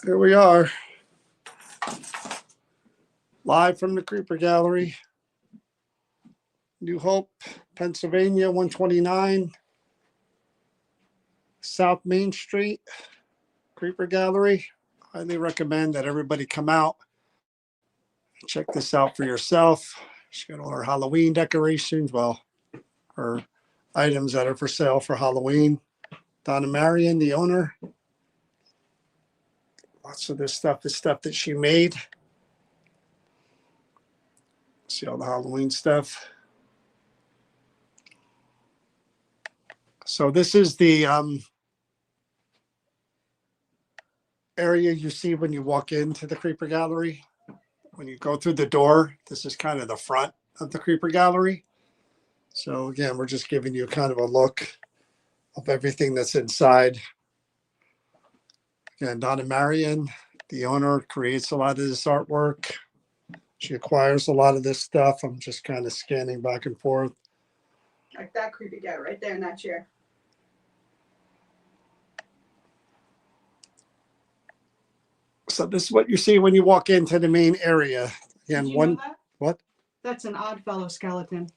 Here we are, live from the Creeper Gallery, New Hope, Pennsylvania, 129 South Main Street, Creeper Gallery. Highly recommend that everybody come out and check this out for yourself. She's got all her Halloween decorations, well, her items that are for sale for Halloween. Donna Marion, the owner. Lots of this stuff is stuff that she made. See all the Halloween stuff. So this is the area you see when you walk into the Creeper Gallery. When you go through the door, this is kind of the front of the Creeper Gallery. So again, we're just giving you kind of a look of everything that's inside. Again, Donna Marion, the owner, creates a lot of this artwork. She acquires a lot of this stuff. I'm just kind of scanning back and forth. Like that creepy guy right there in that chair. So this is what you see when you walk into the main area. Again, Did you know that? What? That's an Oddfellow skeleton.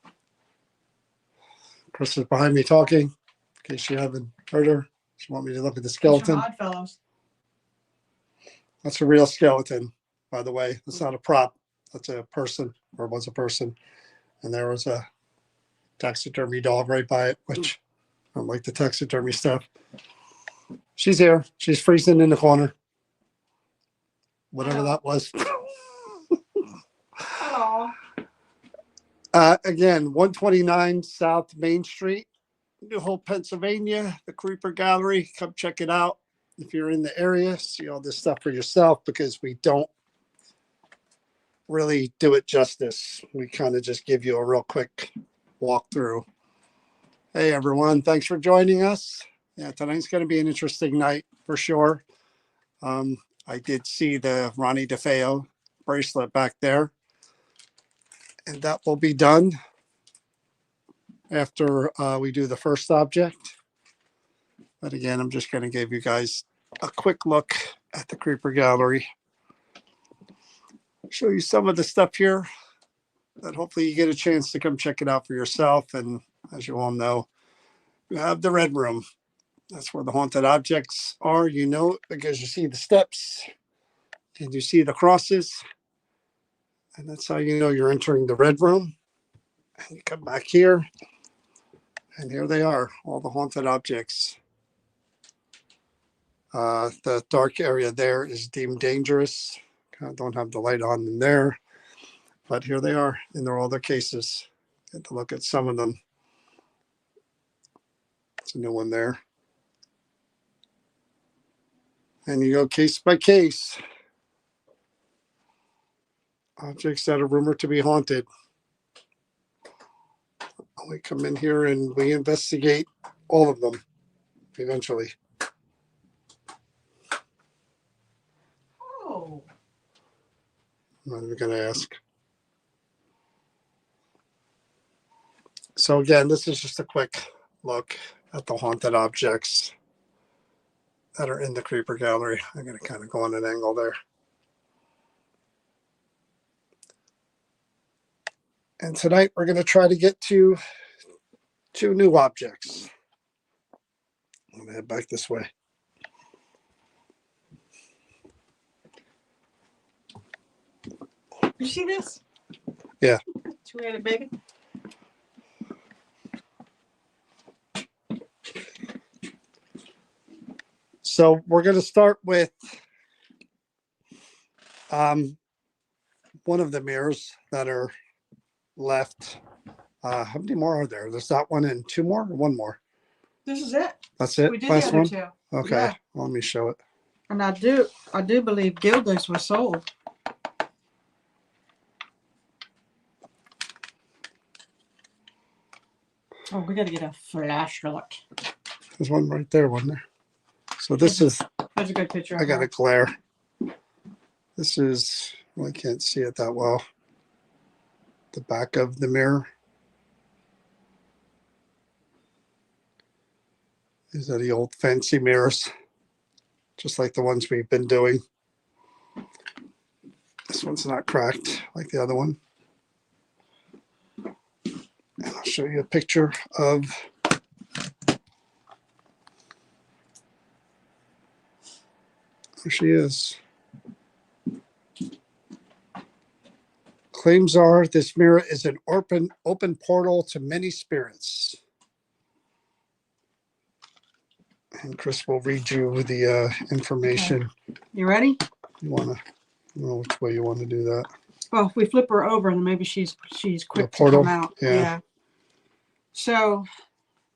Chris is behind me talking. In case you haven't heard her, she want me to look at the skeleton. Oddfellows. That's a real skeleton, by the way. That's not a prop. That's a person, or was a person. And there was a taxidermy dog right by it, which I don't like the taxidermy stuff. She's here. She's freezing in the corner. Whatever that was. Hello. Again, 129 South Main Street, New Hope, Pennsylvania, the Creeper Gallery. Come check it out. If you're in the area, see all this stuff for yourself, because we don't really do it justice. We kind of just give you a real quick walkthrough. Hey, everyone. Thanks for joining us. Yeah, tonight's going to be an interesting night for sure. I did see the Ronnie Defeo bracelet back there. And that will be done after we do the first object. But again, I'm just going to give you guys a quick look at the Creeper Gallery. Show you some of the stuff here that hopefully you get a chance to come check it out for yourself. And as you all know, you have the Red Room. That's where the haunted objects are. You know it because you see the steps and you see the crosses. And that's how you know you're entering the Red Room. And you come back here, and here they are, all the haunted objects. The dark area there is deemed dangerous. I don't have the light on in there, but here they are in their all their cases. Get to look at some of them. It's a new one there. And you go case by case. Objects that are rumored to be haunted. We come in here and we investigate all of them eventually. Oh. I'm not even going to ask. So again, this is just a quick look at the haunted objects that are in the Creeper Gallery. I'm going to kind of go on an angle there. And tonight we're going to try to get to 2 new objects. I'm going to head back this way. You see this? Yeah. 2-headed baby. So we're going to start with one of the mirrors that are left. How many more are there? There's that one and 2 more, or 1 more? This is it. That's it. We did Last the other one. 2. Okay, Yeah. well, let me show it. And I do believe Gilda's was sold. Oh, we gotta get a flashlight. There's one right there, wasn't there? So this is, That's a good picture. Of I got her. a glare. This is, well, I can't see it that well. The back of the mirror. These are the old fancy mirrors, just like the ones we've been doing. This one's not cracked like the other one. And I'll show you a picture of there she is. Claims are this mirror is an open portal to many spirits. And Chris will read you the information. Okay. You ready? You want to, I don't know which way you want to do that. Well, if we flip her over, and maybe she's quick to portal? come out. Yeah. So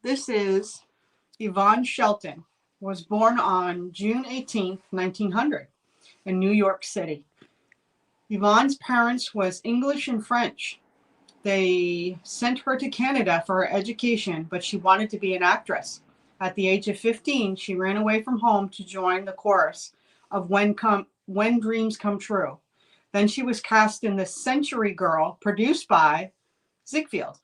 this is Yvonne Shelton. Was born on June 18th, 1900 in New York City. Yvonne's parents was English and French. They sent her to Canada for her education, but she wanted to be an actress. At the age of 15, she ran away from home to join the chorus of When Dreams Come True. Then she was cast in The Century Girl, produced by Ziegfeld.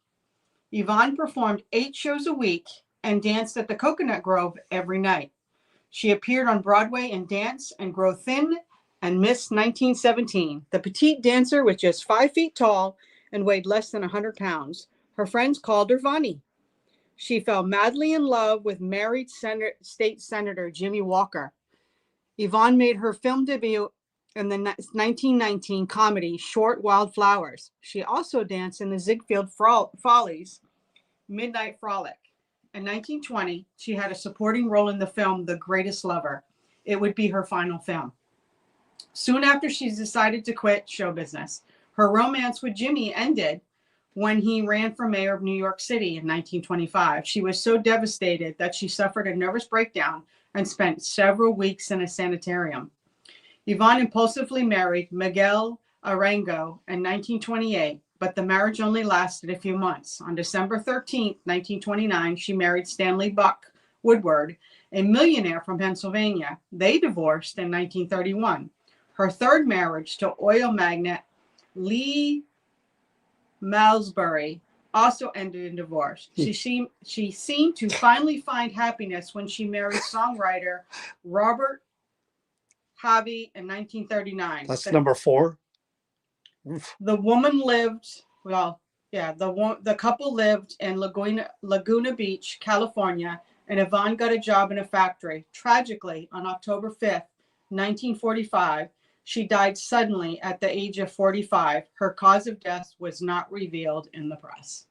Yvonne performed 8 shows a week and danced at the Coconut Grove every night. She appeared on Broadway in Dance and Grow Thin and Miss 1917. The petite dancer was just 5 feet tall and weighed less than 100 pounds. Her friends called her Vonnie. She fell madly in love with married state senator Jimmy Walker. Yvonne made her film debut in the 1919 comedy Short Wild Flowers. She also danced in the Ziegfeld Follies Midnight Frolic. In 1920, she had a supporting role in the film The Greatest Lover. It would be her final film. Soon after she decided to quit show business, her romance with Jimmy ended when he ran for mayor of New York City in 1925. She was so devastated that she suffered a nervous breakdown and spent several weeks in a sanitarium. Yvonne impulsively married Miguel Arango in 1928, but the marriage only lasted a few months. On December 13, 1929, she married Stanley Buck Woodward, a millionaire from Pennsylvania. They divorced in 1931. Her third marriage to oil magnate Lee Malmesbury also ended in divorce. She seemed to finally find happiness when she married songwriter Robert Harvey in 1939. That's number 4. The woman lived, the couple lived in Laguna Beach, California, and Yvonne got a job in a factory. Tragically, on October 5th, 1945, She died suddenly at the age of 45. Her cause of death was not revealed in the press.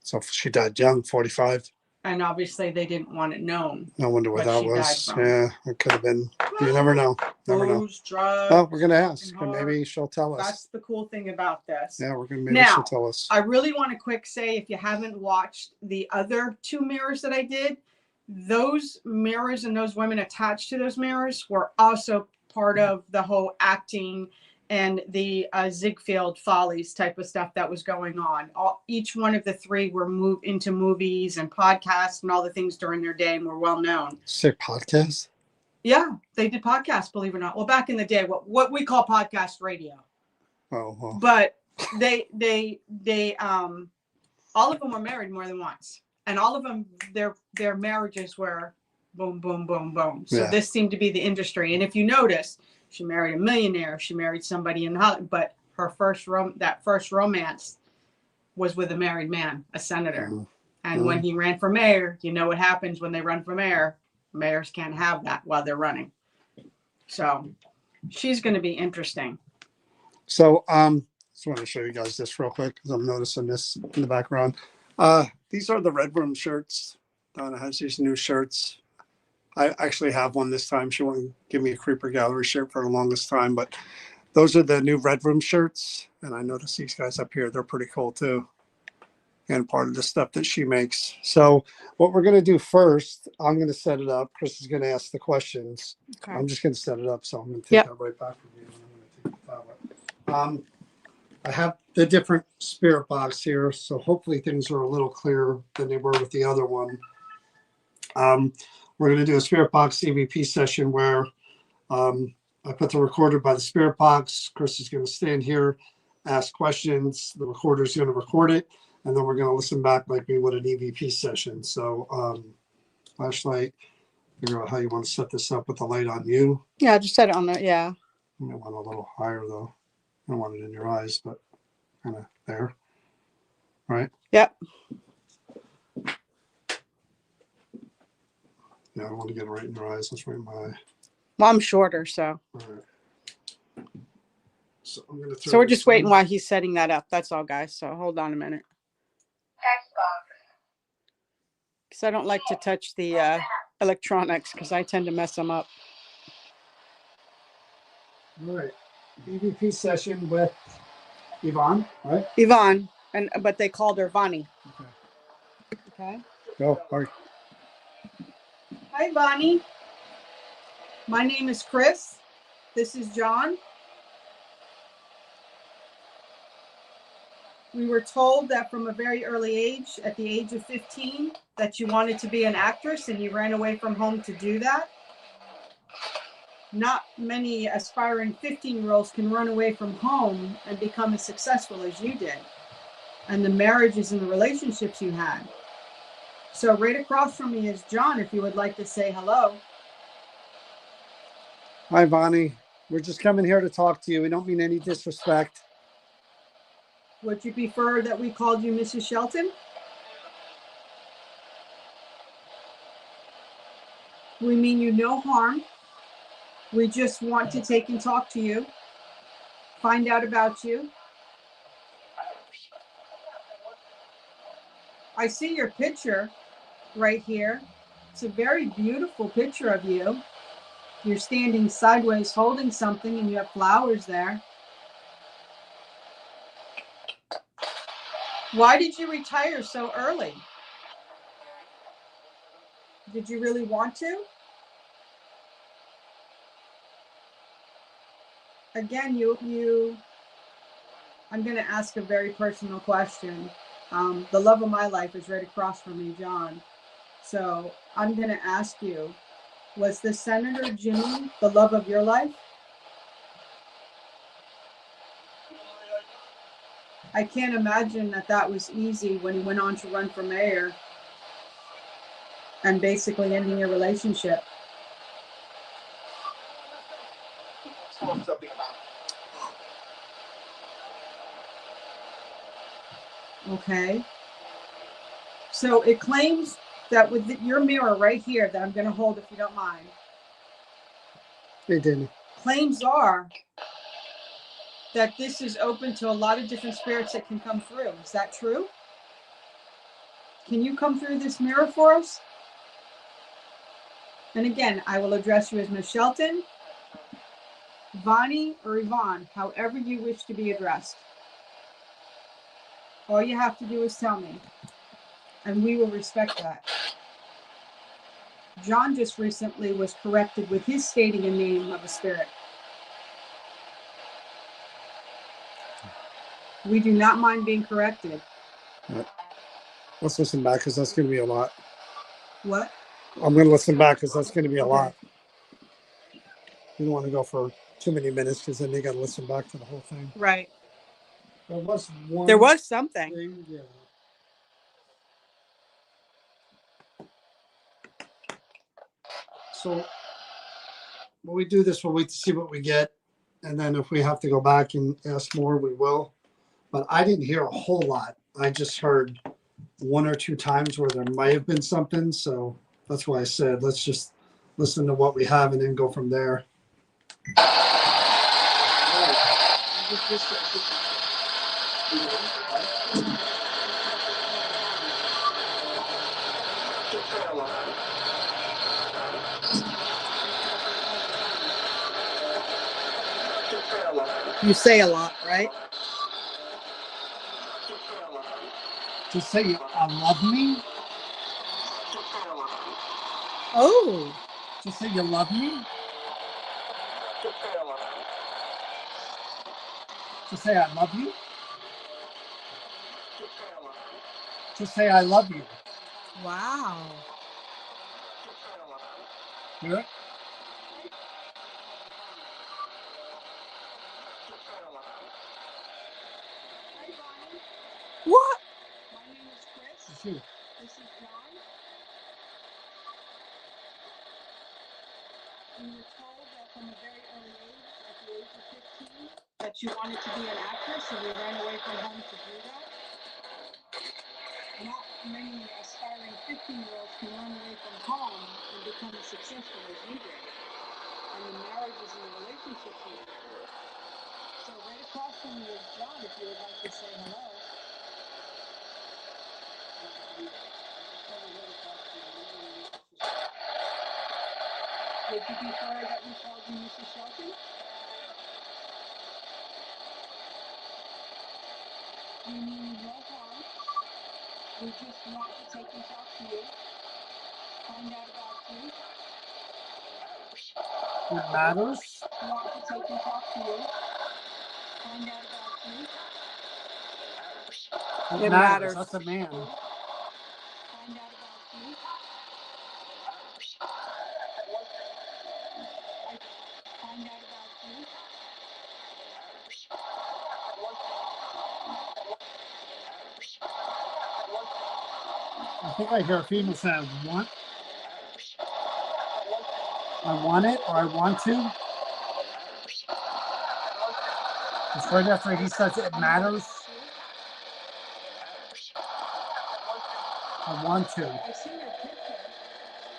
So she died young, 45. And obviously they didn't want it known. No wonder what that she died was. from. Yeah, it could have been. You never know. Never know. Booze, drugs. Well, we're gonna ask, and and maybe she'll tell us. That's the cool thing about this. Yeah, we're gonna maybe Now, she'll tell us. I really want to quick say, if you haven't watched the other 2 mirrors that I did, those mirrors and those women attached to those mirrors were also part of the whole acting and the Ziegfeld Follies type of stuff that was going on. Each one of the 3 were moved into movies and podcasts and all the things during their day and were well known. Say podcast? Yeah, they did podcasts, believe it or not. Well, back in the day, what we call podcast radio. Oh, well. But they all of them were married more than once, and all of them their marriages were boom, boom, boom, boom. So this seemed to be the industry. And if you notice, she married a millionaire. She married somebody in Hollywood, but her first romance was with a married man, a senator. Mm-hmm. And when he ran for mayor, you know what happens when they run for mayor? Mayors can't have that while they're running. So she's going to be interesting. So just want to show you guys this real quick because I'm noticing this in the background. These are the Red Room shirts. Donna has these new shirts. I actually have one this time. She won't give me a Creeper Gallery shirt for the longest time, but those are the new Red Room shirts. And I noticed these guys up here, they're pretty cool too. And part of the stuff that she makes. So what we're going to do first, I'm going to set it up. Chris is going to ask the questions. Okay. I'm just going to set it up. So I'm going to take that right back from you. And I'm going to take that way. I have the different spirit box here. So hopefully things are a little clearer than they were with the other one. We're going to do a spirit box EVP session where I put the recorder by the spirit box. Chris is going to stand here, ask questions. The recorder is going to record it. And then we're going to listen back like we would an EVP session. So flashlight, figure out how you want to set this up with the light on you. Yeah, just set it on there. Yeah. You might want a little higher though. I don't want it in your eyes, but kind of there. All right. Yep. Yeah, I want to get it right in your eyes. Let's right in my eye. Well, I'm shorter, so. All right. So I'm going to. So we're just waiting while he's setting that up. That's all, guys. So hold on a minute. Because I don't like to touch the electronics because I tend to mess them up. All right. EVP session with Yvonne, right? Yvonne, but they called her Vonnie. Okay. Go. All right. Hi, Vonnie. My name is Chris. This is John. We were told that from a very early age, at the age of 15, that you wanted to be an actress and you ran away from home to do that. Not many aspiring 15-year-olds can run away from home and become as successful as you did. And the marriages and the relationships you had. So right across from me is John, if you would like to say hello. Hi, Vonnie. We're just coming here to talk to you. We don't mean any disrespect. Would you prefer that we called you Mrs. Shelton? We mean you no harm. We just want to take and talk to you, find out about you. I see your picture right here. It's a very beautiful picture of you. You're standing sideways holding something and you have flowers there. Why did you retire so early? Did you really want to? Again, I'm going to ask a very personal question. The love of my life is right across from me, John. So I'm going to ask you, was the Senator Jimmy the love of your life? I can't imagine that was easy when he went on to run for mayor and basically ending your relationship. Okay. So it claims that with your mirror right here that I'm going to hold if you don't mind. Hey, Danny. claims are that this is open to a lot of different spirits that can come through. Is that true? Can you come through this mirror for us? And again, I will address you as Ms. Shelton, Vonnie, or Yvonne, however you wish to be addressed. All you have to do is tell me, and we will respect that. John just recently was corrected with his stating a name of a spirit. We do not mind being corrected. Let's listen back because that's going to be a lot. What? I'm going to listen back because that's going to be a Okay. lot. We don't want to go for too many minutes because then they got to listen back to the whole thing. Right. There was something. thing, yeah. So when we do this, we'll wait to see what we get. And then if we have to go back and ask more, we will. But I didn't hear a whole lot. I just heard one or two times where there might have been something. So that's why I said, let's just listen to what we have and then go from there. You say a lot, right? Just say you love me. Oh. Just say you love me. Just say I love you. Just say I love you. Wow. Hear it? What? My name is Chris. It's you. This is John. And you were told that from a very early age, at the age of 15, that you wanted to be an actress, and you ran away from home to do that. Not many aspiring 15-year-olds can run away from home and become as successful as you did. And the marriages and the relationships you had. So right across from you is John, if you would like to say hello. Would you prefer that we called you Mrs. Shelton? We mean no harm. We just want to take and talk to you, find out about you. It matters. We want to take and talk to you, find out about you. It matters. That's a man. Find out about you. Find out about you. I think I hear a female say, I want it, or I want to. It's right after he says it matters. I want to. I see your picture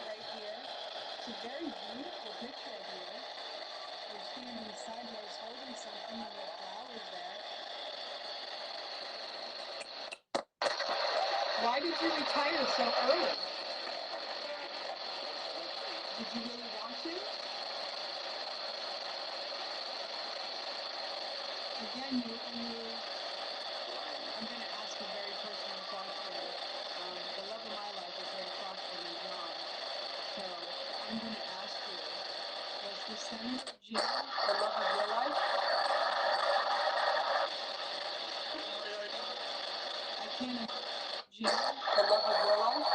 right here. It's a very beautiful picture of you. You're standing sideways holding something and there are flowers there. Why did you retire so early? Did you really want to? Again, I'm going to ask a very personal question. The love of my life is right across from me, John. So I'm going to ask you, was the Senator Jim the love of your life? I can't imagine Jim the love of your life.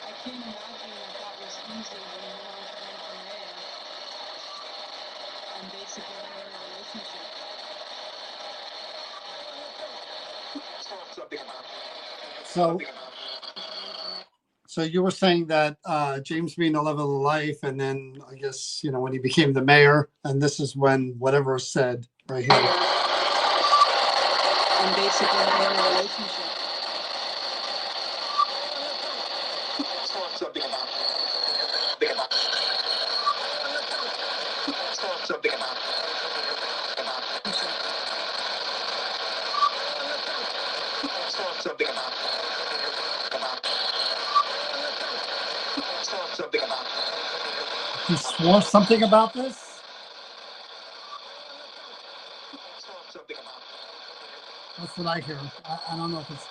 I can't imagine that was easy when you went on to run for mayor and basically were in a relationship. So you were saying that James being the love of the life, and then I guess, when he became the mayor, and this is when whatever is said right here. And basically were in a relationship. He swore something about this? That's what I hear. I don't know if it's...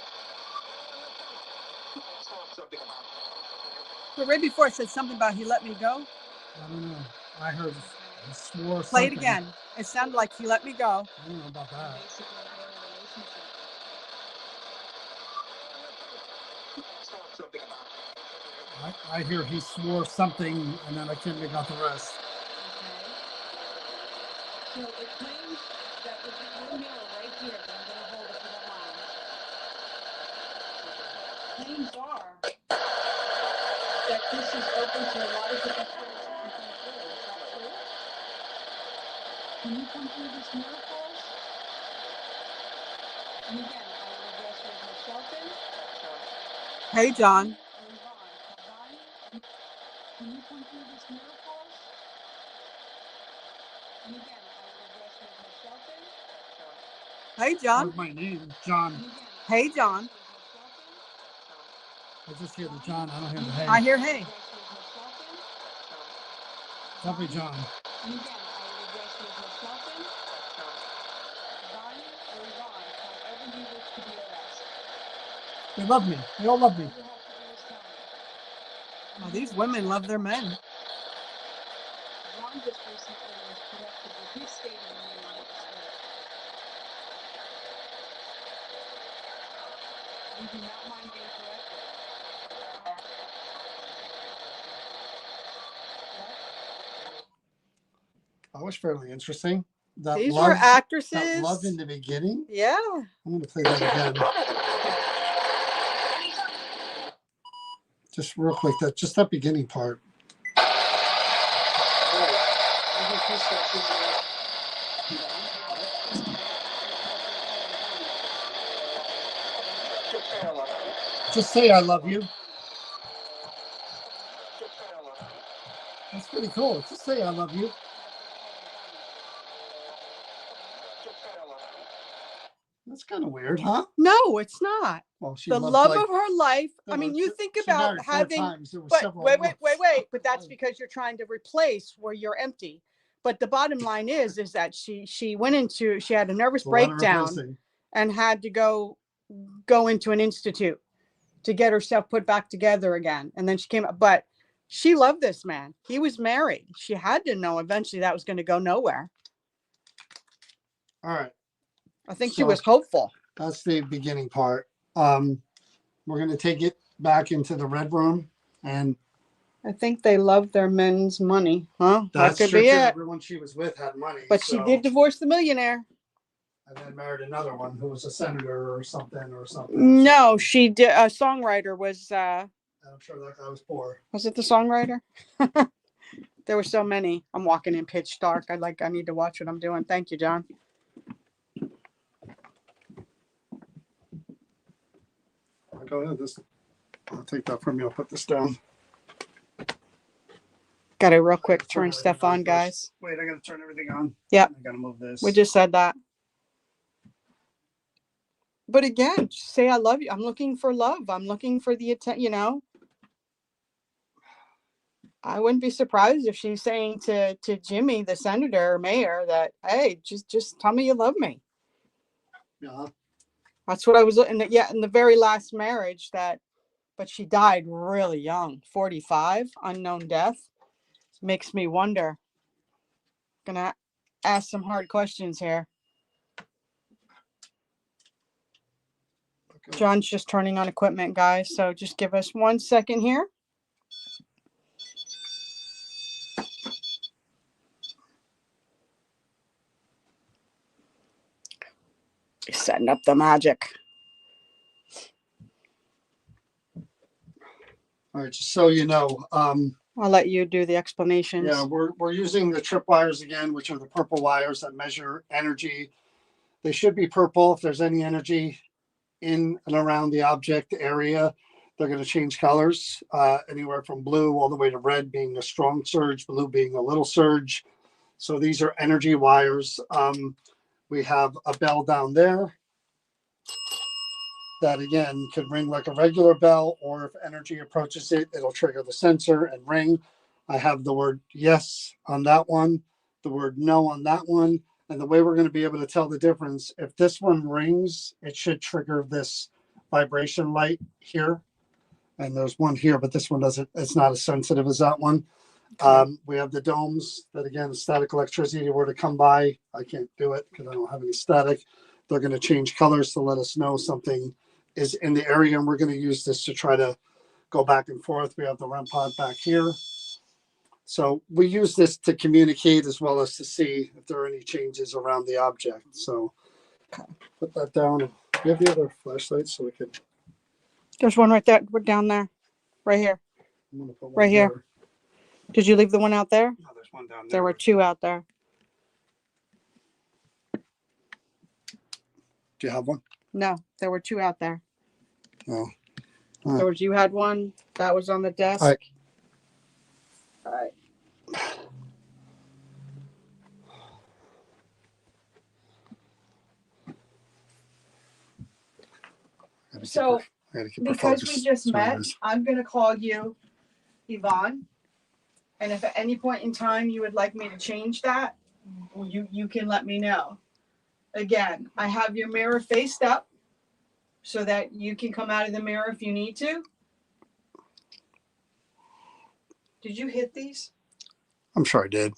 But right before it said something about he let me go. I don't know. I heard he swore Play something. it again. It sounded like he let me go. I don't know about that. I hear he swore something, and then I can't make out the rest. So it claims that with the mirror right here that I'm going to hold if you don't mind. Claims are that this is open to a lot of different spirits that can come through. Is that true? Can you come through this mirror for us? And again, I will address you as Miss Shelton. Hey, John. Or Yvonne. Can you come through this mirror for us? And again, I will address you as Miss Shelton. Hey, John. What's my name? John. Hey, John. I just hear the John. I don't hear the hey. I hear hey. Tell me John. And again, I will address you as Miss Shelton, Bonnie, or Yvonne, however you wish to be addressed. They love me. They all love me. All you have to do is tell me. Well, these women love their men. Ron just recently was corrected with his statement in the United States. We do not mind being corrected. That was fairly interesting. That These love, were actresses. That love in the beginning. Yeah. I'm going to play that again. Just real quick, just that beginning part. Just say I love you. That's pretty cool. Just say I love you. That's kind of weird, huh? No, it's not. Well, she The loved, love like, of her life. no, I mean, but you think she about married 4 having, times. There were but several wait. ones. But that's because you're trying to replace where you're empty. But the bottom line is that she went into, she had a nervous A lot of breakdown replacing. and had to go into an institute to get herself put back together again. And then she came up, but she loved this man. He was married. She had to know eventually that was going to go nowhere. All right. I think she So- was hopeful. That's the beginning part. We're going to take it back into the red room, and I think they loved their men's money, huh? That could true, be too. it. Everyone she was with had money. But she did divorce the millionaire. And then married another one who was a senator or something. No, she did. A songwriter was. I'm sure that guy was poor. Was it the songwriter? There were so many. I'm walking in pitch dark. I need to watch what I'm doing. Thank you, John. Go ahead. I'll take that from you. I'll put this down. Got to real quick turn stuff on, guys. Wait, I got to turn everything on. Yep. I got to move this. We just said that. But again, just say I love you. I'm looking for love. I'm looking for the attention, I wouldn't be surprised if she's saying to Jimmy, the senator or mayor, that, hey, just tell me you love me. Yeah. That's what I was looking at. Yeah, in the very last marriage but she died really young, 45, unknown death. Makes me wonder. Gonna ask some hard questions here. Okay. John's just turning on equipment, guys. So just give us 1 second here. Setting up the magic. All right, just so you know, I'll let you do the explanations. yeah, we're using the trip wires again, which are the purple wires that measure energy. They should be purple. If there's any energy in and around the object area, they're going to change colors, anywhere from blue all the way to red being a strong surge, blue being a little surge. So these are energy wires. We have a bell down there. that again could ring like a regular bell, or if energy approaches it, it'll trigger the sensor and ring. I have the word yes on that one, the word no on that one. And the way we're going to be able to tell the difference, if this one rings, it should trigger this vibration light here. And there's one here, but this one doesn't, it's not as sensitive as that one. We have the domes that, again, static electricity were to come by. I can't do it because I don't have any static. They're going to change colors to let us know something is in the area. And we're going to use this to try to go back and forth. We have the REM pod back here. So we use this to communicate as well as to see if there are any changes around the object. So put that down. We have the other flashlight so we can. There's one right there, down there, right here. I'm gonna put one Right here. Did you leave the one out there? No, there's one down there. There were two out there. Do you have one? No, there were two out there. No. There was, you had one that was on the desk. All right. All right. So because we just met, I'm going to call you Yvonne. And if at any point in time you would like me to change that, you can let me know. Again, I have your mirror faced up so that you can come out of the mirror if you need to. Did you hit these? I'm sure I did.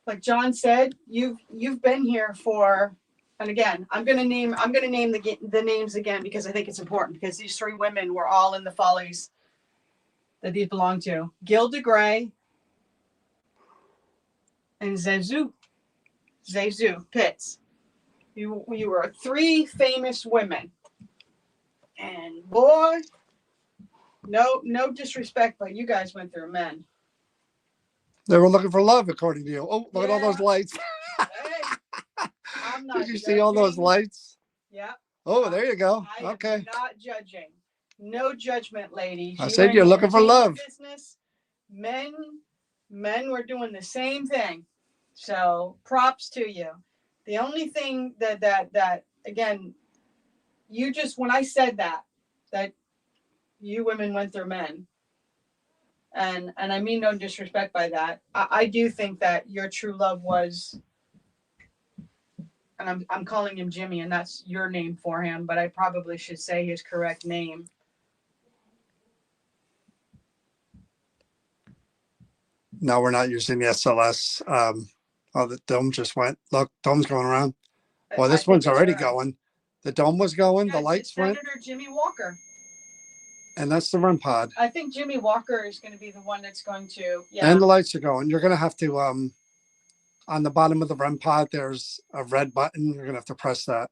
Like John said, you've been here for, and again, I'm gonna name the names again because I think it's important, because these three women were all in the Follies that these belong to. Gilda Gray and Zezu Pitts. You were three famous women, and boy, no disrespect, but you guys went through men. They were looking for love, according to you. Oh, look at all Yeah. those lights. Hey, I'm not Did you see all those judging. lights? Yeah. Oh, there you go. I Okay. am not judging. No judgment, ladies. I You said were in you're the looking for entertainment love. Business. Men were doing the same thing. So props to you. The only thing that again, you just, when I said that you women went through men, and I mean no disrespect by that. I do think that your true love was, and I'm calling him Jimmy, and that's your name for him, but I probably should say his correct name. No, we're not using the SLS. Oh, the dome just went. Look, dome's going around. Well, this one's already going. The dome was going. Yeah, The it's lights went. Senator Jimmy Walker. And that's the REM pod. I think Jimmy Walker is going to be the one that's going to. Yeah. And the lights are going. You're going to have to, on the bottom of the REM pod, there's a red button. You're going to have to press that.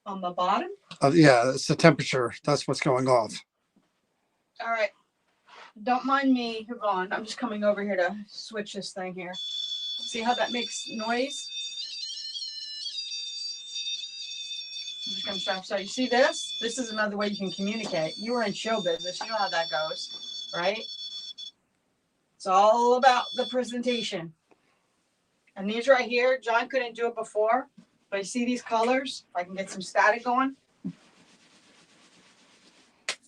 On the bottom? Yeah, it's the temperature. That's what's going off. All right. Don't mind me, Yvonne. I'm just coming over here to switch this thing here. See how that makes noise? I'm just going to stop. So you see this? This is another way you can communicate. You were in show business. You know how that goes, right? It's all about the presentation. And these right here, John couldn't do it before, but you see these colors? If I can get some static going.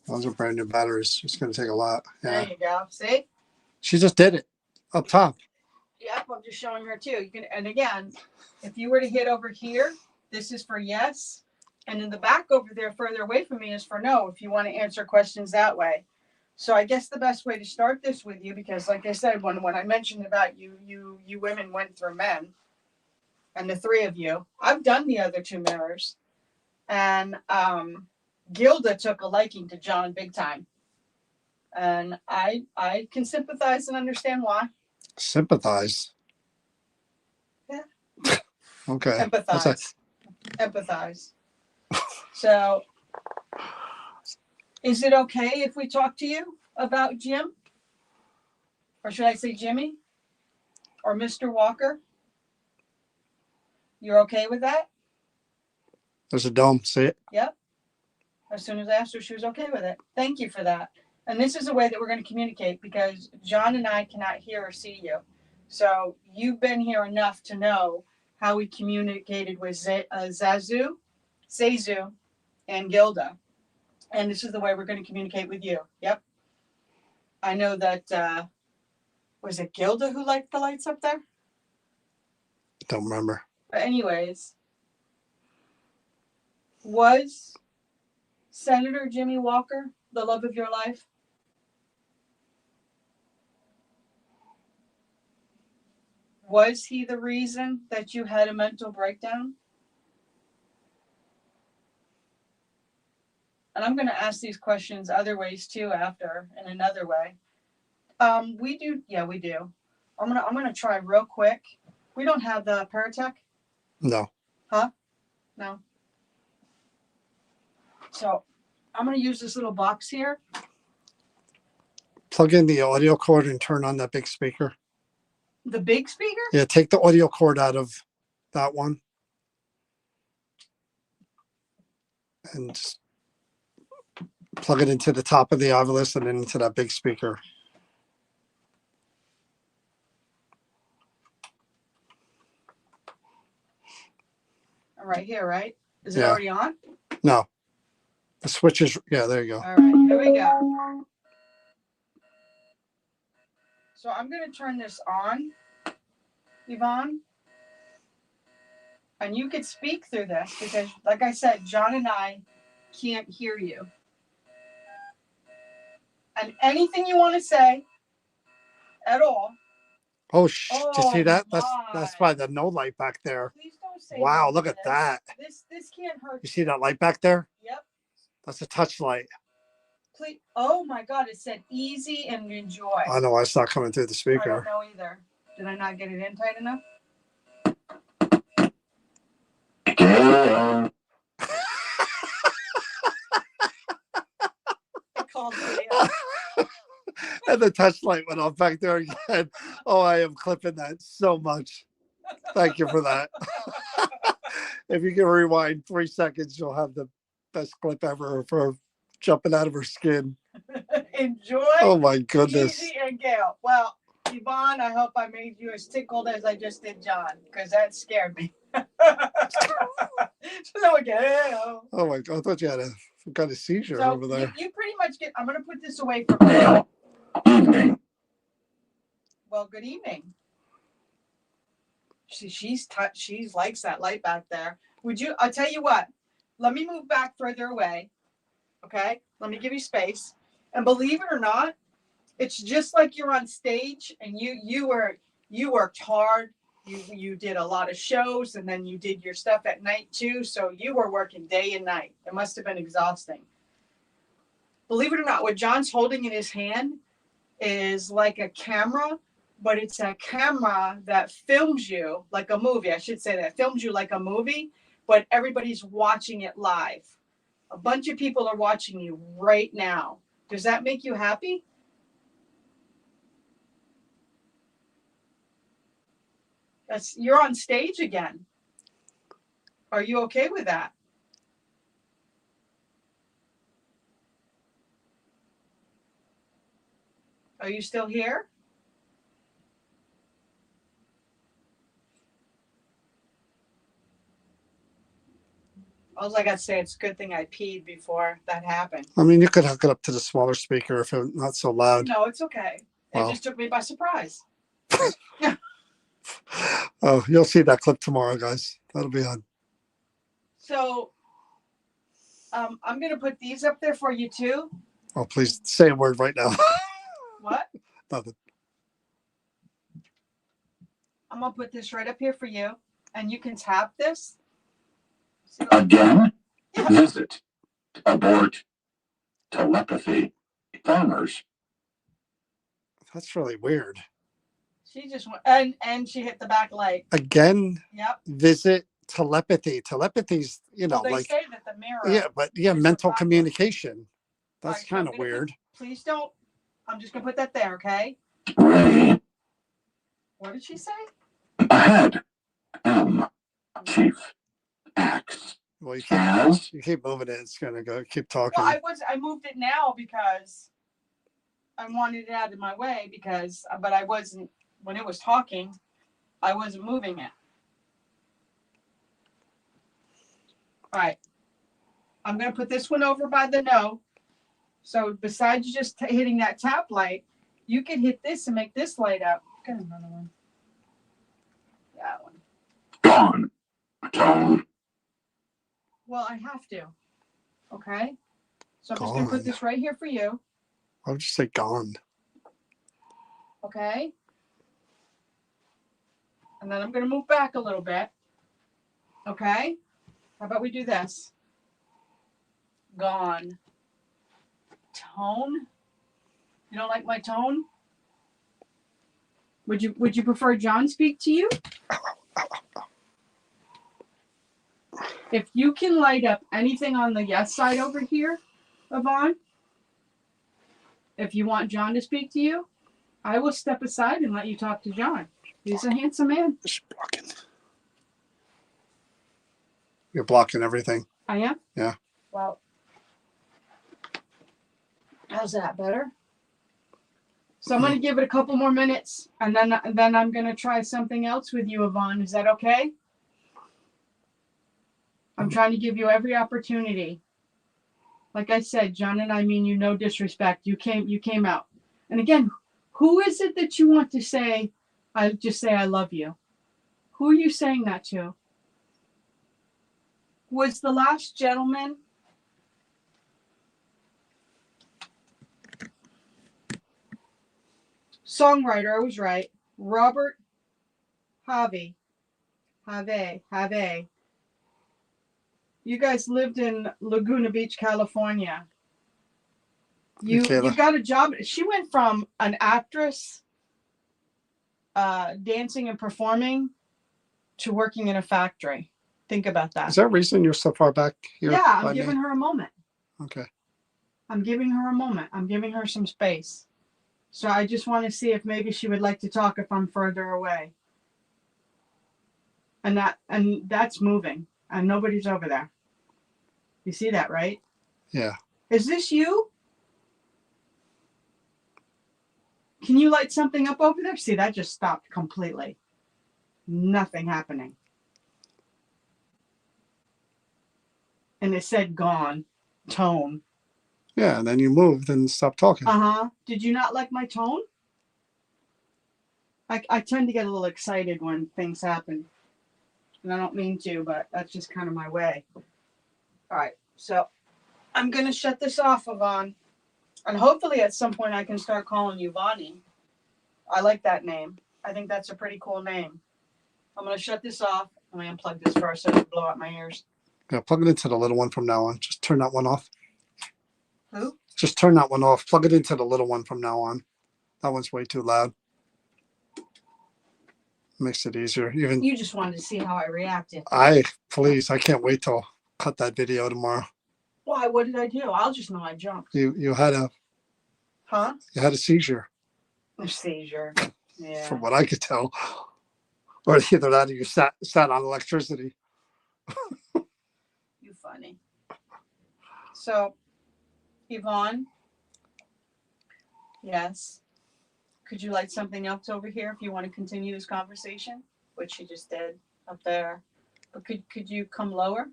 Those are brand new batteries. It's going to take a lot. Yeah. There you go. See? She just did it up top. Yep, I'm just showing her too. You can, and again, if you were to hit over here, this is for yes. And in the back over there, further away from me, is for no, if you want to answer questions that way. So I guess the best way to start this with you, because like I said, when I mentioned about you women went through men, and the three of you, I've done the other two mirrors, and Gilda took a liking to John big time, and I can sympathize and understand why. Sympathize. Yeah. Okay. Empathize. So, is it okay if we talk to you about Jim? Or should I say Jimmy? Or Mr. Walker? You're okay with that? There's a dome. See it? Yep. As soon as I asked her, she was okay with it. Thank you for that. And this is a way that we're going to communicate, because John and I cannot hear or see you. So you've been here enough to know how we communicated with Zazu Seizu, and Gilda. And this is the way we're going to communicate with you. Yep. I know that, was it Gilda who liked the lights up there? Don't remember. But anyways, was Senator Jimmy Walker the love of your life? Was he the reason that you had a mental breakdown? And I'm going to ask these questions other ways too after, in another way. We do. Yeah, we do. I'm gonna try real quick. We don't have the Paratech, No. huh? No. So I'm gonna use this little box here. Plug in the audio cord and turn on that big speaker. The big speaker? Yeah, take the audio cord out of that one. And just plug it into the top of the Ovilus and then into that big speaker. Right here, right? Is it Yeah. already on? No. The switch is, yeah, there you go. All right, here we go. So I'm gonna turn this on, Yvonne. And you could speak through this because, like I said, John and I can't hear you. And anything you want to say at all. Oh, did you see that? That's my. by the no light back there. Please don't say Wow, no look to at this. that. This can't hurt You see that light back there? Yep. That's a touch light. Please. Oh my God! It said easy and enjoy. I know it's not coming through the I don't speaker. know either. Did I not get it in tight enough? It called me out. And the touch light went off back there again. Oh, I am clipping that so much. Thank you for that. If you can rewind 3 seconds, you'll have the best clip ever of her jumping out of her skin. Enjoy. Oh my goodness. Easy and Gail. Well, Yvonne, I hope I made you as tickled as I just did John, because that scared me. So again, Oh my God, I thought you had some kind of seizure so over there. you pretty much get. I'm gonna put this away for now. Well, good evening. She's likes that light back there. Would you? I'll tell you what. Let me move back further away. Okay. Let me give you space. And believe it or not, it's just like you're on stage and you worked hard. You did a lot of shows and then you did your stuff at night too. So you were working day and night. It must have been exhausting. Believe it or not, what John's holding in his hand is like a camera, but it's a camera that films you like a movie. I should say that films you like a movie, but everybody's watching it live. A bunch of people are watching you right now. Does that make you happy? You're on stage again. Are you okay with that? Are you still here? All I got to say, it's a good thing I peed before that happened. I mean, you could hook it up to the smaller speaker if it's not so loud. No, it's okay. Wow. It just took me by surprise. Oh, you'll see that clip tomorrow, guys. That'll be on. So I'm going to put these up there for you too. Oh, please say a word right now. What? Nothing. I'm going to put this right up here for you. And you can tap this. Again? Visit. Abort. Telepathy. Farmers. That's really weird. She just went, and she hit the back light. Again, Yep. visit telepathy. Telepathy's, Well, they like, say that the mirror. yeah, but yeah, is mental the back communication. That's Right, so kind I'm of gonna weird. Please don't. I'm just going to put that there, okay? Ray. What did she say? Ahead. M. Chief. X. Well, As. you keep moving it. It's going to go. Keep talking. Well, I moved it now because I wanted it out of my way but I wasn't, when it was talking, I wasn't moving it. All right. I'm going to put this one over by the no. So besides just hitting that tap light, you could hit this and make this light up. Got another one. That one. Gone. Tone. Well, I have to. Okay. So I'm just going to put Gone. this right here for you. I would just say gone. Okay. And then I'm going to move back a little bit. Okay. How about we do this? Gone. Tone. You don't like my tone? Would you prefer John speak to you? If you can light up anything on the yes side over here, Yvonne, if you want John to speak to you, I will step aside and let you talk to John. He's a handsome man. Just blocking. You're blocking everything. I am? Yeah. Well, how's that better? So I'm going to give it a couple more minutes, and then I'm going to try something else with you, Yvonne. Is that okay? I'm trying to give you every opportunity. Like I said, John and I mean you no disrespect. You came out. And again, who is it that you want to say, I just say I love you? Who are you saying that to? Was the last gentleman songwriter? I was right. Robert Have. You guys lived in Laguna Beach, California. You got a job. She went from an actress, dancing and performing, to working in a factory. Think about that. Is that reason you're so far back here? Yeah, I'm giving her a moment. Okay. I'm giving her a moment. I'm giving her some space. So I just want to see if maybe she would like to talk if I'm further away. And that's moving. And nobody's over there. You see that, right? Yeah. Is this you? Can you light something up over there? See, that just stopped completely. Nothing happening. And it said gone. Tone. Yeah, and then you moved and stopped talking. Uh-huh. Did you not like my tone? I tend to get a little excited when things happen. And I don't mean to, but that's just kind of my way. All right. So I'm going to shut this off, Yvonne. And hopefully at some point I can start calling you Vonnie. I like that name. I think that's a pretty cool name. I'm going to shut this off. Let me unplug this first so it doesn't blow out my ears. Yeah, plug it into the little one from now on. Just turn that one off. Who? Just turn that one off. Plug it into the little one from now on. That one's way too loud. Makes it easier. Even You just wanted to see how I reacted. Please, I can't wait till cut that video tomorrow. Why? What did I do? I'll just know I jumped. You had a seizure. A seizure. Yeah. From what I could tell. Or either that or you sat on electricity. You funny. So, Yvonne, yes. Could you light something else over here if you want to continue this conversation? Which you just did up there. But could you come lower?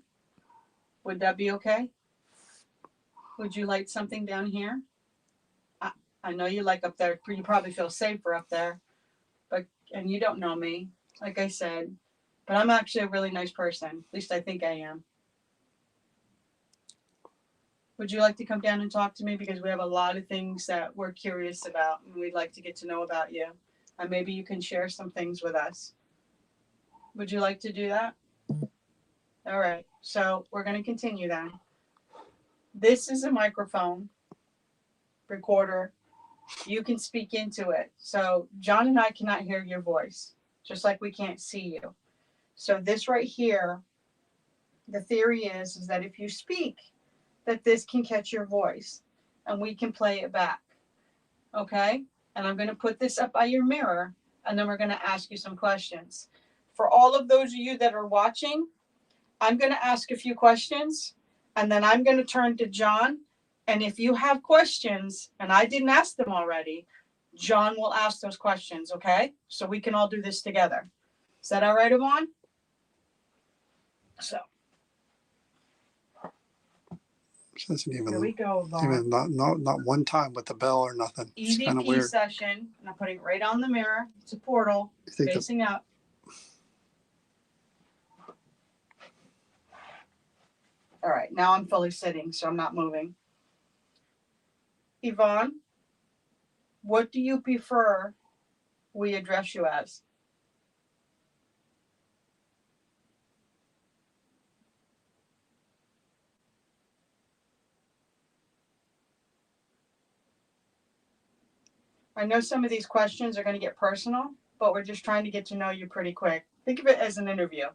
Would that be okay? Would you light something down here? I know you like up there. You probably feel safer up there. And you don't know me, like I said. But I'm actually a really nice person. At least I think I am. Would you like to come down and talk to me? Because we have a lot of things that we're curious about and we'd like to get to know about you. And maybe you can share some things with us. Would you like to do that? All right. So we're going to continue then. This is a microphone recorder. You can speak into it. So John and I cannot hear your voice, just like we can't see you. So this right here, the theory is that if you speak, that this can catch your voice and we can play it back. Okay? And I'm going to put this up by your mirror and then we're going to ask you some questions. For all of those of you that are watching, I'm going to ask a few questions and then I'm going to turn to John. And if you have questions and I didn't ask them already, John will ask those questions. Okay? So we can all do this together. Is that all right, Yvonne? So. She doesn't Here even, we go, Yvonne. not one time with the bell or nothing. It's kind of EVP weird. session, and I'm putting it right on the mirror. It's a portal You think that- facing up. All right, now I'm fully sitting, so I'm not moving. Yvonne, what do you prefer we address you as? I know some of these questions are going to get personal, but we're just trying to get to know you pretty quick. Think of it as an interview.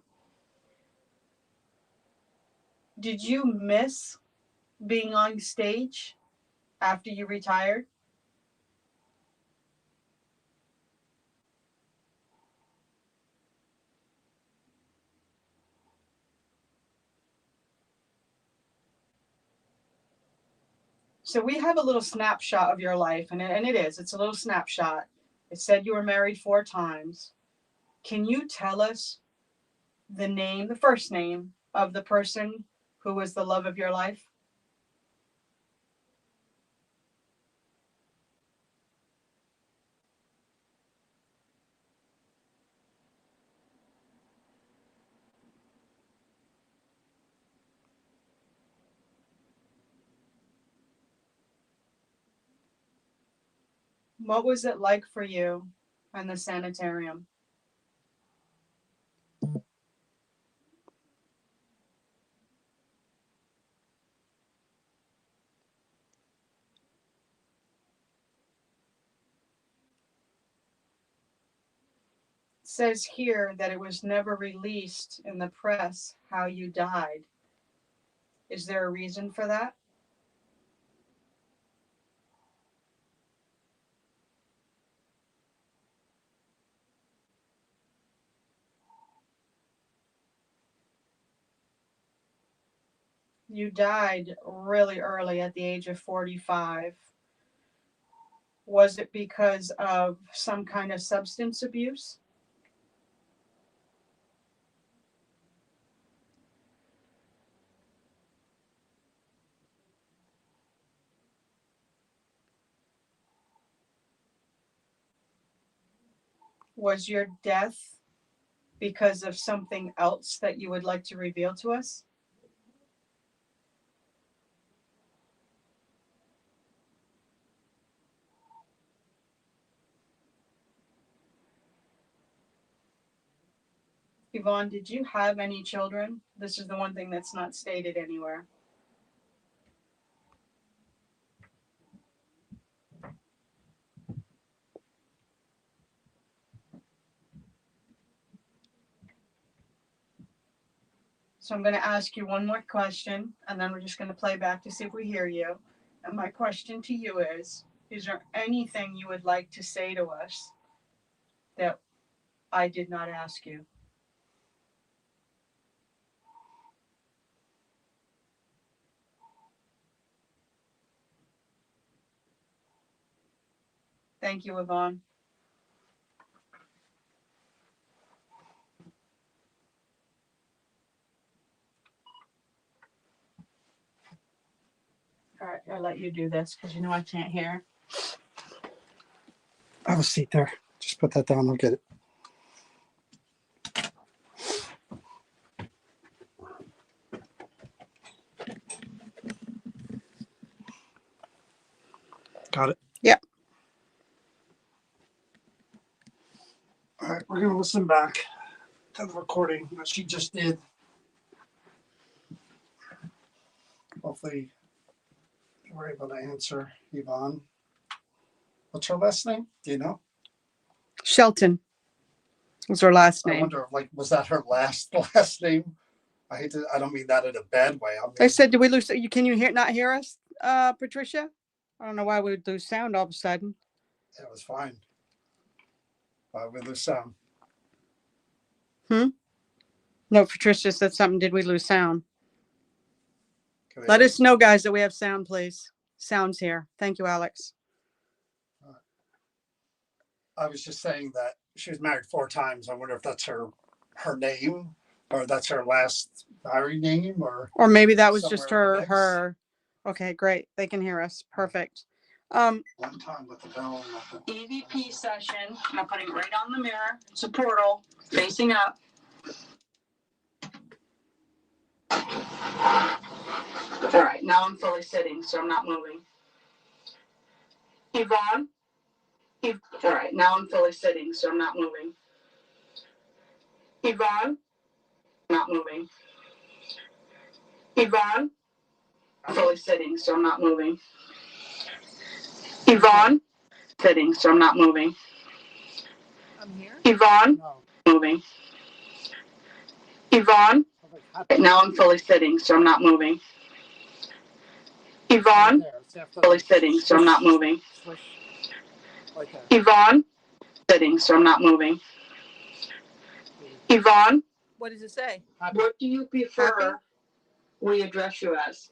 Did you miss being on stage after you retired? So we have a little snapshot of your life, and it's a little snapshot. It said you were married 4 times. Can you tell us the first name of the person who was the love of your life? What was it like for you in the sanitarium? It says here that it was never released in the press how you died. Is there a reason for that? You died really early at the age of 45. Was it because of some kind of substance abuse? Was your death because of something else that you would like to reveal to us? Yvonne, did you have any children? This is the one thing that's not stated anywhere. So I'm going to ask you one more question, and then we're just going to play back to see if we hear you. And my question to you is there anything you would like to say to us that I did not ask you? Thank you, Yvonne. All right, I'll let you do this because you know I can't hear. I have a seat there. Just put that down. I'll get it. Got it? Yep. All right, we're going to listen back to the recording that she just did. Hopefully, we're able to answer Yvonne. What's her last name? Do you know? Shelton was her last I name. wonder, was that her last name? I don't mean that in a bad way. I said, did we lose? Can you not hear us, Patricia? I don't know why we would lose sound all of a sudden. It was fine. Why would lose sound? No, Patricia said something. Did we lose sound? Can we Let hear us know, guys, that we have sound, please. Sound's here. Thank you, Alex. I was just saying that she was married 4 times. I wonder if that's her name, or that's her last married name, or Or maybe that was just somewhere in the mix. her Okay, great. They can hear us. Perfect. One time with the bell and nothing. EVP session. I'm putting it right on the mirror. It's a portal facing up. All right, now I'm fully sitting, so I'm not moving. Yvonne? All right, now I'm fully sitting, so I'm not moving. Yvonne? Not moving. Yvonne? I'm fully sitting, so I'm not moving. Yvonne? Sitting, so I'm not moving. I'm here. Yvonne? No. Moving. Yvonne? Now I'm fully sitting, so I'm not moving. Yvonne? Fully sitting, so I'm not moving. Swish. Like that. Yvonne? Sitting, so I'm not moving. Yvonne? What does it say? What do you prefer Happy? we address you as?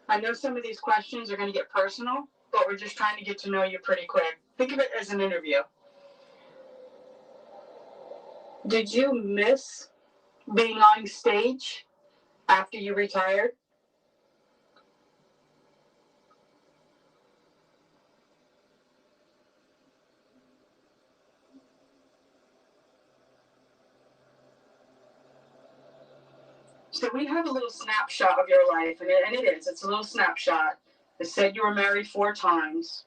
I know some of these questions are going to get personal, but we're just trying to get to know you pretty quick. Think of it as an interview. Did you miss being on stage after you retired? So we have a little snapshot of your life, and it's a little snapshot. It said you were married 4 times.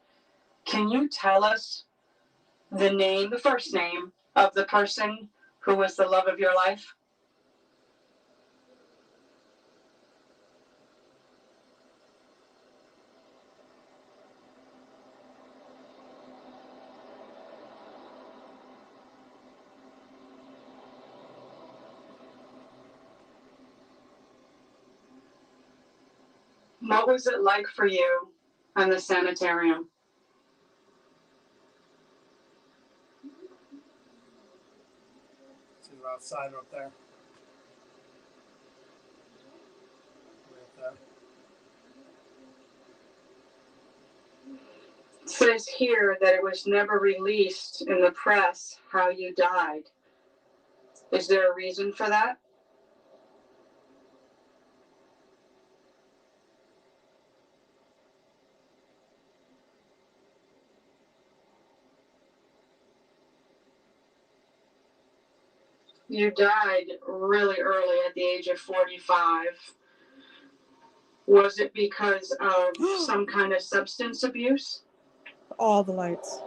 Can you tell us the first name of the person who was the love of your life? What was it like for you in the sanitarium? See you outside up there. Right there. It says here that it was never released in the press how you died. Is there a reason for that? You died really early at the age of 45. Was it because of some kind of substance abuse? All the lights.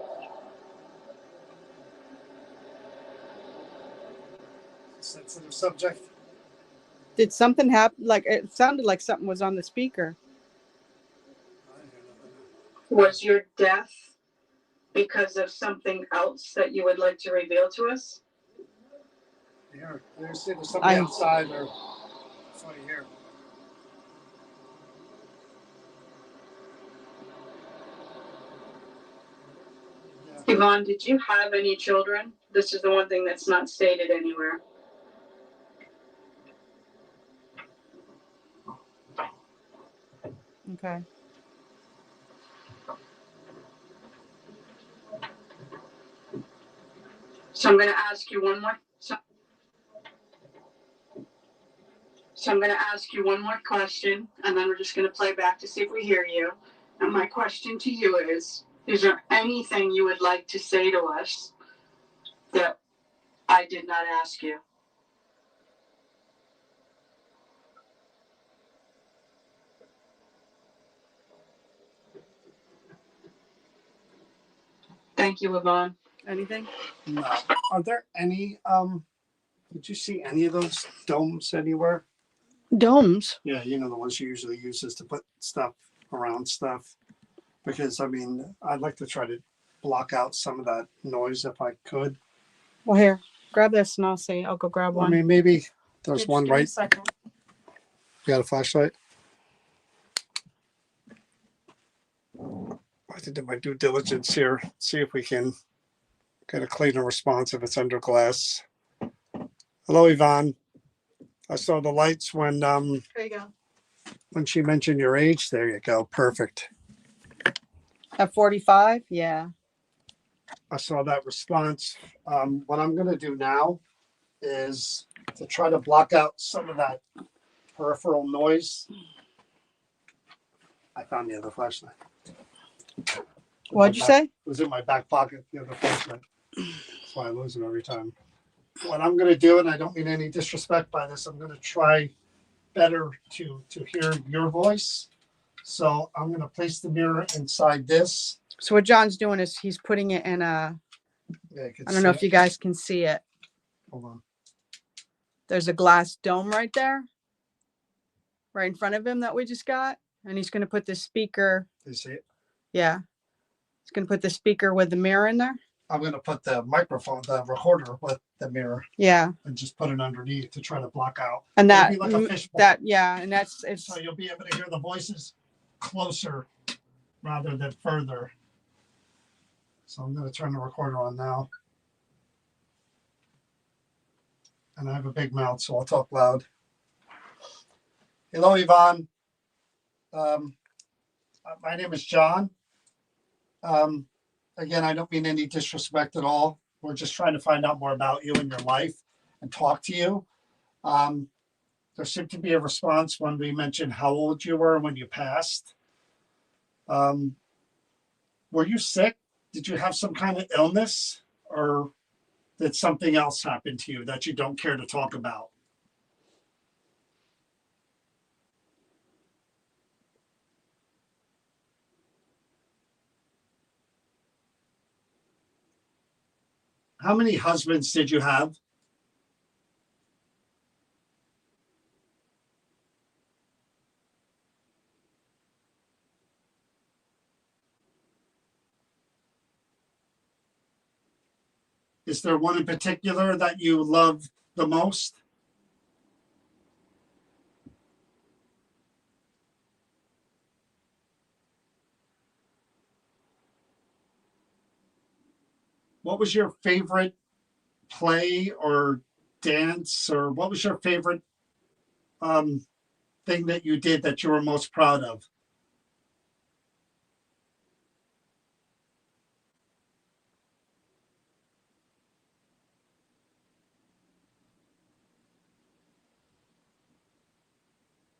Sensitive subject. Did something happen? Like it sounded like something was on the speaker. I didn't hear nothing. Was your death because of something else that you would like to reveal to us? Here, there's somebody outside or somebody here. Yeah. Yvonne, did you have any children? This is the one thing that's not stated anywhere. Okay. So I'm going to ask you one more. So I'm going to ask you one more question, and then we're just going to play back to see if we hear you. And my question to you is there anything you would like to say to us that I did not ask you? Thank you, Yvonne. Anything? No. Are there any did you see any of those domes anywhere? Domes. Yeah, you know the ones you usually uses to put stuff around stuff. Because I mean, I'd like to try to block out some of that noise if I could. Well, here, grab this and I'll see. I'll go grab I one. mean, maybe there's Just one give me a right. second. You got a flashlight? I have to do my due diligence here. See if we can get a cleaner response if it's under glass. Hello, Yvonne. I saw the lights when There you go. she mentioned your age. There you go. Perfect. At 45? Yeah. I saw that response. What I'm going to do now is to try to block out some of that peripheral noise. I found the other flashlight. What'd you say? It was in my back pocket, the other flashlight. That's why I lose them every time. What I'm going to do, and I don't mean any disrespect by this, I'm going to try better to hear your voice. So I'm going to place the mirror inside this. So what John's doing is he's putting it in a, Yeah, you can I don't know see if you it. guys can see it. Hold on. There's a glass dome right there, right in front of him that we just got. And he's going to put the speaker. Do you see it? Yeah. He's going to put the speaker with the mirror in there. I'm going to put the microphone, the recorder with the mirror Yeah. and just put it underneath to try to block out. And It'll that, be like a fishbowl. that, yeah. And that's, it's, So you'll be able to hear the voices closer rather than further. So I'm going to turn the recorder on now. And I have a big mouth, so I'll talk loud. Hello, Yvonne. My name is John. Again, I don't mean any disrespect at all. We're just trying to find out more about you and your life and talk to you. There seemed to be a response when we mentioned how old you were when you passed. Were you sick? Did you have some kind of illness, or did something else happen to you that you don't care to talk about? How many husbands did you have? Is there one in particular that you love the most? What was your favorite play or dance, or what was your favorite thing that you did that you were most proud of?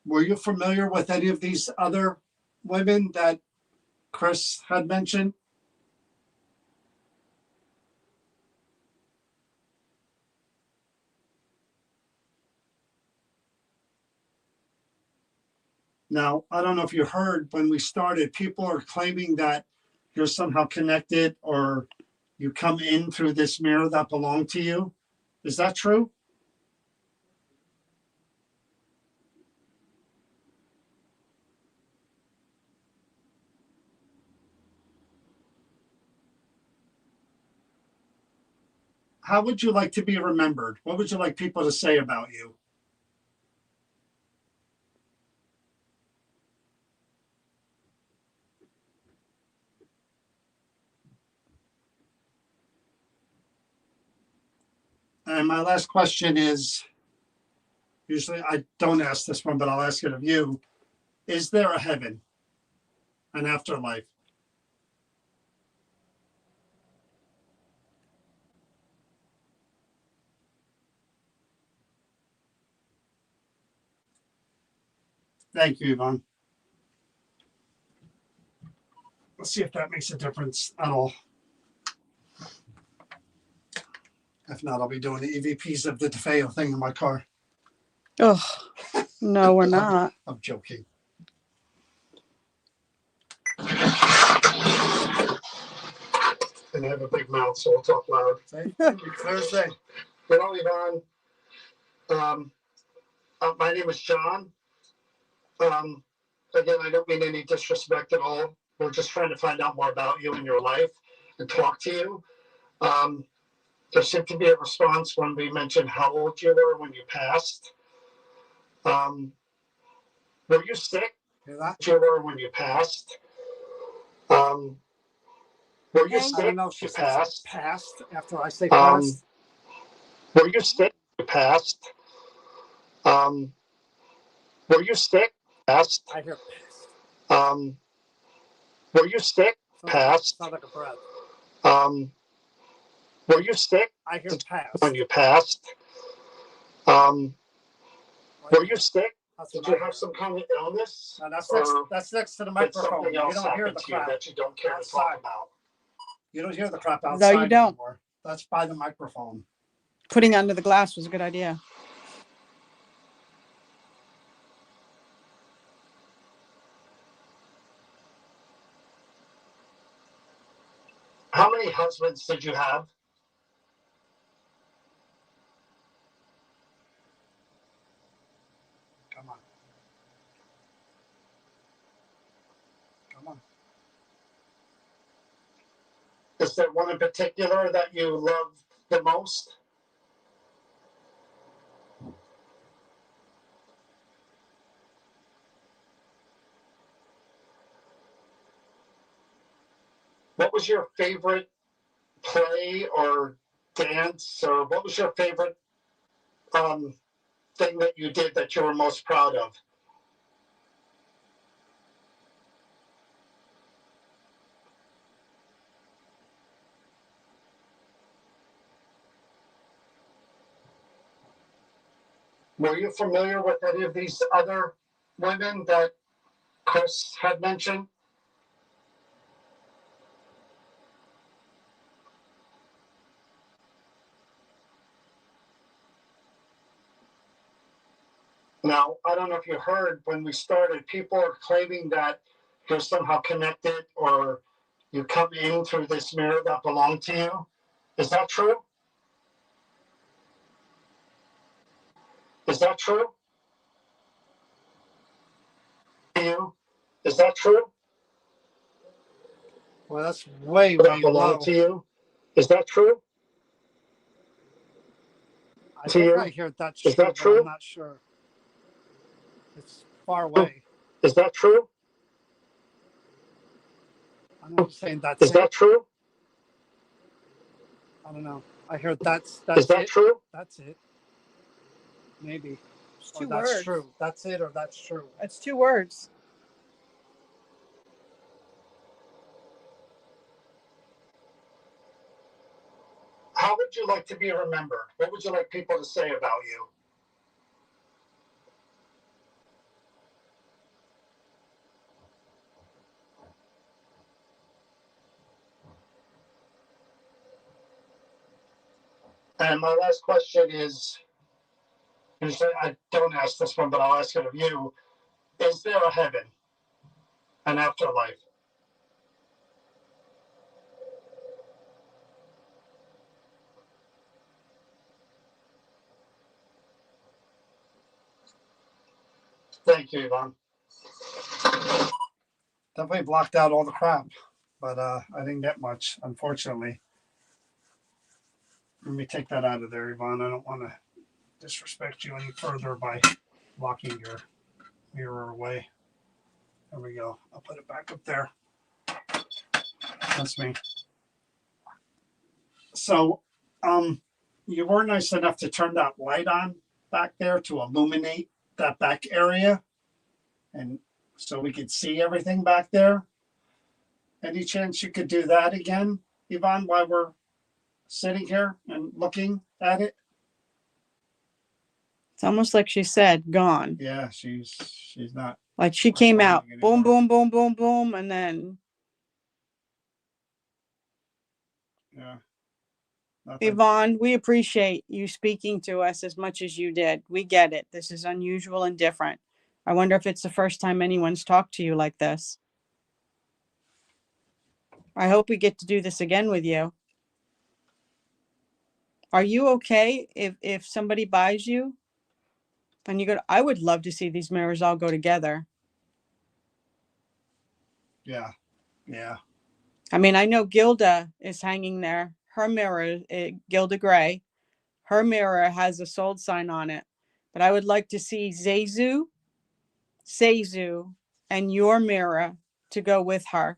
Were you familiar with any of these other women that Chris had mentioned? Now, I don't know if you heard when we started, people are claiming that you're somehow connected or you come in through this mirror that belonged to you. Is that true? How would you like to be remembered? What would you like people to say about you? And my last question is, usually I don't ask this one, but I'll ask it of you. Is there a heaven, an afterlife? Thank you, Yvonne. Let's see if that makes a difference at all. If not, I'll be doing the EVPs of the Defeo thing in my car. oh, no, we're not. I'm joking. And I have a big mouth, so I'll talk loud. Thursday. Hello, Yvonne. My name is John. Again, I don't mean any disrespect at all. We're just trying to find out more about you and your life and talk to you. There seemed to be a response when we mentioned how old you were when you passed. Were you sick? You were when you passed. Were you sick? I don't know if she passed after I say passed. Were you sick? You passed. Were you sick? Passed. I hear passed. Were you sick? passed. Sound like a breath. Were you sick I hear pass. when you passed? Were you sick? That's Did what you I have hear. some kind of illness? No, that's Or next to the did microphone. something You else don't hear happen the to you crap. that you don't care to Outside. talk about? You don't hear the crap No, outside you don't. anymore. That's by the microphone. Putting under the glass was a good idea. How many husbands did you have? Come on. Come on. Is there one in particular that you love the most? What was your favorite play or dance, or what was your favorite thing that you did that you were most proud of? Were you familiar with any of these other women that Chris had mentioned? Now, I don't know if you heard when we started, people are claiming that you're somehow connected or you come in through this mirror that belonged to you. Is that true? Is that true? You? Is that true? Well, that's way, That way belong low. to you? Is that true? I to think you? I hear that's Is true, that but true? I'm not sure. It's far away. Is that true? I'm not saying that's Is it. that true? I don't know. I hear that's Is that it. true? That's it. Maybe. It's Or two that's words. true. That's it or that's true. It's 2 words. How would you like to be remembered? What would you like people to say about you? And my last question is, usually I don't ask this one, but I'll ask it of you. Is there a heaven, an afterlife? Thank you, Yvonne. Definitely blocked out all the crap, but I didn't get much, unfortunately. Let me take that out of there, Yvonne. I don't want to disrespect you any further by blocking your mirror away. There we go. I'll put it back up there. That's me. So, you were nice enough to turn that light on back there to illuminate that back area, and so we could see everything back there. Any chance you could do that again, Yvonne, while we're sitting here and looking at it? It's almost like she said, gone. Yeah, she's not. Like she came out, responding boom, anymore. boom, boom, boom, boom, and then Yeah. Nothing. Yvonne, we appreciate you speaking to us as much as you did. We get it. This is unusual and different. I wonder if it's the first time anyone's talked to you like this. I hope we get to do this again with you. Are you okay if somebody buys you and you go, I would love to see these mirrors all go together. Yeah. Yeah. I mean, I know Gilda is hanging there. Her mirror, Gilda Gray, her mirror has a sold sign on it. But I would like to see Seizu, and your mirror to go with her.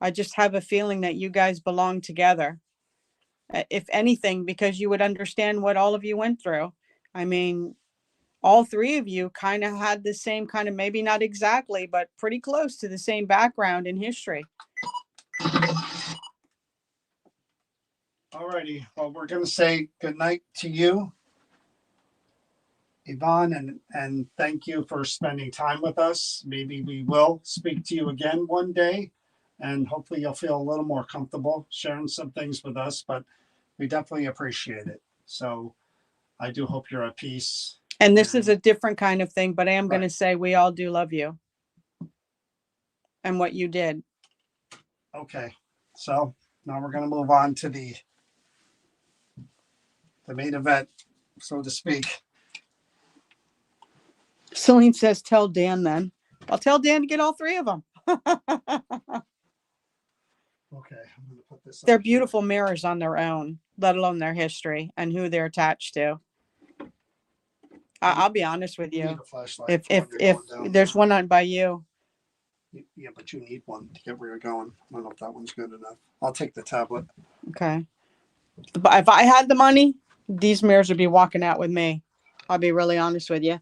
I just have a feeling that you guys belong together. If anything, because you would understand what all of you went through. I mean, all 3 of you kind of had the same kind of, maybe not exactly, but pretty close to the same background in history. All righty. Well, we're going to say good night to you, Yvonne, and thank you for spending time with us. Maybe we will speak to you again one day, and hopefully you'll feel a little more comfortable sharing some things with us, but we definitely appreciate it. So I do hope you're at peace. And this is a different kind of thing, but I am going to Right. say we all do love you and what you did. Okay. So now we're going to move on to the main event, so to speak. Celine says, tell Dan then. I'll tell Dan to get all three of them. Okay. I'm going to put this up They're here. beautiful mirrors on their own, let alone their history and who they're attached to. I'll be honest with You need you. a flashlight If for when you're if going down. there's one on by you, Yeah, but you need one to get where you're going. I don't know if that one's good enough. I'll take the tablet. okay. But if I had the money, these mirrors would be walking out with me. I'll be really honest with you.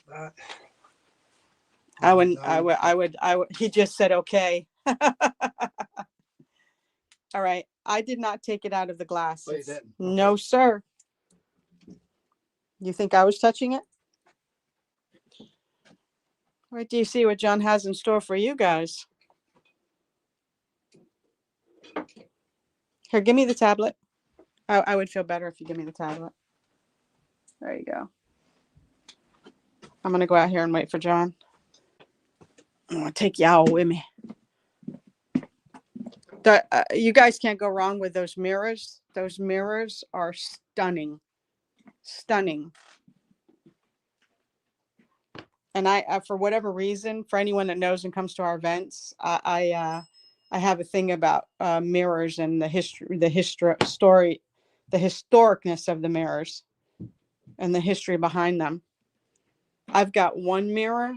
Grab that. I would. He just said, okay. All right. I did not take it out of the glass. Oh, you didn't? No, Okay. sir. You think I was touching it? Wait, do you see what John has in store for you guys? Here, give me the tablet. I would feel better if you give me the tablet. There you go. I'm going to go out here and wait for John. I'm going to take y'all with me. You guys can't go wrong with those mirrors. Those mirrors are stunning. Stunning. And I for whatever reason, for anyone that knows and comes to our events, I have a thing about mirrors and the historicness of the mirrors and the history behind them. I've got one mirror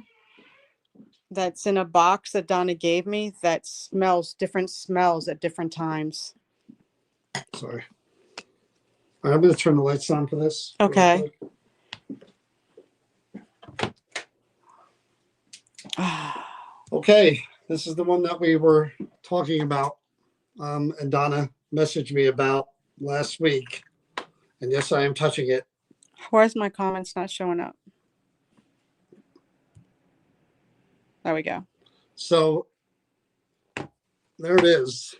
that's in a box that Donna gave me that smells different smells at different times. Sorry. All right, I'm going to turn the lights on for this. real Okay. quick. Okay, this is the one that we were talking about, and Donna messaged me about last week. And yes, I am touching it. Where's my comments not showing up? There we go. So there it is.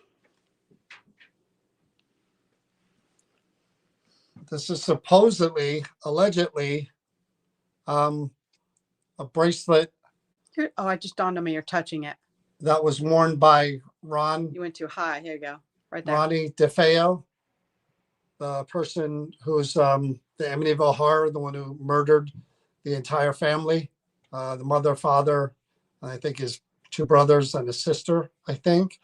This is supposedly, allegedly, a bracelet Oh, I just dawned on me you're touching it. that was worn by You went too high. Here you go. Right there. Ronnie Defeo, the person who's the Amityville Horror, the one who murdered the entire family, the mother, father, I think his two brothers and a sister, I think.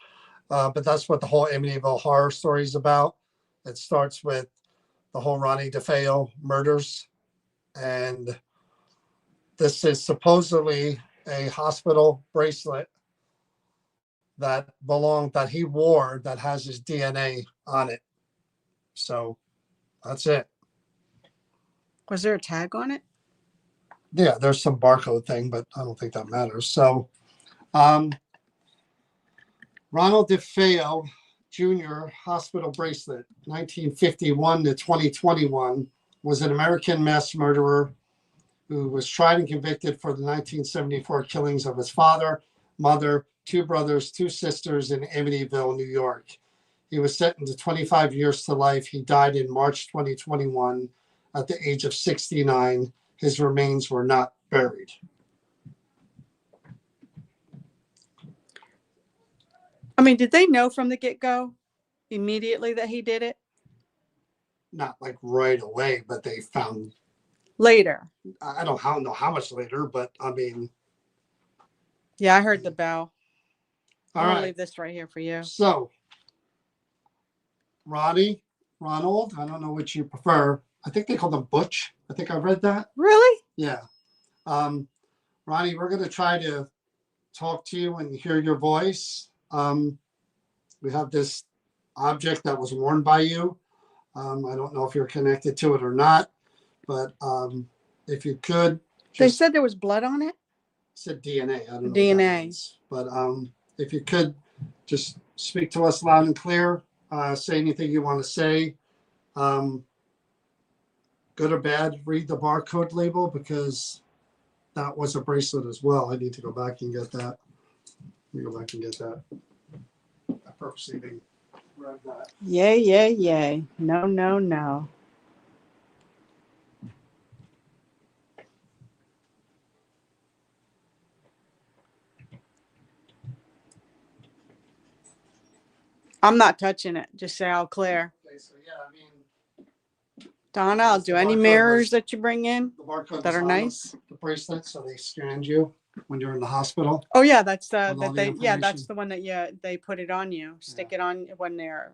But that's what the whole Amityville Horror story is about. It starts with the whole Ronnie Defeo murders. And this is supposedly a hospital bracelet that he wore that has his DNA on it. So that's it. Was there a tag on it? Yeah, there's some barcode thing, but I don't think that matters. So Ronald Defeo Jr. hospital bracelet, 1951 to 2021, was an American mass murderer who was tried and convicted for the 1974 killings of his father, mother, two brothers, two sisters in Amityville, New York. He was sentenced to 25 years to life. He died in March 2021 at the age of 69. His remains were not buried. I mean, did they know from the get-go immediately that he did it? Not like right away, but they found, Later. I don't know how much later, but I mean. Yeah, I heard the bell. All I'm gonna right. leave this right here for you. So, Ronald, I don't know which you prefer. I think they call them Butch. I think I read that. Really? Yeah. Ronnie, we're going to try to talk to you and hear your voice. We have this object that was worn by you. I don't know if you're connected to it or not, but if you could. They said there was blood on it? Said DNA. I don't know. DNA. But if you could just speak to us loud and clear, say anything you want to say. Um, good or bad, read the barcode label because that was a bracelet as well. I need to go back and get that. Let me go back and get that. I purposely didn't grab that. Yay, yay, yay. No, no, no. I'm not touching it. Just say all clear. Okay, so yeah, I mean, Donna, I'll do any The barcode mirrors was- that you bring in. the barcode That was are on nice? the bracelet, so they scanned you when you're in the hospital. Oh yeah, that's With all that the they yeah, that's information. the one that they put it on you. Stick it on when they're.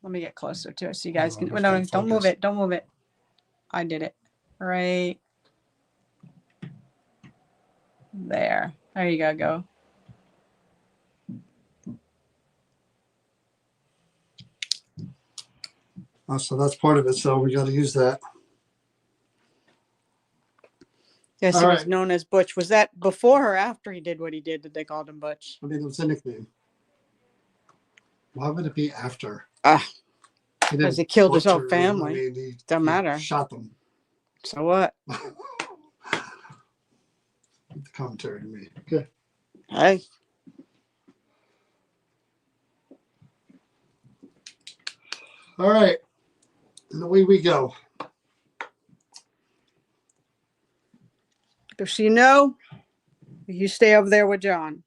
Let me get closer to it so you guys Oh, can. I'm No, just no, trying to don't move focus. it. Don't move it. I did it. Right there. There you go. Oh, so that's part of it. So we got to use that. Yes, All he was right. known as Butch. Was that before or after he did what he did that they called him Butch? I mean, it was a nickname. Why would it be after? Ah, He because didn't he killed his whole butcher, family. I mean, he Don't matter. shot them. So what? The commentary to me. Okay. Hey, All right. And away we go. just so you know, you stay over there with John.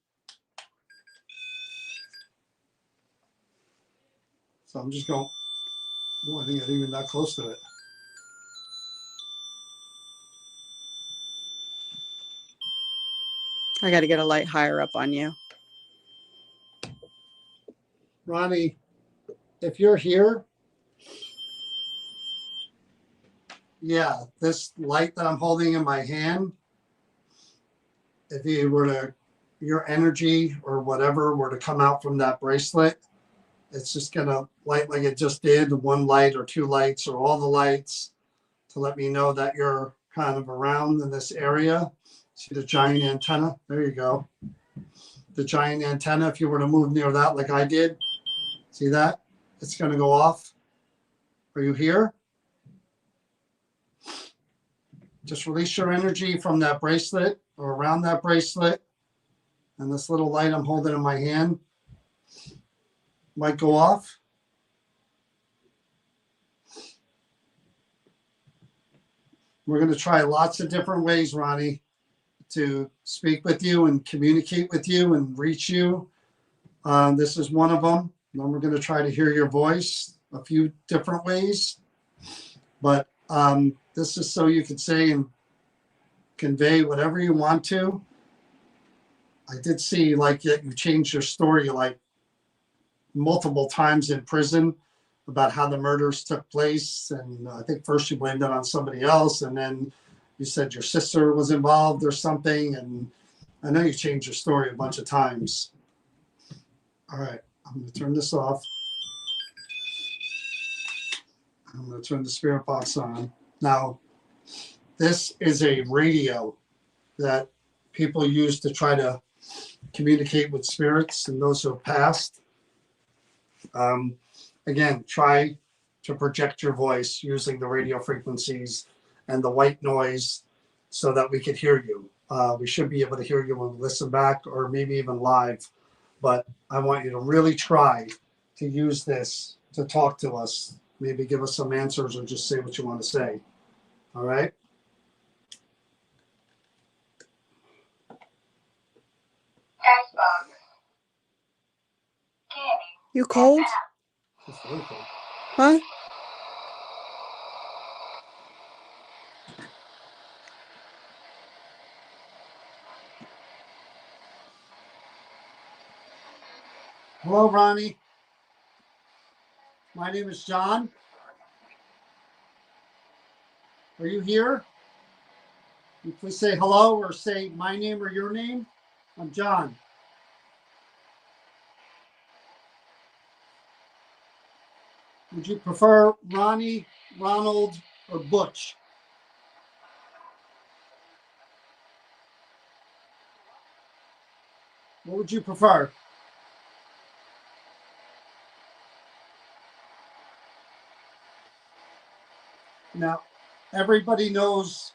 So I'm just going. Oh, I think I'm even that close to it. I got to get a light higher up on you. Ronnie, if you're here, yeah, this light that I'm holding in my hand, if you were to, your energy or whatever were to come out from that bracelet, it's just going to light like it just did, one light or two lights or all the lights to let me know that you're kind of around in this area. See the giant antenna? There you go. The giant antenna, if you were to move near that like I did, see that? It's going to go off. Are you here? Just release your energy from that bracelet or around that bracelet. And this little light I'm holding in my hand might go off. We're going to try lots of different ways, Ronnie, to speak with you and communicate with you and reach you. This is one of them. Then we're going to try to hear your voice a few different ways. But this is so you could say and convey whatever you want to. I did see like you changed your story like multiple times in prison about how the murders took place. And I think first you blamed it on somebody else. And then you said your sister was involved or something. And I know you changed your story a bunch of times. All right, I'm going to turn this off. I'm going to turn the spirit box on. Now, this is a radio that people use to try to communicate with spirits and those who have passed. Again, try to project your voice using the radio frequencies and the white noise so that we could hear you. We should be able to hear you when we listen back or maybe even live. But I want you to really try to use this to talk to us. Maybe give us some answers or just say what you want to say. All right? You cold? That's really cool. Huh? Hello, Ronnie. My name is John. Are you here? You please say hello or say my name or your name. I'm John. Would you prefer Ronnie, Ronald, or Butch? What would you prefer? Now, everybody knows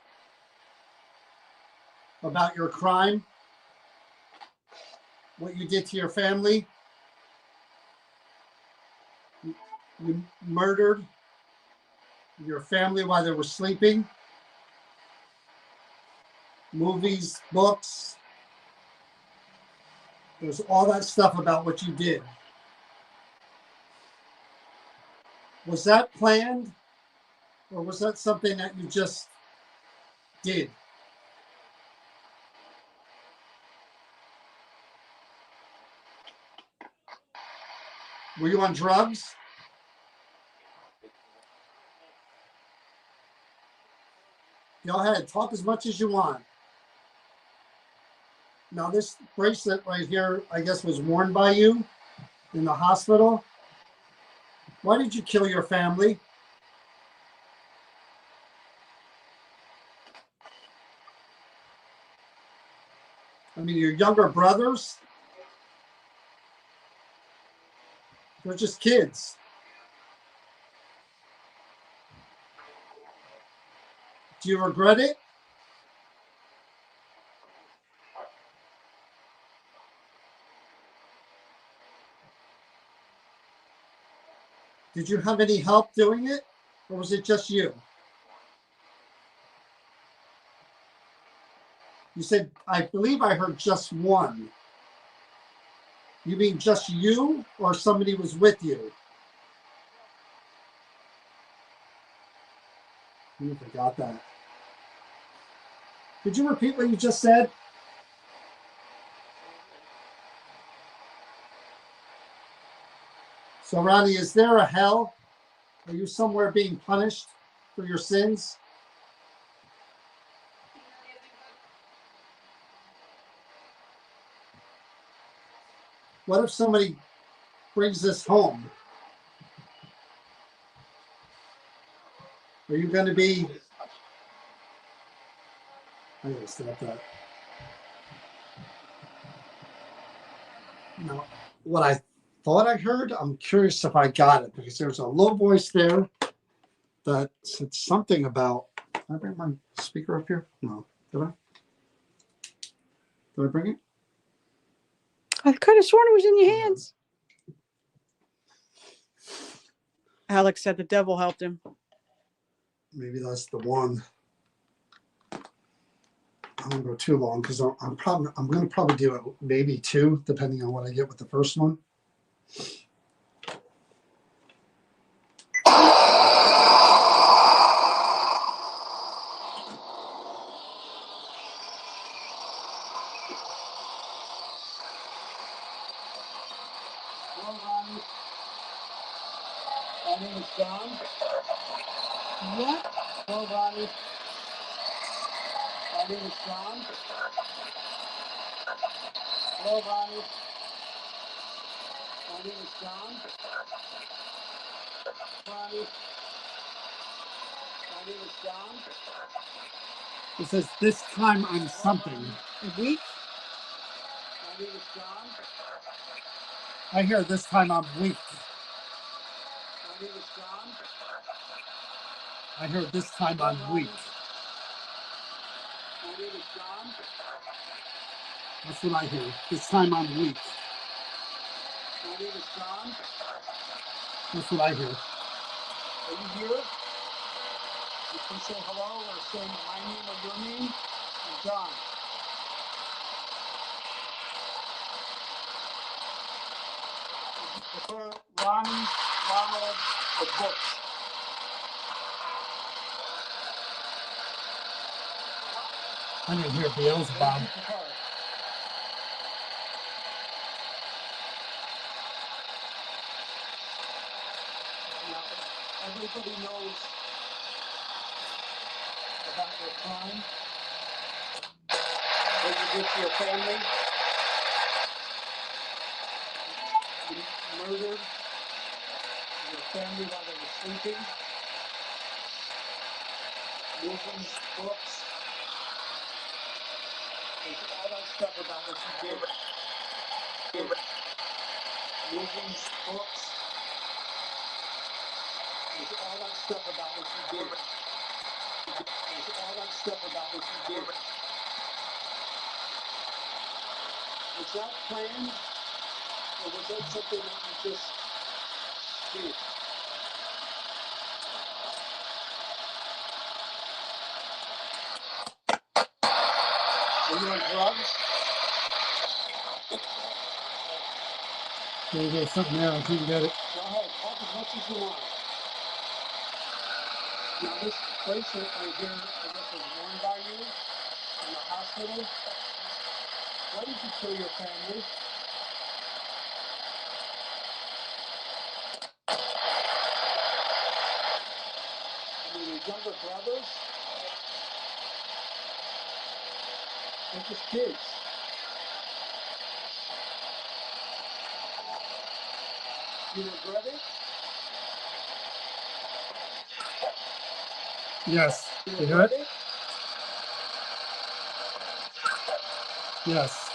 about your crime, what you did to your family. You murdered your family while they were sleeping. Movies, books. There's all that stuff about what you did. Was that planned, or was that something that you just did? Were you on drugs? Go ahead, talk as much as you want. Now, this bracelet right here, I guess, was worn by you in the hospital. Why did you kill your family? I mean, your younger brothers, they're just kids. Do you regret it? Did you have any help doing it, or was it just you? You said, I believe I heard just one. You mean just you, or somebody was with you? I forgot that. Could you repeat what you just said? So, Ronnie, is there a hell? Are you somewhere being punished for your sins? What if somebody brings this home? Are you going to be... I gotta stop that. Now, what I thought I heard, I'm curious if I got it, because there's a low voice there that said something about... Can I bring my speaker up here? No. Did I? Did I bring it? I could have sworn it was in your hands. Alex said the devil helped him. Maybe that's the one. I won't go too long, because I'm going to probably do it maybe two, depending on what I get with the first one. Hello, Ronnie. My name is John. What? Hello, Ronnie. My name is John. Hello, Ronnie. My name is John. Ronnie. My name is John. It says, this time I'm something. A week? My name is John. I hear this time I'm weak. My name is John. I hear this time I'm weak. My name is John. That's what I hear. This time I'm weak. My name is John. That's what I hear. Are you here? You can say hello or say my name or your name. I'm John. Would you prefer Ronnie, Ronald, or Butch? I didn't hear What do Beelzebub. you prefer? Now, everybody knows about your crime, what you did to your family. You murdered your family while they were sleeping. Movies, books. There's all that stuff about what you did. Movies, books. There's all that stuff about what you did. All that stuff about what you did. Was that planned? Or was that something that you just did? Are you on drugs? There's something there. I couldn't get it. Go ahead, talk as much as you want. Now this bracelet right here, I guess was worn by you in the hospital. Why did you kill your family? I mean, your younger brothers? They're just kids. You regret it? Yes. You You hear regret it? it? Yes.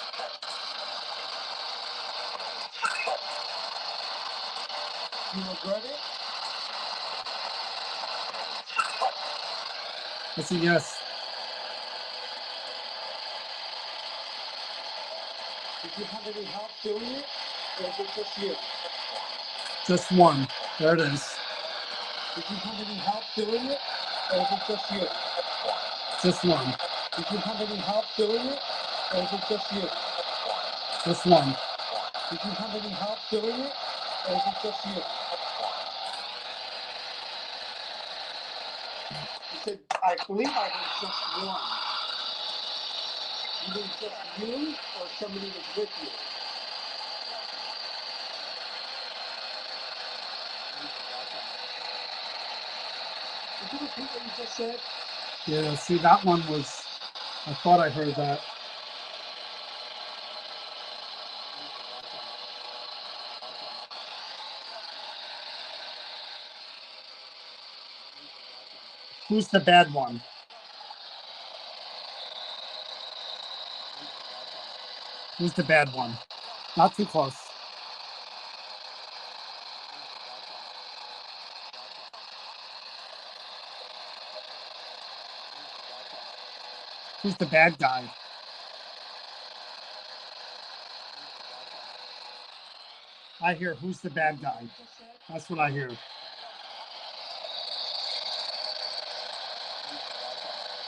You regret it? It's a yes. Did you have any help doing it? Or was it just you? Just one. There it is. Did you have any help doing it? Or was it just you? Just one. Did you have any help doing it? Or was it just you? Just one. Did you have any help doing it? Or was it just you? You said, I believe I heard just one. You mean just you or somebody was with you? Did you repeat what you just said? Yeah, see, that one was, I thought I heard that. Who's the bad one? Who's the bad one? Not too close. Who's the bad guy? I hear, who's the bad guy? That's what I hear.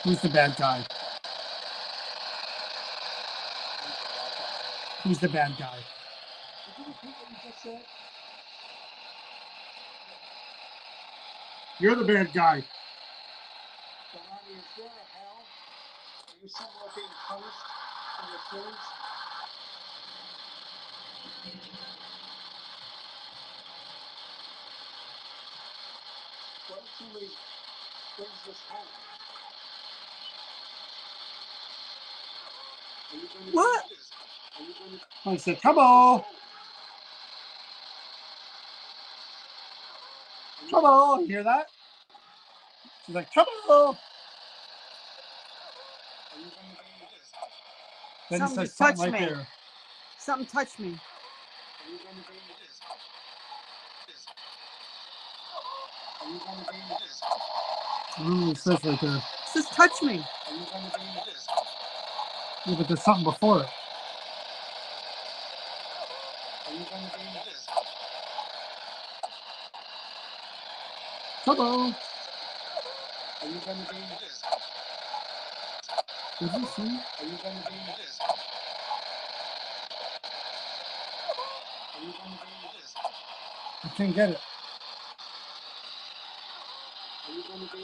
Who's the bad guy? Who's the bad guy? Did you repeat what you just said? You're the bad guy. So, Ronnie, is there a hell? Are you somewhere being punished for your sins? What if somebody brings this home? Are you going to What? Are you going to I said, trouble, trouble. You hear that? She's like, trouble. Are you going to Then he Something says just something touched right me. there. Something touched me. Are you going to be Are you going to be I don't know what it says right there. Just touch me. Are you going to be Yeah, but there's something before it. Are you going to be Trouble. Are you going to be Did you see? Are you going to be Are you going to be I can't get it. Are you going to be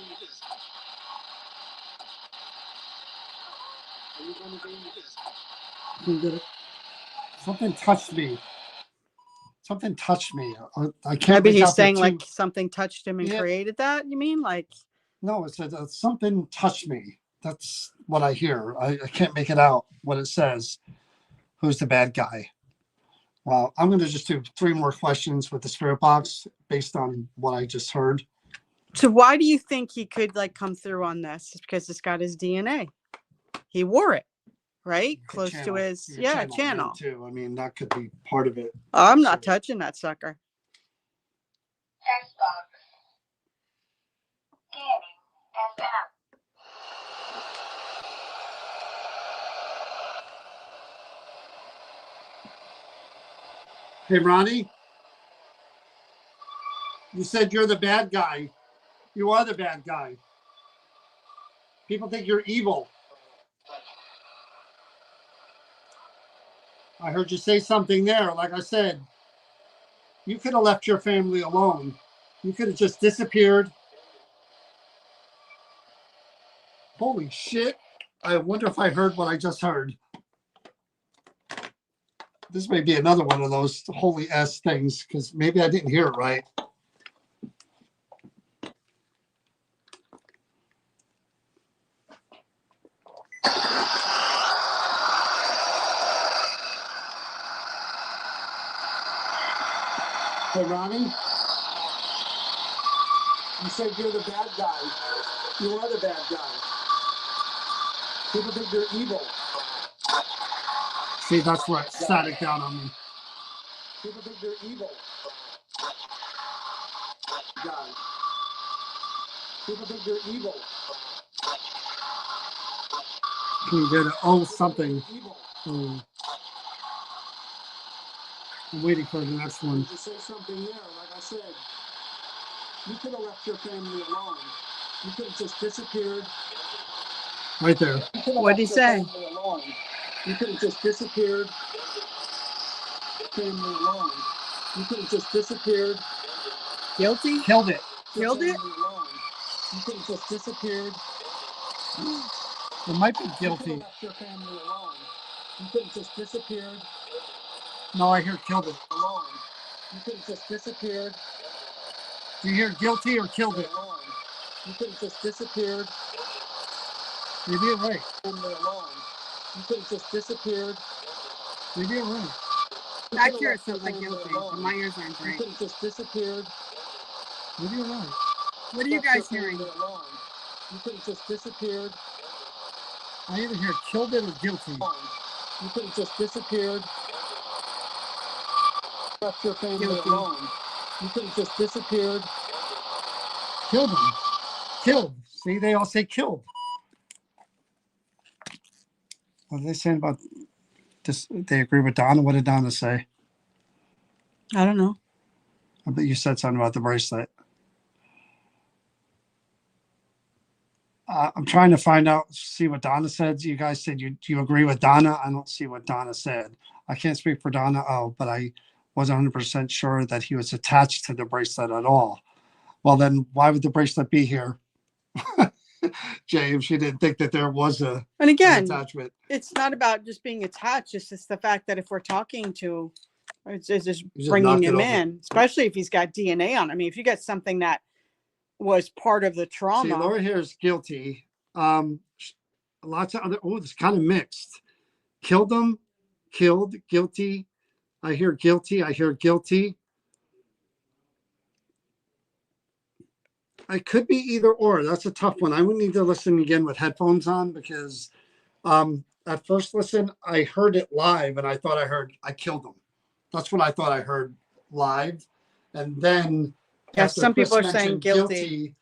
Are you going to be I can't get it. Something touched me. Something touched me. I can't Maybe make he's out the saying two. like something touched him and Yeah. created that. You mean like? No, it said something touched me. That's what I hear. I can't make it out what it says. Who's the bad guy? Well, I'm going to just do 3 more questions with the spirit box based on what I just heard. So why do you think he could like come through on this? It's because it's got his DNA. He wore it, right? Close to his channel. too. I mean, that could be part of it. I'm not touching that sucker. Text box. Scanning. FM. Hey, Ronnie, you said you're the bad guy. You are the bad guy. People think you're evil. I heard you say something there. Like I said, you could have left your family alone. You could have just disappeared. Holy shit. I wonder if I heard what I just heard. This may be another one of those holy S things because maybe I didn't hear it right. Hey, Ronnie, you said you're the bad guy. You are the bad guy. People think you're evil. See, that's what sat it down on me. People think you're evil. Guy. People think you're evil. Can you get it? Oh, something. I'm waiting for the next one. You say something there, like I said. You could have left your family alone. You could have just disappeared. Right there. What'd he say? You could have just disappeared. Family alone. You could have just disappeared. Guilty? Killed it. Killed it? You could have just disappeared. It might be guilty. You could have left your family alone. You could have just disappeared. No, I hear killed it. Alone. You could have just disappeared. Do you hear guilty or killed it? Alone. You could have just disappeared. Maybe you're right. Family alone. You could have just disappeared. Maybe you're right. Accurate sounds like guilty, but my ears aren't You great. could have just disappeared. Maybe you're right. What are you guys hearing? You could have just disappeared. I either hear killed it or guilty. You could have just disappeared. Left your family alone. You could have just disappeared. Killed him. Killed. See, they all say killed. What are they saying about this? They agree with Donna. What did Donna say? I don't know. I bet you said something about the bracelet. I'm trying to find out, see what Donna said. You guys said do you agree with Donna? I don't see what Donna said. I can't speak for Donna. Oh, but I wasn't 100% sure that he was attached to the bracelet at all. Well, then why would the bracelet be here? James, she didn't think that there was And an again, attachment. it's not about just being attached. It's just the fact that if we're talking to, it's just just bringing knocked it him over. in, especially if he's got DNA on. I mean, if you get something that was part of the See, trauma. Laura here is guilty. Lots of other, it's kind of mixed. Killed them, killed, guilty. I hear guilty. I hear guilty. I could be either or. That's a tough one. I would need to listen again with headphones on because at first listen, I heard it live and I thought I killed them. That's what I thought I heard live. And then Yes, after some Chris people are saying mentioned guilty.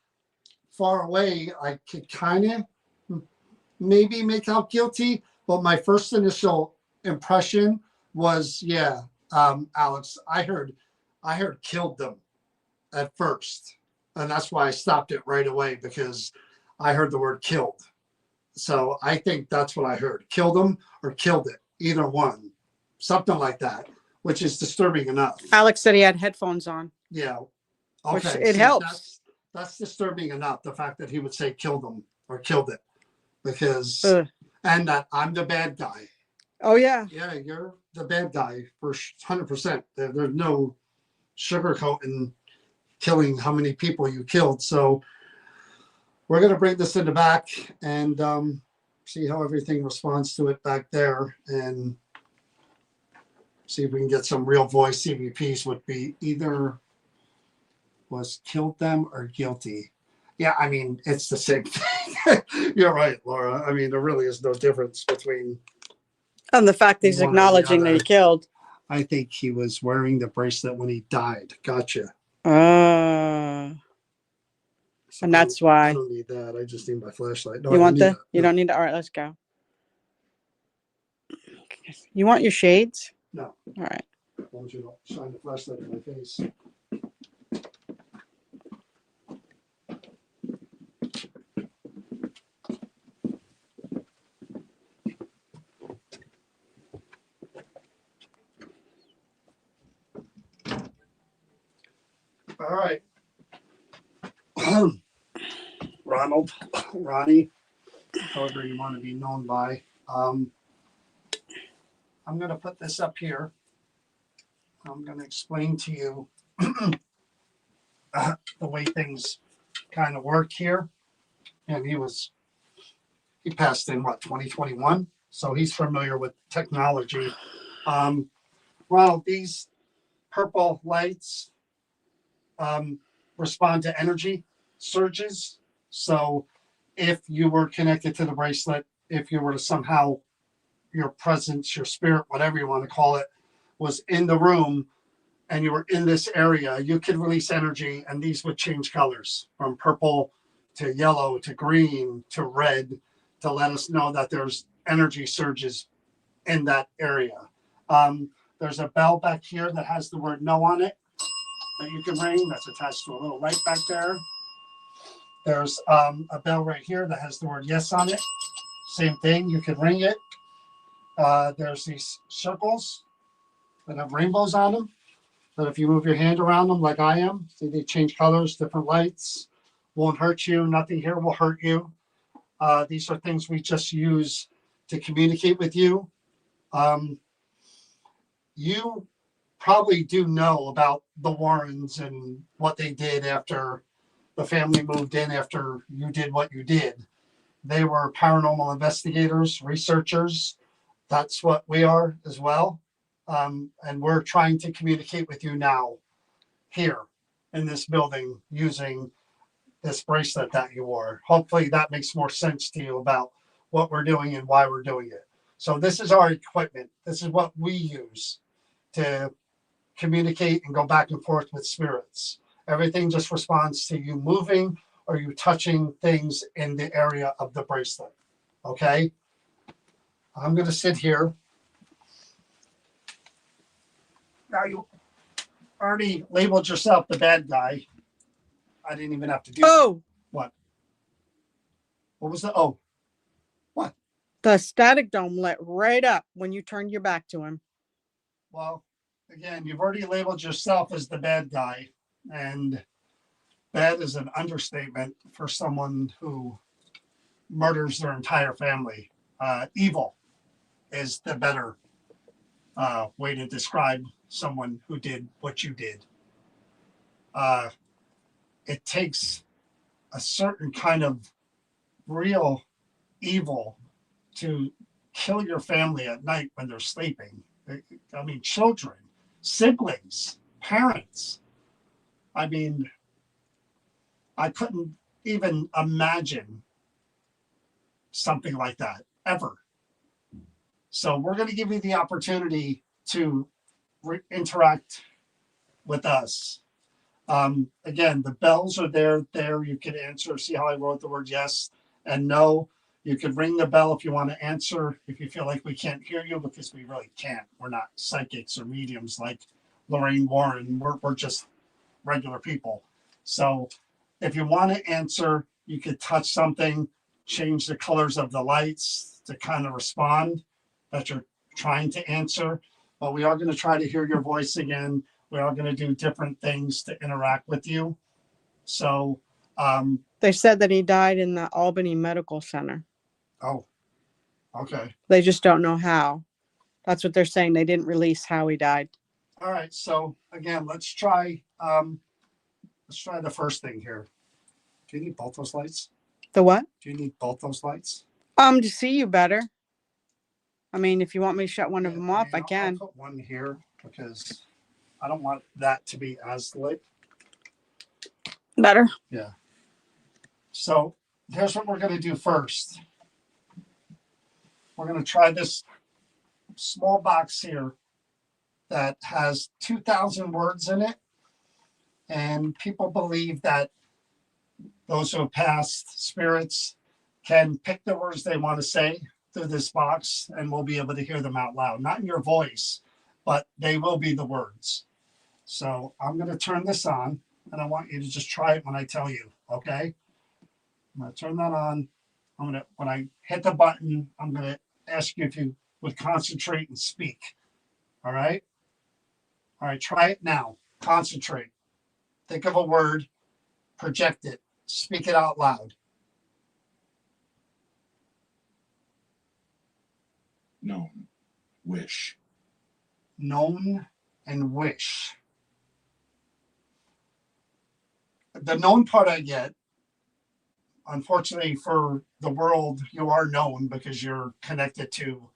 far away, I could kind of maybe make out guilty. But my first initial impression was, Alex, I heard killed them at first. And that's why I stopped it right away because I heard the word killed. So I think that's what I heard. Killed them or killed it. Either one. Something like that, which is disturbing enough. Alex said he had headphones on. Yeah. Which Okay. it helps. That's disturbing enough. The fact that he would say killed them or killed it because, and that I'm the bad guy. Oh, yeah. Yeah, you're the bad guy for 100%. There's no sugarcoating killing how many people you killed. So we're going to bring this in the back and see how everything responds to it back there and see if we can get some real voice CVPs would be either was killed them or guilty. Yeah, I mean, it's the same thing. You're right, Laura. I mean, there really is no difference between. And the fact that he's one or the acknowledging that he other. killed. I think he was wearing the bracelet when he died. Gotcha. And that's why. I don't need that. I just need my flashlight. No, You I want don't need the? You don't need to. All right, let's go. You want your shades? No. All right. Well, long as you don't shine the flashlight in my face. All right. Ronald, Ronnie, however you want to be known by. I'm going to put this up here. I'm going to explain to you the way things kind of work here. And he passed in what, 2021? So he's familiar with technology. Ronald, these purple lights respond to energy surges. So if you were connected to the bracelet, if you were to somehow, your presence, your spirit, whatever you want to call it, was in the room and you were in this area, you could release energy and these would change colors from purple to yellow to green to red to let us know that there's energy surges in that area. There's a bell back here that has the word no on it that you can ring. That's attached to a little light back there. There's a bell right here that has the word yes on it. Same thing, you can ring it. There's these circles that have rainbows on them. That if you move your hand around them like I am, see they change colors, different lights, won't hurt you. Nothing here will hurt you. These are things we just use to communicate with you. You probably do know about the Warrens and what they did after the family moved in, after you did what you did. They were paranormal investigators, researchers. That's what we are as well. And we're trying to communicate with you now here in this building using this bracelet that you wore. Hopefully that makes more sense to you about what we're doing and why we're doing it. So this is our equipment. This is what we use to communicate and go back and forth with spirits. Everything just responds to you moving or you touching things in the area of the bracelet. Okay? I'm going to sit here. Now you already labeled yourself the bad guy. I didn't even have to do Oh, what? What was the oh? What? the static dome lit right up when you turned your back to him. Well, again, you've already labeled yourself as the bad guy, and bad is an understatement for someone who murders their entire family. Evil is the better way to describe someone who did what you did. It takes a certain kind of real evil to kill your family at night when they're sleeping. I mean, children, siblings, parents. I mean, I couldn't even imagine something like that ever. So we're going to give you the opportunity to interact with us. Again, the bells are there. You can answer. See how I wrote the word yes and no. You could ring the bell if you want to answer, if you feel like we can't hear you, because we really can't. We're not psychics or mediums like Lorraine Warren. We're just regular people. So if you want to answer, you could touch something, change the colors of the lights to kind of respond that you're trying to answer. But we are going to try to hear your voice again. We are going to do different things to interact with you. So, They said that he died in the Albany Medical Center. oh, okay. They just don't know how. That's what they're saying. They didn't release how he died. All right. So again, let's try the first thing here. Do you need both those lights? The what? Do you need both those lights? To see you better. I mean, if you want me to shut one of them off, I I'll can. put one here because I don't want that to be as lit. Better. Yeah. So here's what we're going to do first. We're going to try this small box here that has 2,000 words in it. And people believe that those who have passed, spirits, can pick the words they want to say through this box, and we'll be able to hear them out loud. Not in your voice, but they will be the words. So I'm going to turn this on, and I want you to just try it when I tell you, okay? I'm going to turn that on. When I hit the button, I'm going to ask you if you would concentrate and speak. All right? All right, try it now. Concentrate. Think of a word, project it, speak it out loud. Known. Wish. Known and wish. The known part I get. Unfortunately for the world, you are known because you're connected to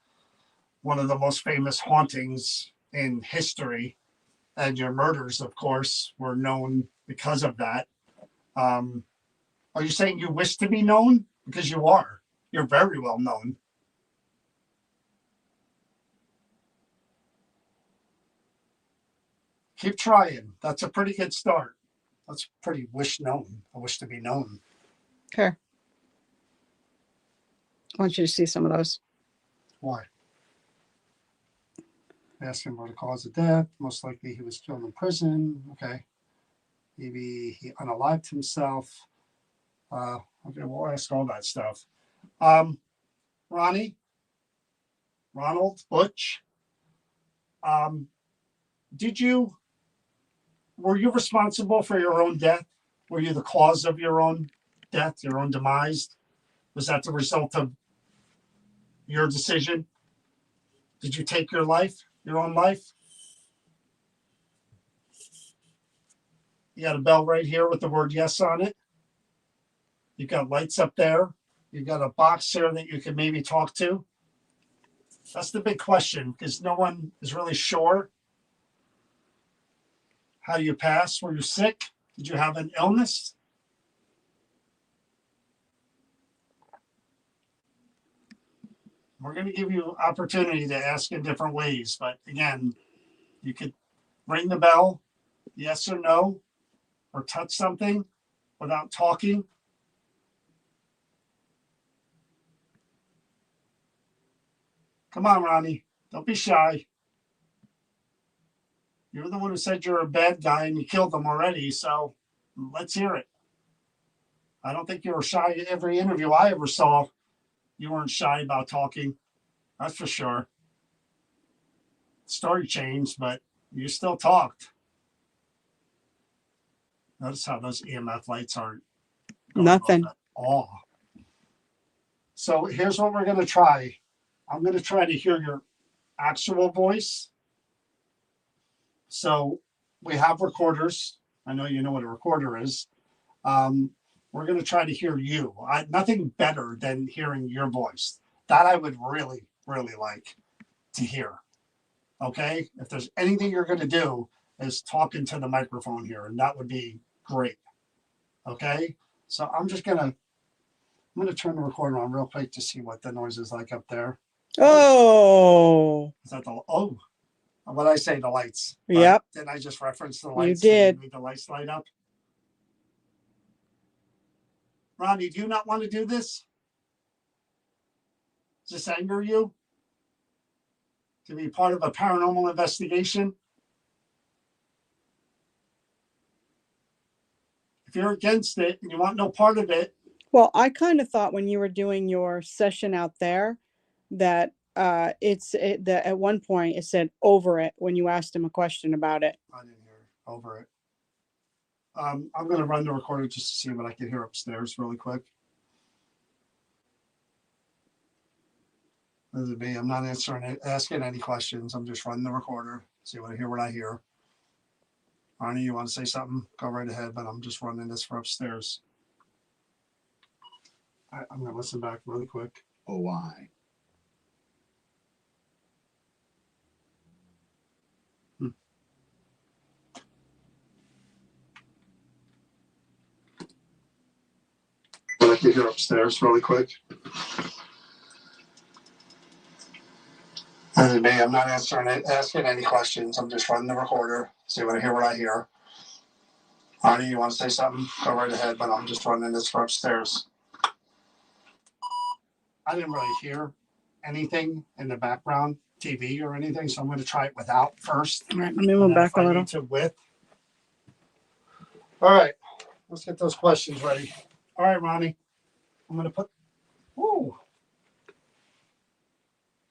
one of the most famous hauntings in history. And your murders, of course, were known because of that. Are you saying you wish to be known? Because you are. You're very well known. Keep trying. That's a pretty good start. That's pretty wish known. I wish to be known. Here. I want you to see some of those. Why? Ask him about the cause of death. Most likely he was killed in prison. Okay. Maybe he unalived himself. Okay, we'll ask all that stuff. Ronald, Butch, were you responsible for your own death? Were you the cause of your own death, your own demise? Was that the result of your decision? Did you take your life, your own life? You got a bell right here with the word yes on it. You've got lights up there. You've got a box here that you can maybe talk to. That's the big question because no one is really sure. How do you pass? Were you sick? Did you have an illness? We're going to give you opportunity to ask in different ways. But again, you could ring the bell, yes or no, or touch something without talking. Come on, Ronnie. Don't be shy. You're the one who said you're a bad guy and you killed them already. So let's hear it. I don't think you were shy. Every interview I ever saw, you weren't shy about talking. That's for sure. Story changed, but you still talked. Notice how those EMF lights aren't going Nothing. off at all. So here's what we're going to try. I'm going to try to hear your actual voice. So we have recorders. I know you know what a recorder is. We're going to try to hear you. Nothing better than hearing your voice. That I would really, really like to hear. Okay? If there's anything you're going to do is talk into the microphone here, and that would be great. Okay? So I'm going to turn the recorder on real quick to see what the noise is like up there. Oh, Is that what did I say? The lights. yep. Didn't I just reference the lights? You did. Made the lights light up. Ronnie, do you not want to do this? Does this anger you? To be part of a paranormal investigation? If you're against it and you want no part of it, Well, I kind of thought when you were doing your session out there that that at one point it said over it when you asked him a question about it. I didn't hear over it. I'm going to run the recorder just to see what I can hear upstairs really quick. This is me. I'm not asking any questions. I'm just running the recorder. See what I hear. Arnie, you want to say something? Go right ahead, but I'm just running this for upstairs. I'm going to listen back really quick. OI. What I can hear upstairs really quick. This is me. I'm not asking any questions. I'm just running the recorder. See what I hear. Arnie, you want to say something? Go right ahead, but I'm just running this for upstairs. I didn't really hear anything in the background TV or anything, so I'm going to try it without first. All right, let me And move then back if a I little. need to with. All right, let's get those questions ready. All right, Ronnie, I'm going to put. Ooh,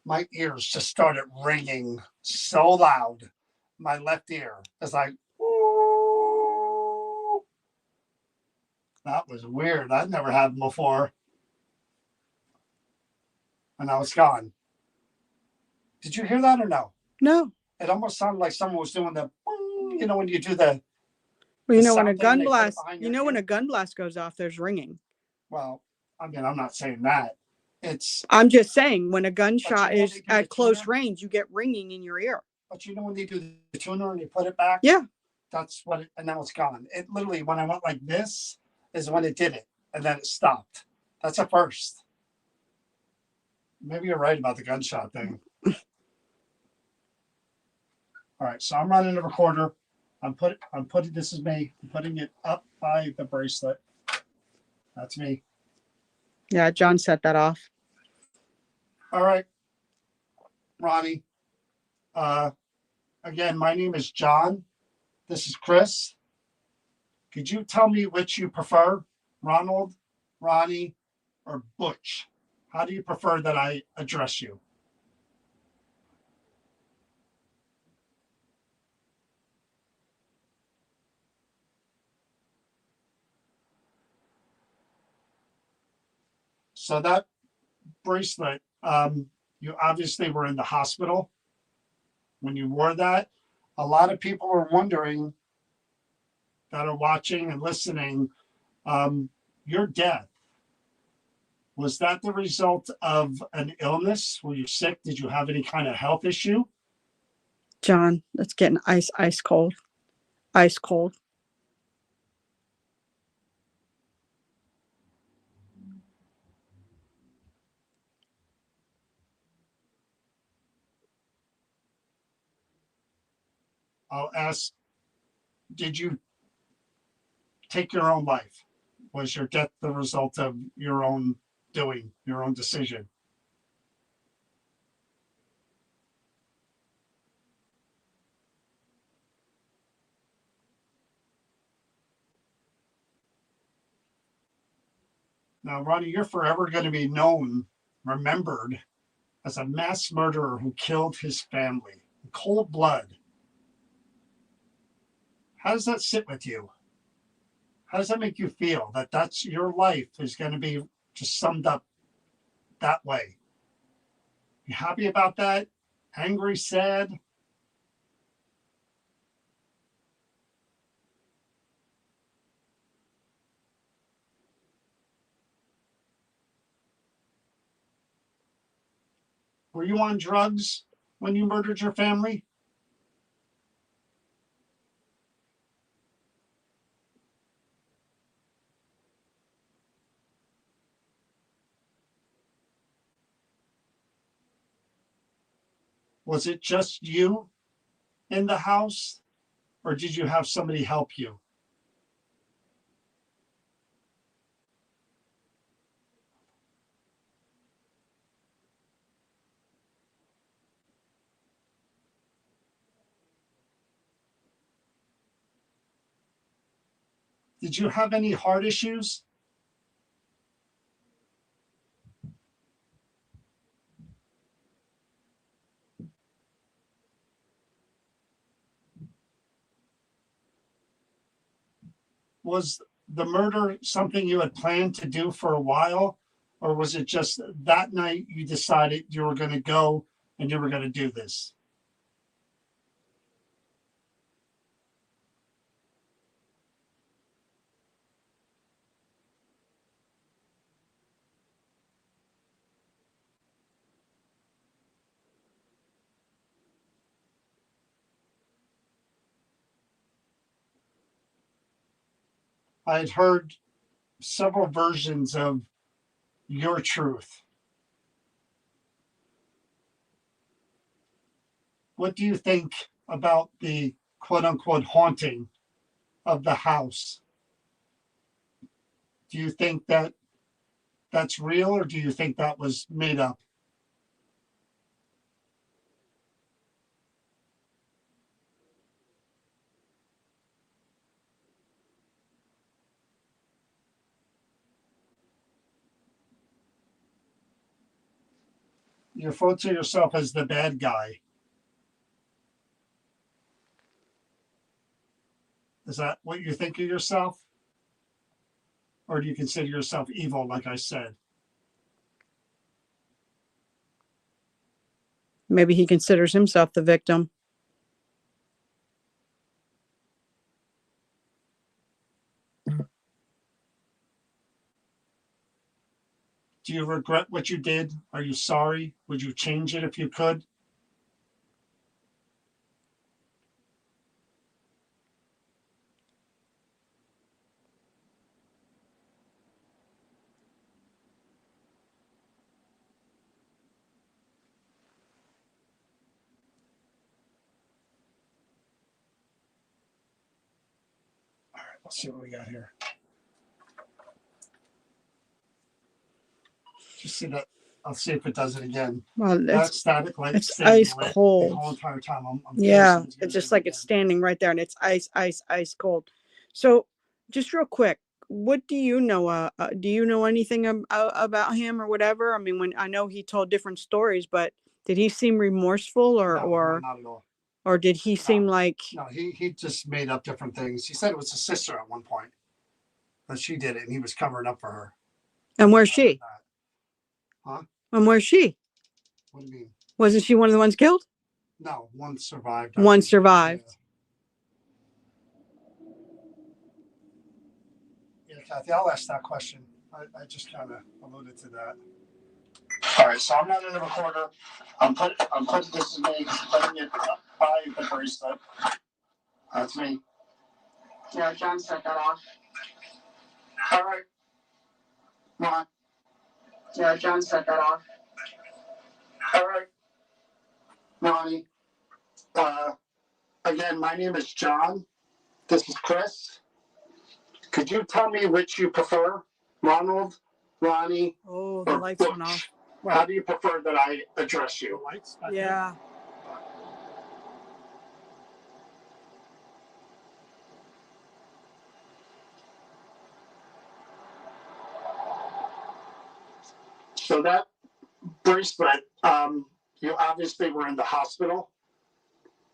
my ears just started ringing so loud. My left ear is like, ooh. That was weird. I'd never had them before. And now it's gone. Did you hear that or no? No. It almost sounded like someone was doing the, you know, when you do the, Well, you the know, when a sound thing, gun they put it blast, behind you your know, when ear? a gun blast goes off, there's ringing. Well, I mean, I'm not saying that. It's, I'm just saying, when a but you gunshot know when is they do at the close tuner? range, you get ringing in your ear. But you know when they do the tuner and you put it back? Yeah. That's what it, and now it's gone. It literally, when I went like this, is when it did it, and then it stopped. That's a first. Maybe you're right about the gunshot thing. All right, so I'm running the recorder. I'm putting. This is me. I'm putting it up by the bracelet. That's me. Yeah, John set that off. All right, Ronnie. Uh, again, my name is John. This is Chris. Could you tell me which you prefer, Ronald, Ronnie, or Butch? How do you prefer that I address you? So that bracelet, you obviously were in the hospital when you wore that. A lot of people are wondering that are watching and listening, your death, was that the result of an illness? Were you sick? Did you have any kind of health issue? John, it's getting ice cold. Ice cold. I'll ask, did you take your own life? Was your death the result of your own doing, your own decision? Now, Ronnie, you're forever going to be known, remembered as a mass murderer who killed his family in cold blood. How does that sit with you? How does that make you feel that that's your life is going to be just summed up that way? You happy about that? Angry, sad? Were you on drugs when you murdered your family? Was it just you in the house, or did you have somebody help you? Did you have any heart issues? Was the murder something you had planned to do for a while, or was it just that night you decided you were going to go and you were going to do this? I had heard several versions of your truth. What do you think about the quote unquote haunting of the house? Do you think that that's real, or do you think that was made up? you refer to yourself as the bad guy. Is that what you think of yourself? Or do you consider yourself evil, like I said? Maybe he considers himself the victim. Do you regret what you did? Are you sorry? Would you change it if you could? All right, let's see what we got here. Just see that. I'll see if it does it again. Well, That static light it's stayed ice lit cold. the whole entire time. I'm yeah, curious if it's gonna just do it like it's again. standing right there, and it's ice cold. So, just real quick, what do you know? Do you know anything about him or whatever? I mean, when I know he told different stories, but did he seem remorseful No, not at all. or did he seem like? No, he just made up different things. He said it was his sister at one point that she did it, and he was covering up for her. And where's she? Huh? And where's she? What do you mean? Wasn't she one of the ones killed? No, one survived. I One think. survived. Yeah, Kathy, I'll ask that question. I just kind of alluded to that. All right, so I'm not in the recorder. I'm putting this is me putting it by the bracelet. That's me. Yeah, John set that off. All right. Come on. Yeah, John set that off. All right. Ronnie. Again, my name is John. This is Chris. Could you tell me which you prefer? Ronald, Ronnie? Oh, the or lights Butch? went off. How do you prefer that I address you? Lights? Yeah. So that bracelet, you obviously were in the hospital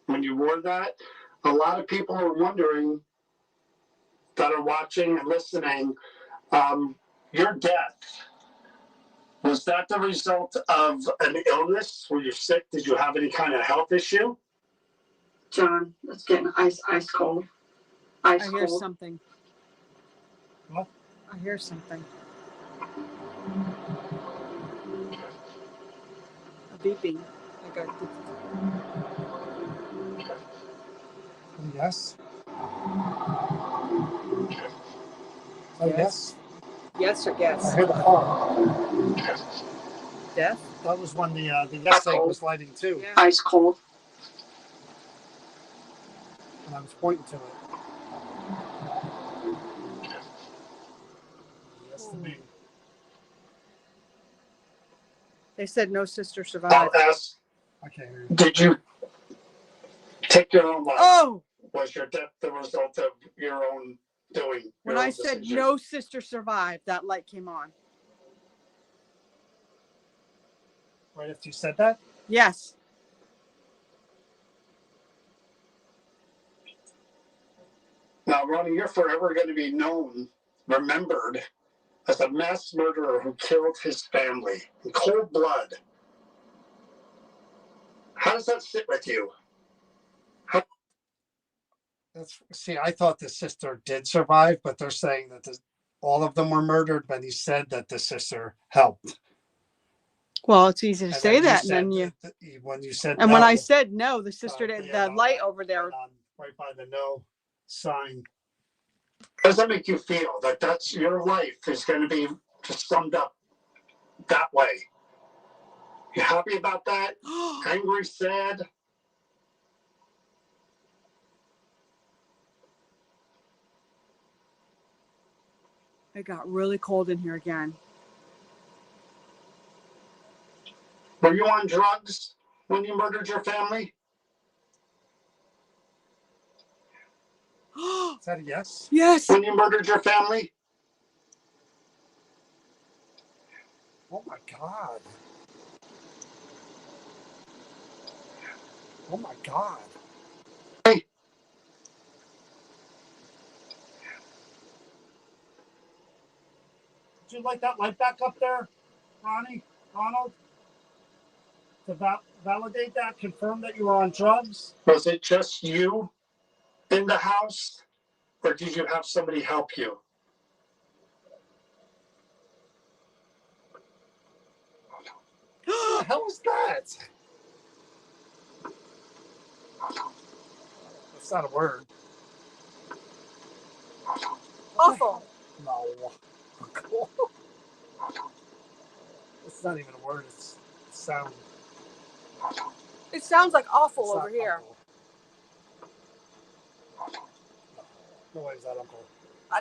when you wore that. A lot of people are wondering that are watching and listening, your death, was that the result of an illness? Were you sick? Did you have any kind of health issue? John, it's getting ice cold. Ice I hear cold. something. What? I hear something. A beeping. Like a... Yes. Yes. Yes or I guess? heard the car. Death? That was when the yes thing was lighting too. Yeah. Ice cold. And I was pointing to it. Yes to me. They said no sister I'll survived. ask. Okay. Did you take your own life? Oh! Was your death the result of your own doing? When I said no sister survived, that light came on. Right after you said that? Yes. Now, Ronnie, you're forever going to be known, remembered, as a mass murderer who killed his family in cold blood. How does that sit with you? See, I thought the sister did survive, but they're saying that all of them were murdered, but he said that the sister helped. Well, it's easy to And say then that, said and then when you said and no, when I said no, the sister yeah, did the light over there. right by the no sign. How does that make you feel that that's your life is going to be just summed up that way? You happy about that? Angry, sad? It got really cold in here again. Were you on drugs when you murdered your family? Is that a yes? Yes. When you murdered your family? Oh my God. Oh my God. Did you light that light back up there, Ronald? To validate that, confirm that you were on drugs? Was it just you in the house, or did you have somebody help you? What the hell was that? That's not a word. Awful. No. It's not even a word. It's sound. It sounds like awful It's not over here. Uncle. No way is that uncle.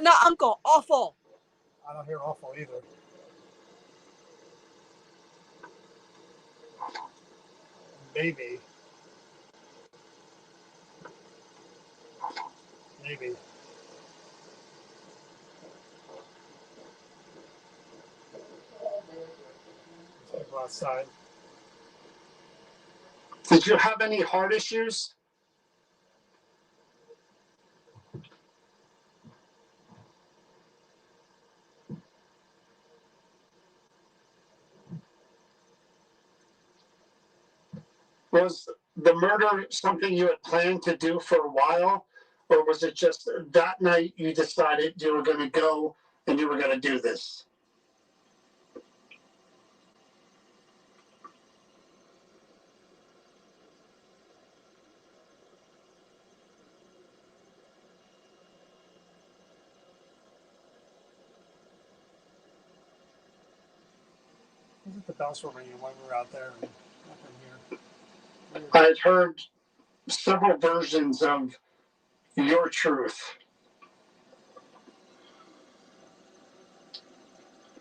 Not uncle, awful. I don't hear awful either. Maybe. Maybe. Let's go outside. Did you have any heart issues? Was the murder something you had planned to do for a while? Or was it just that night you decided you were going to go and you were going to do this? The bells were ringing when we were out there. And nothing here. I had heard several versions of your truth.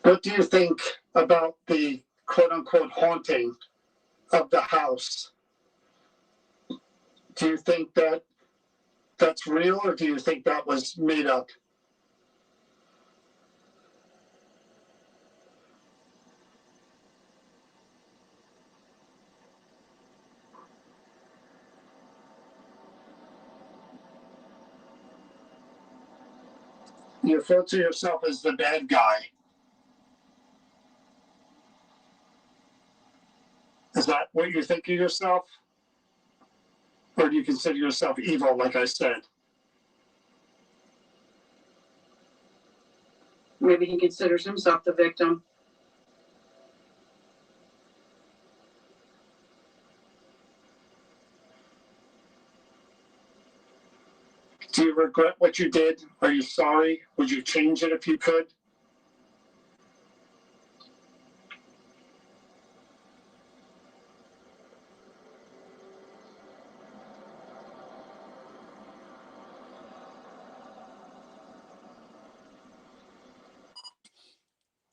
What do you think about the quote unquote haunting of the house? Do you think that that's real, or do you think that was made up? You refer to yourself as the bad guy. Is that what you think of yourself? Or do you consider yourself evil, like I said? Maybe he considers himself the victim. Do you regret what you did? Are you sorry? Would you change it if you could?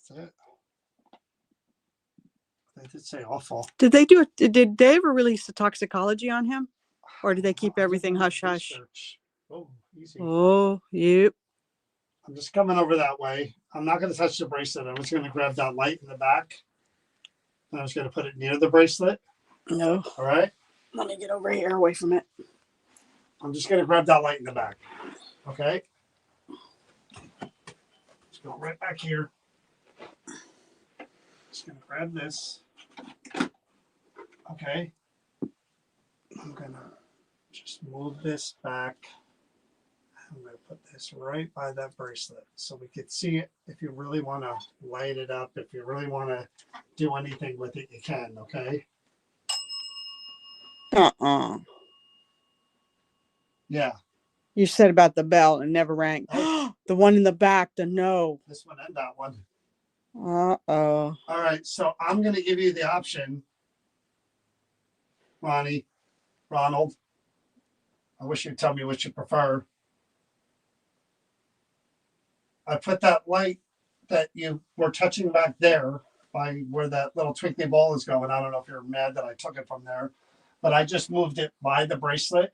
That's it. They did say awful. Did they do it? Did they ever release the toxicology on him? Or do they keep everything hush hush? Oh, easy. Oh, yep. I'm just coming over that way. I'm not going to touch the bracelet. I'm just going to grab that light in the back. And I'm just going to put it near the bracelet. No. All right. Let me get over here away from it. I'm just going to grab that light in the back. Okay. Just go right back here. Just going to grab this. Okay. I'm going to just move this back. I'm going to put this right by that bracelet so we could see it. If you really want to light it up, if you really want to do anything with it, you can, okay? Yeah. You said about the bell and never rang. Oh. The one in the back, the no. This one and that one. Uh-oh. All right, so I'm going to give you the option, Ronald. I wish you'd tell me what you prefer. I put that light that you were touching back there by where that little twinkly ball is going. I don't know if you're mad that I took it from there, but I just moved it by the bracelet.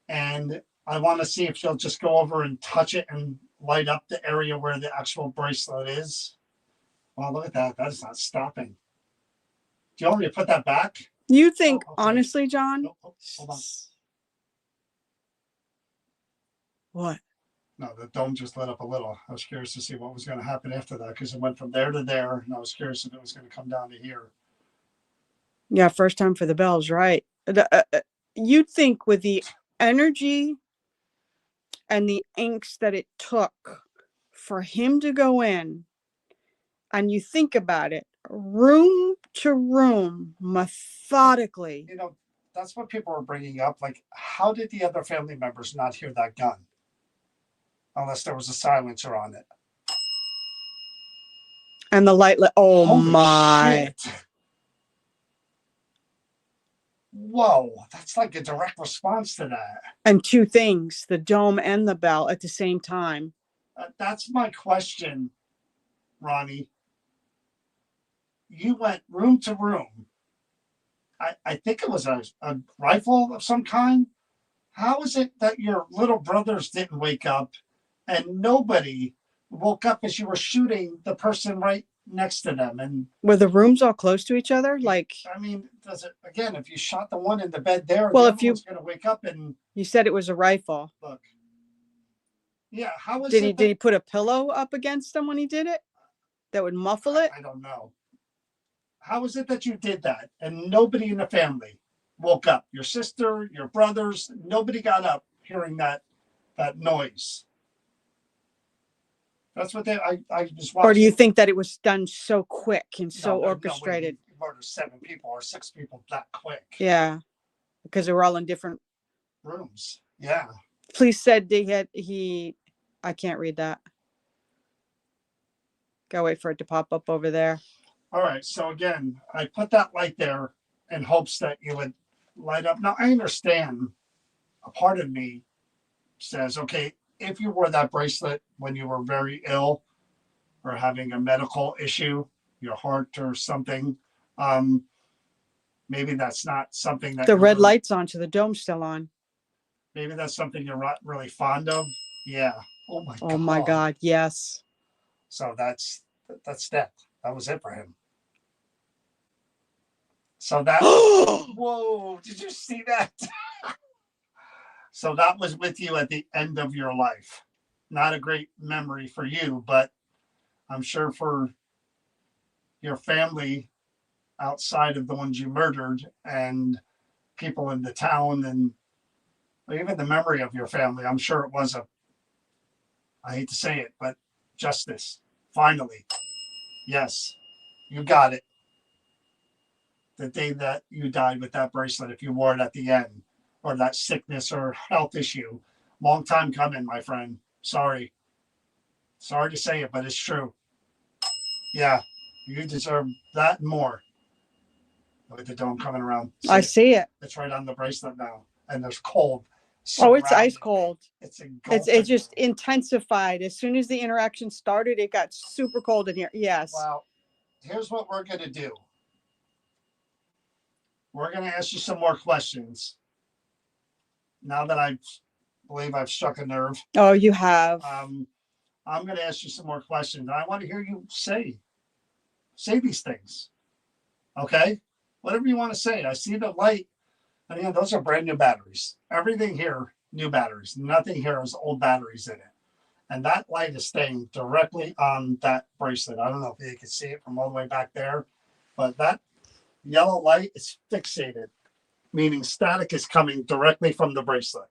And I want to see if you'll just go over and touch it and light up the area where the actual bracelet is. Wow, look at that. That is not stopping. Do you want me to put that back? You think, Oh, okay. honestly, John? Oh, hold on. What? No, the dome just lit up a little. I was curious to see what was going to happen after that because it went from there to there, and I was curious if it was going to come down to here. Yeah, first time for the bells, right? You'd think with the energy and the angst that it took for him to go in, and you think about it, room to room, methodically. You know, that's what people are bringing up. Like, how did the other family members not hear that gun? Unless there was a silencer on it. And the light lit. Oh Holy my. shit. Whoa, that's like a direct response to that. And two things, the dome and the bell at the same time. That's my question, Ronnie. You went room to room. I think it was a rifle of some kind. How is it that your little brothers didn't wake up and nobody woke up as you were shooting the person right next to them? And Were the rooms all close to each other? Like, I mean, does it again? If you shot the one in the bed there, well, the if other you one's going to wake up and you said it was a rifle. look. Yeah, how is Did it? he put a pillow up against him when he did it? That would muffle it? I don't know. How is it that you did that and nobody in the family woke up? Your sister, your brothers, nobody got up hearing that noise. That's what I was watching. Or do you think that it was done so quick and so No, there's orchestrated? No way you murder 7 people or 6 people that quick. Yeah, because they were all in different Rooms. Yeah. Police said I can't read that. Gotta wait for it to pop up over there. All right. So again, I put that light there in hopes that you would light up. Now I understand a part of me says, okay, if you wore that bracelet when you were very ill or having a medical issue, your heart or something, maybe that's not something that The you're red really, light's on, so the dome's still on. maybe that's something you're not really fond of. Yeah. Oh my God, yes. So that's that. That was it for him. So that whoa, did you see that? So that was with you at the end of your life. Not a great memory for you, but I'm sure for your family outside of the ones you murdered and people in the town and even the memory of your family, I'm sure it was I hate to say it, but justice. Finally. Yes, you got it. The day that you died with that bracelet, if you wore it at the end, or that sickness or health issue. Long time coming, my friend. Sorry. Sorry to say it, but it's true. Yeah, you deserve that and more. Look at the dome coming around. I see it. It's right on the bracelet now, and there's cold. Oh, it's ice cold. It just intensified. As soon as the interaction started, it got super cold in here. Yes. Well, here's what we're going to do. We're going to ask you some more questions. Now that I believe I've struck a nerve. Oh, you have. I'm going to ask you some more questions. I want to hear you say these things. Okay? Whatever you want to say. I see the light. And again, those are brand new batteries. Everything here, new batteries. Nothing here is old batteries in it. And that light is staying directly on that bracelet. I don't know if you can see it from all the way back there, but that yellow light is fixated, meaning static is coming directly from the bracelet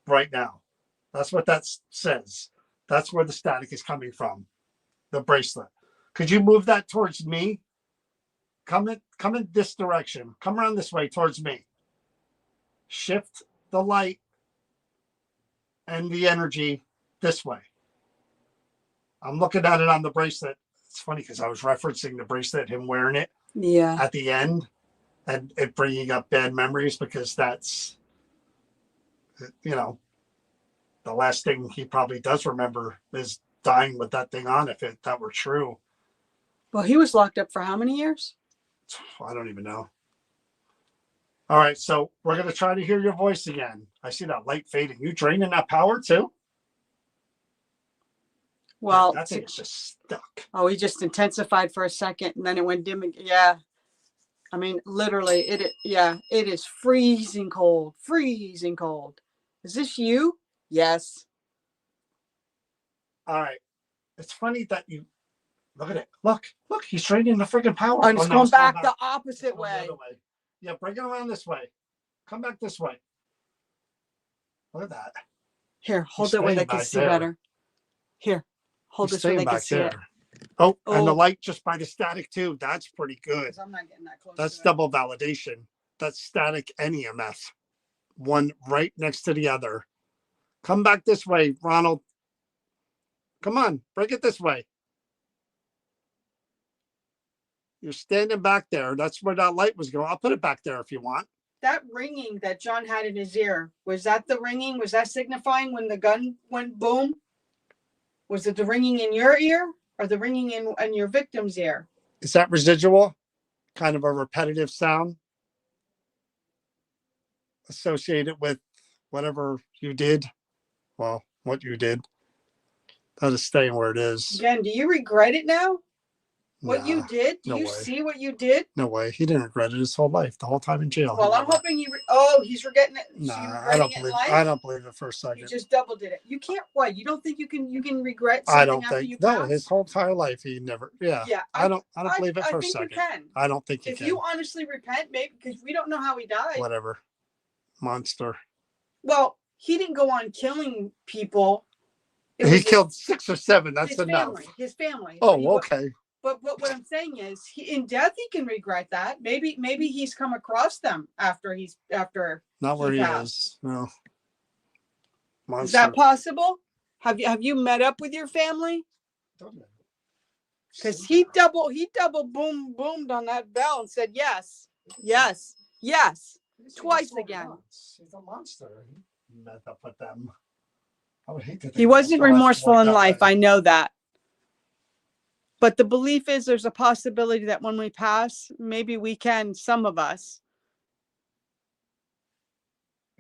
right now. That's what that says. That's where the static is coming from, the bracelet. Could you move that towards me? Come in this direction. Come around this way towards me. Shift the light and the energy this way. I'm looking at it on the bracelet. It's funny because I was referencing the bracelet, him wearing it at the end, and it bringing up bad memories because that's, the last thing he probably does remember is dying with that thing on, if that were true. Well, he was locked up for how many years? I don't even know. All right, so we're going to try to hear your voice again. I see that light fading. You draining that power too? Well, that thing is just stuck. Oh, he just intensified for a second and then it went dim again. Yeah. I mean, literally, yeah, it is freezing cold, freezing cold. Is this you? Yes. All right. It's funny that you look at it. Look, he's trading the freaking power. I'm Oh, just no, going it's going back the It's opposite going the way. other way. Yeah, bring it around this way. Come back this way. Look at that. Here, hold it where staying they can back see there. better. Here, hold He's this where staying they can back see it. there. Oh, and the Oh. light just by the static too. That's pretty good. 'Cause I'm not getting that close. That's to it. double validation. That's static and EMF. One right next to the other. Come back this way, Ronald. Come on, break it this way. You're standing back there. That's where that light was going. I'll put it back there if you want. That ringing that John had in his ear, was that the ringing? Was that signifying when the gun went boom? Was it the ringing in your ear or the ringing in your victim's ear? Is that residual? Kind of a repetitive sound associated with whatever you did? Well, what you did. That is staying where it is. Again, do you regret it now? What Nah, you did? Do no you way. see what you did? No way. He didn't regret it his whole life, the whole time in jail. Well, I'm hoping he's regretting it. Nah, you I don't regretting it in believe. life? I don't believe it for a You second. just double did it. You can't. What? You don't think you can regret I something don't after think. you No, pass? his whole entire life, he never. Yeah. Yeah, I don't believe it I for a think second. you can. I don't think you If can. you honestly repent, maybe because we don't know how he died. Whatever. Monster. Well, he didn't go on killing people. It He was killed 6 or 7. That's his enough. family. His family. Oh, okay. But what I'm saying is, in death he can regret that. Maybe he's come across them after Not where he passed. is. No. Monster. Is that possible? Have you met up with your family? Because he double boomed on that bell and said yes, yes, yes, twice again. He's a monster. He met up with them. I would hate to think He wasn't about remorseful in that life. way. I know that. But the belief is there's a possibility that when we pass, maybe we can, some of us.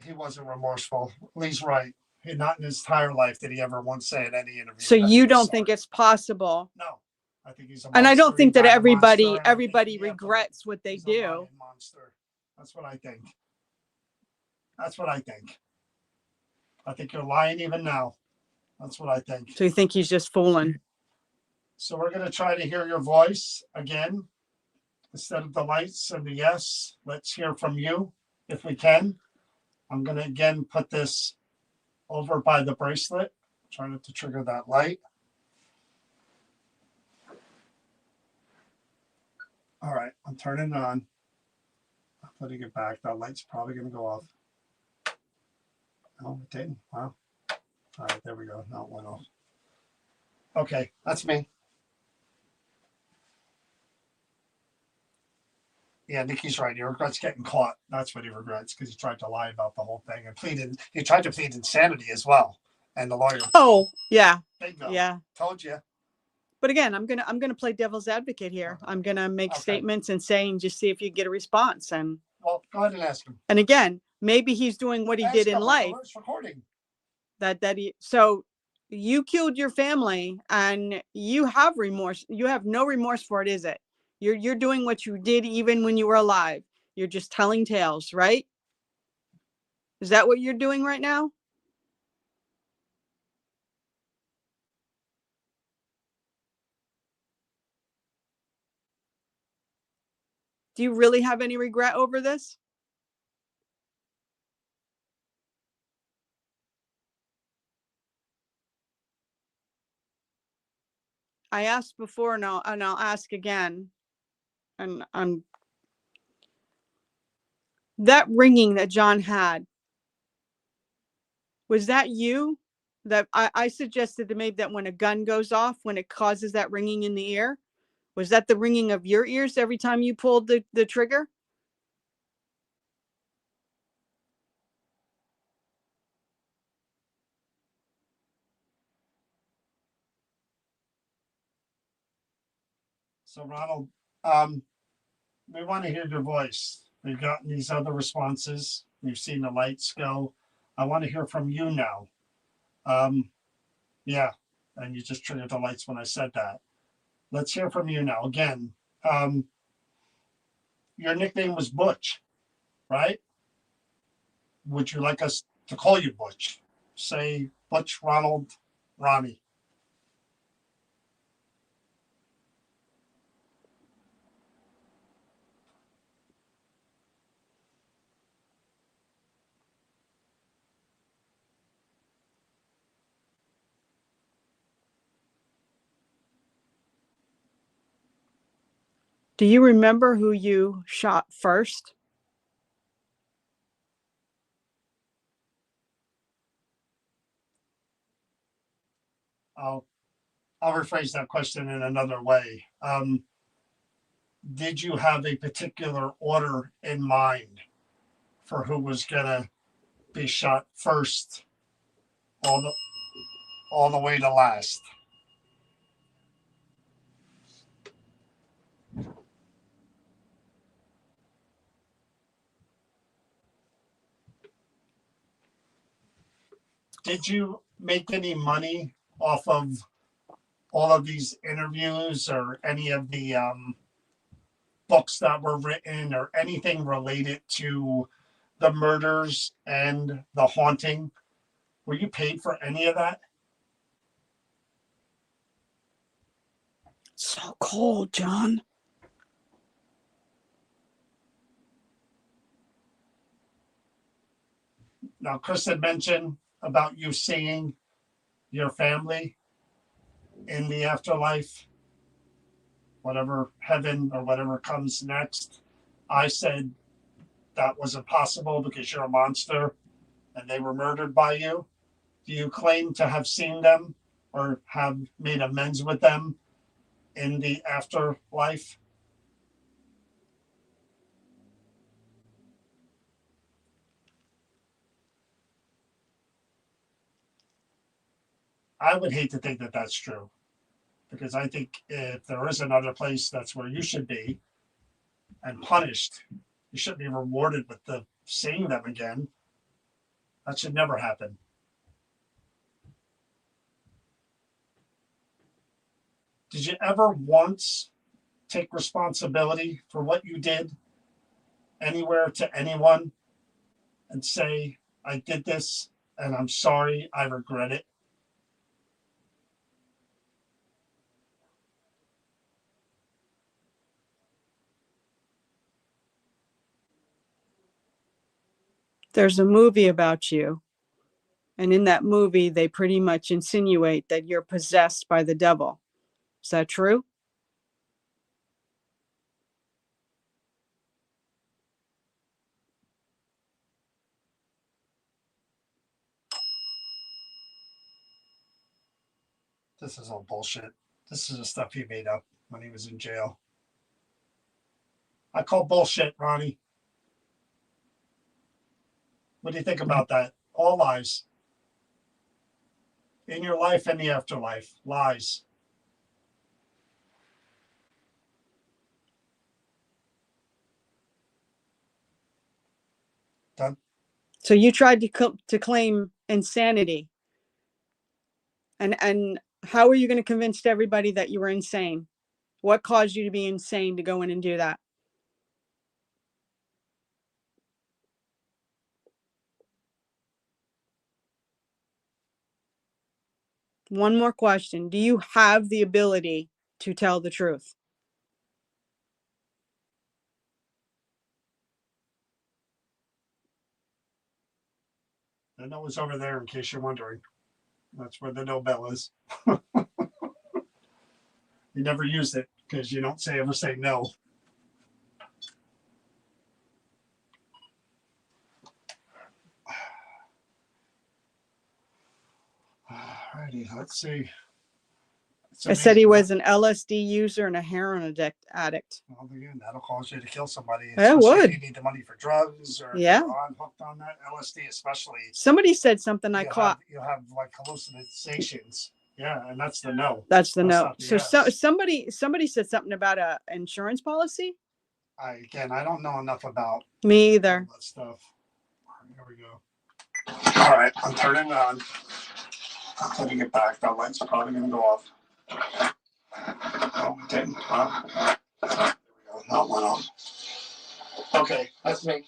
He wasn't remorseful. Lee's right. Not in his entire life did he ever once say in any interview. So that you he was don't sorry. think it's possible? No. I think he's a And I monster. don't think He that died a monster, everybody and I think everybody he had to- regrets what they he's a do. lying monster. That's what I think. That's what I think. I think you're lying even now. That's what I think. So you think he's just fooling? So we're going to try to hear your voice again. Instead of the lights and the yes, let's hear from you if we can. I'm going to again put this over by the bracelet. Try not to trigger that light. All right, I'm turning it on. I'm putting it back. That light's probably going to go off. Oh, it didn't. Wow. All right, there we go. Now it went off. Okay, that's me. Yeah, Nikki's right. He regrets getting caught. That's what he regrets because he tried to lie about the whole thing and pleaded. He tried to plead insanity as well. And the lawyer. Oh, yeah. Bingo. Yeah. Told you. But again, I'm gonna play devil's advocate here. I'm gonna make Okay. statements and saying just see if you get a response. And Well, go ahead and ask him. again, maybe he's doing what he did in life. It's recording. So you killed your family and you have remorse. You have no remorse for it, is it? You're doing what you did even when you were alive. You're just telling tales, right? Is that what you're doing right now? Do you really have any regret over this? I asked before and I'll ask again. And that ringing that John had, was that you? That I suggested to maybe that when a gun goes off, when it causes that ringing in the ear, was that the ringing of your ears every time you pulled the trigger? So, Ronald, we want to hear your voice. We've gotten these other responses. We've seen the lights go. I want to hear from you now. Yeah, and you just triggered the lights when I said that. Let's hear from you now. Again, your nickname was Butch, right? Would you like us to call you Butch? Say Butch, Ronald, Ronnie. Do you remember who you shot first? I'll rephrase that question in another way. Did you have a particular order in mind for who was gonna be shot first, all the way to last? Did you make any money off of all of these interviews or any of the books that were written or anything related to the murders and the haunting? Were you paid for any of that? So cold, John. Now, Chris had mentioned about you seeing your family in the afterlife, whatever heaven or whatever comes next. I said that was impossible because you're a monster and they were murdered by you. Do you claim to have seen them or have made amends with them in the afterlife? I would hate to think that that's true, because I think if there is another place, that's where you should be and punished. You shouldn't be rewarded with the seeing them again. That should never happen. Did you ever once take responsibility for what you did anywhere to anyone and say, I did this and I'm sorry, I regret it? There's a movie about you. And in that movie, they pretty much insinuate that you're possessed by the devil. Is that true? This is all bullshit. This is the stuff he made up when he was in jail. I call bullshit, Ronnie. What do you think about that? All lies. In your life and the afterlife, lies. Done. So you tried to claim insanity. And how are you going to convince everybody that you were insane? What caused you to be insane to go in and do that? One more question. Do you have the ability to tell the truth? The no is over there in case you're wondering. That's where the no bell is. You never use it because you don't ever say no. Alrighty, let's see. I said he was an LSD user and a heroin addict. Well, again, that'll cause you to kill somebody. It would. If you need the money for drugs or Yeah. you're hooked on that LSD, especially. Somebody said something I caught. You'll have like hallucinations. Yeah, and that's the no. That's the no. So yes. somebody said something about a insurance policy. I don't know enough about Me either. all that stuff. Here we go. All right, I'm turning it on. I'm putting it back. That light's probably gonna go off. Oh, it didn't. There we go. That went off. Okay, that's me.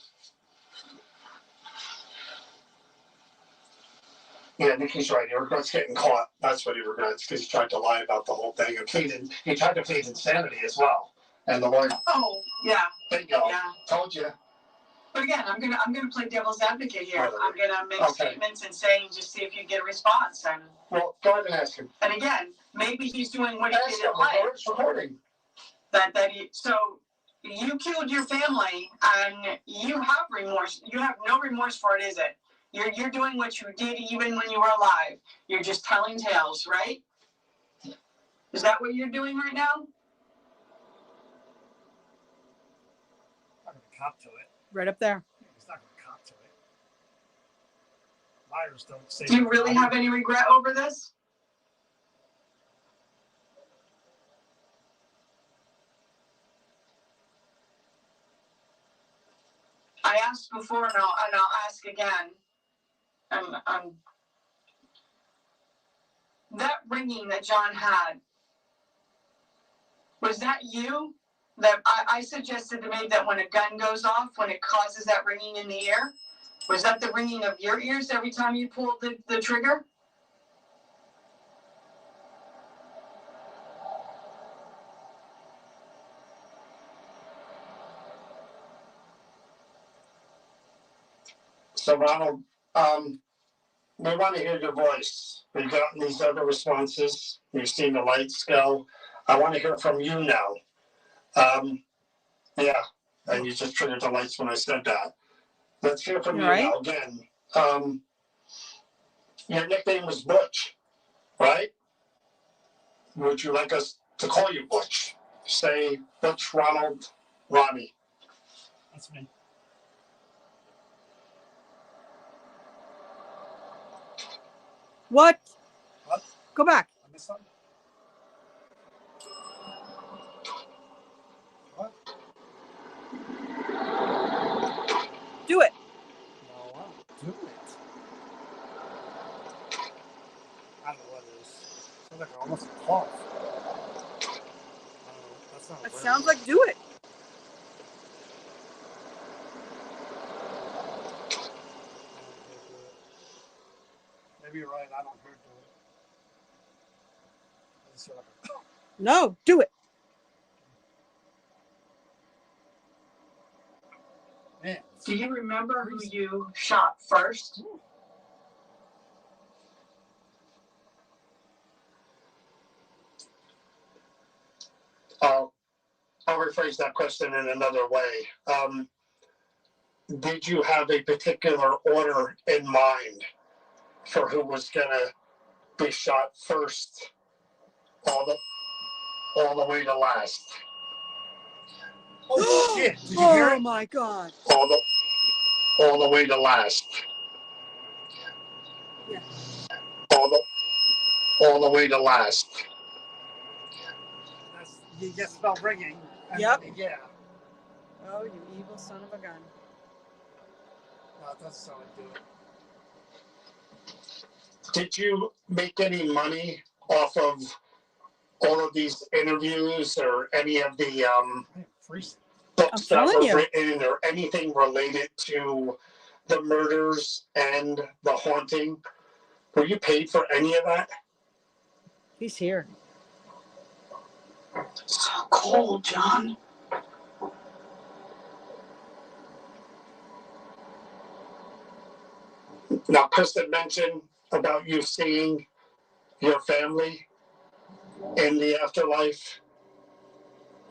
Yeah, Nikki's right. He regrets getting caught. That's what he regrets because he tried to lie about the whole thing and he tried to plead insanity as well. And the lawyer, Oh, yeah, bingo, yeah. told you. But again, I'm gonna play devil's advocate here. Whatever. I'm gonna make Okay. statements and say, just see if you get a response. Well, go ahead and ask him. And again, maybe he's doing what he Ask did him. in life. It's recording. So you killed your family and you have remorse. You have no remorse for it, is it? You're doing what you did even when you were alive. You're just telling tales, right? Is that what you're doing right now? I'm not gonna cop to it. Right up there. He's not gonna cop to it. Liars don't say. Do you really have any regret over this? I asked before and I'll ask again. That ringing that John had, was that you? That I suggested to me that when a gun goes off, when it causes that ringing in the ear, was that the ringing of your ears every time you pulled the trigger? So, Ronald, we want to hear your voice. We've gotten these other responses. We've seen the lights go. I want to hear from you now. Yeah, and you just triggered the lights when I said that. Let's hear from you Right. now again. Your nickname was Butch, right? Would you like us to call you Butch? Say Butch Ronald Ronnie. That's me. What? What? Go back. I missed something? What? Do it. No, I don't do it. I don't know what it is. Sounds like almost a cough. That's not a That word. sounds like do it. Maybe you're right. I don't hear do it. I just hear like a cough. No, do it. Man. Do you remember who you shot first? I'll rephrase that question in another way. Did you have a particular order in mind for who was gonna be shot first, all the way to last? Oh shit! Did you hear Oh it? my God. All the way to last. Yeah. All the way to last. That's, you just spelled ringing. And Yep. then, yeah. Oh, you evil son of a gun. No, it doesn't sound like do it. Did you make any money off of all of these interviews or any of the I am freezing. books that telling were you. written or anything related to the murders and the haunting? Were you paid for any of that? He's here. So cold, John. Now, Kristen mentioned about you seeing your family in the afterlife,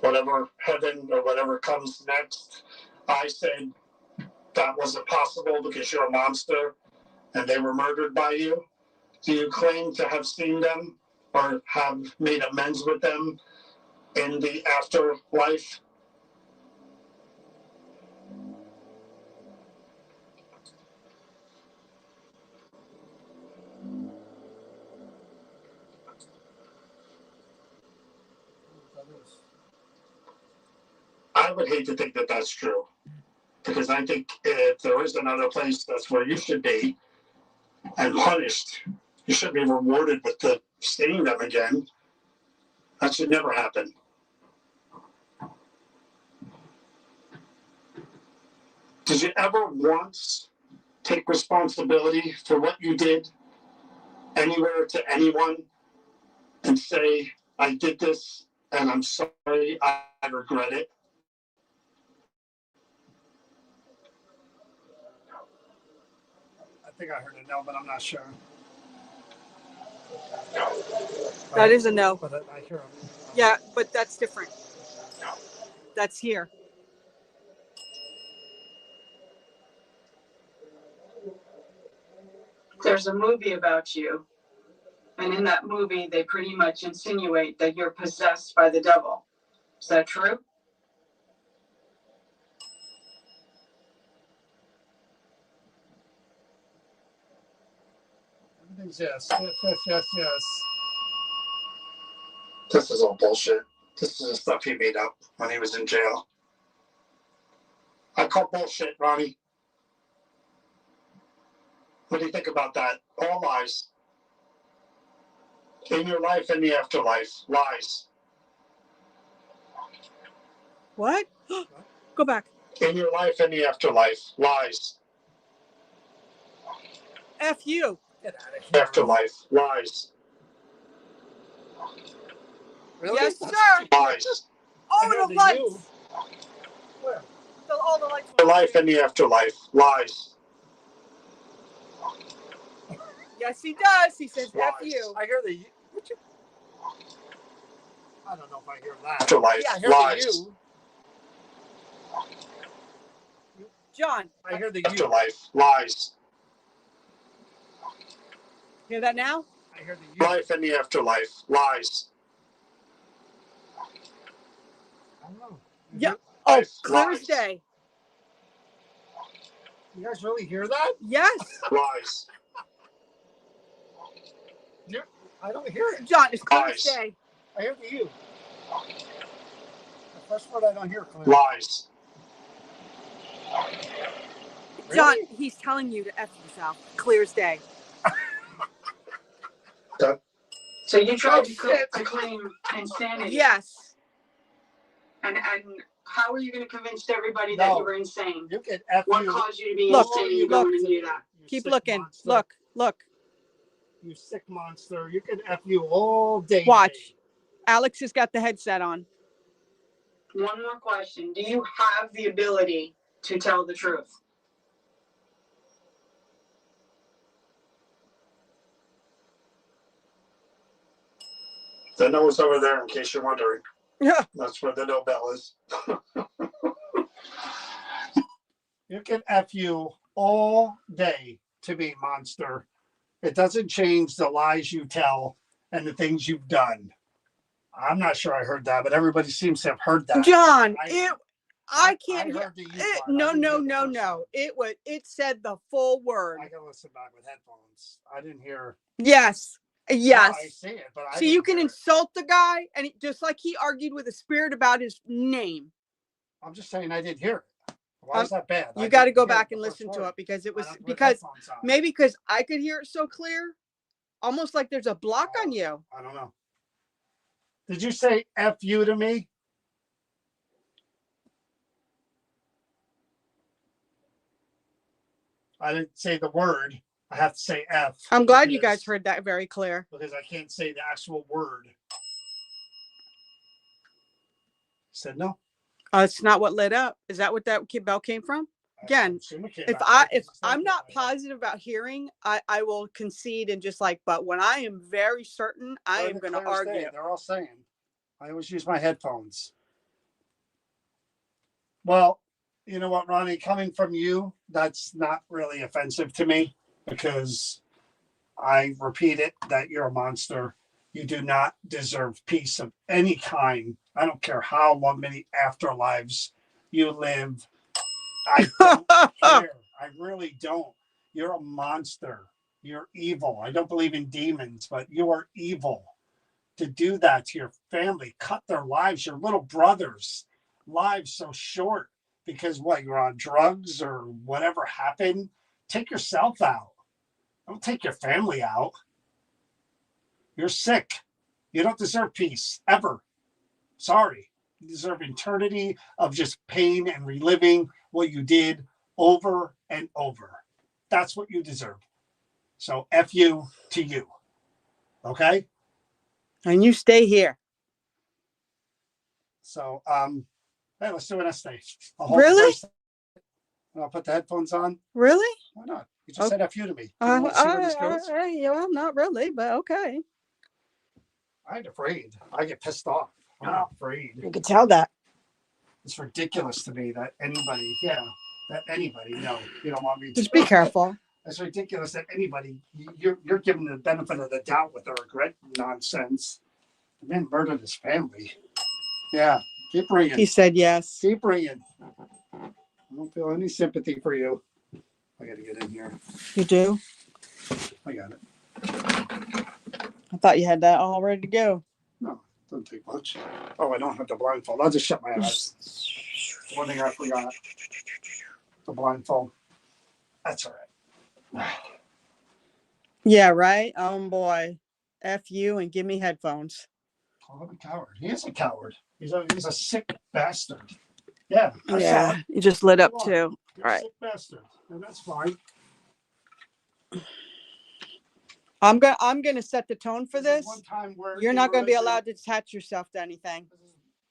whatever heaven or whatever comes next. I said that wasn't possible because you're a monster and they were murdered by you. Do you claim to have seen them or have made amends with them in the afterlife? I would hate to think that that's true, because I think if there is another place, that's where you should be and punished. You should be rewarded with seeing them again. That should never happen. Did you ever once take responsibility for what you did anywhere to anyone and say, I did this and I'm sorry, I regret it? I think I heard a no, but I'm not sure. That is a no. But I hear him. Yeah, but that's different. That's here. There's a movie about you, and in that movie, they pretty much insinuate that you're possessed by the devil. Is that true? Everything's yes. This is all bullshit. This is the stuff he made up when he was in jail. I call bullshit, Ronnie. What do you think about that? All lies. In your life and the afterlife. Lies. What? Go back. In your life and the afterlife. Lies. F you. Get out of here. Afterlife. Lies. Really? Yes, sir. Lies. All the lights. Where? All the lights. Your life and the afterlife. Lies. Yes, he does. He says F Lies. you. I hear the. I don't know if I hear that. Afterlife. Yeah, I hear Lies. the you. John. I hear the afterlife. Lies. Hear that now? I hear the life and the afterlife. Lies. I don't know. Yeah. Oh, Lies. clear as Lies. day. You guys really hear that? Yes. Lies. I don't hear it. John, it's clear Lies. as day. I hear the you. The first word I don't hear clearly. Lies. John, Really? he's telling you to F yourself. Clear as day. So you tried to shit. claim insanity. Yes. And how are you going to convince everybody that No. you were insane? You can F What you. caused you to be Look, insane? You look. don't want to do that. You Keep sick looking. monster. Look. You sick monster. You can F you all day. Watch. Alex has got the headset on. One more question. Do you have the ability to tell the truth? The nose over there, in case you're wondering. Yeah. That's where the no bell is. You can F you all day to be monster. It doesn't change the lies you tell and the things you've done. I'm not sure I heard that, but everybody seems to have heard that. John, I can't hear. heard the you part. I No. didn't hear the first part. It said the full word. I can listen back with headphones. I didn't hear. Yes. Yes. No, I see it, but I See, you didn't can hear it. insult the guy, and just like he argued with a spirit about his name. I'm just saying I didn't hear it. Why is that bad? You got to go back and listen to it because it was maybe because I could hear it so clear, almost like there's a block on you. I don't know. Did you say F you to me? I didn't say the word. I have to say F. I'm glad you guys because- heard that very clear. Because I can't say the actual word. Said no. It's not what lit up. Is that what that bell came from? Again, if I'm not positive about hearing, I will concede and just like, but when I am very certain, I am going to argue. They're all saying. I always use my headphones. Well, you know what, Ronnie, coming from you, that's not really offensive to me because I repeat it that you're a monster. You do not deserve peace of any kind. I don't care how long, many afterlives you live. I don't care. I really don't. You're a monster. You're evil. I don't believe in demons, but you are evil. To do that to your family, cut their lives, your little brothers' lives so short because what, you're on drugs or whatever happened? Take yourself out. Don't take your family out. You're sick. You don't deserve peace ever. Sorry. You deserve eternity of just pain and reliving what you did over and over. That's what you deserve. So F you to you. Okay? And you stay here. So hey, let's do an essay. I'll hold the Really? bracelet and I'll put the headphones on. Really? Why not? You just said F you to me. You Uh, want to see where this goes? yeah, well, not really, but okay. I ain't afraid. I get pissed off. I'm not afraid. You could tell that. It's ridiculous to me that anybody, no, you don't want me to. Just be careful. It's ridiculous that anybody, you're giving the benefit of the doubt with the regret nonsense. The man murdered his family. Yeah, keep bringing. He said yes. Keep bringing. I don't feel any sympathy for you. I got to get in here. You do? I got it. I thought you had that all ready to go. No, doesn't take much. Oh, I don't have the blindfold. I'll just shut my eyes. One thing I forgot. The blindfold. That's all right. Yeah, right? Oh, boy. F you and give me headphones. Call him a coward. He is a coward. He's a sick bastard. Yeah. I saw Yeah, it. you just lit up Come on. too. You're All a right. sick bastard. And that's fine. I'm gonna set the tone for This is this. one time where You're in not gonna be religion- allowed to attach yourself to anything. This is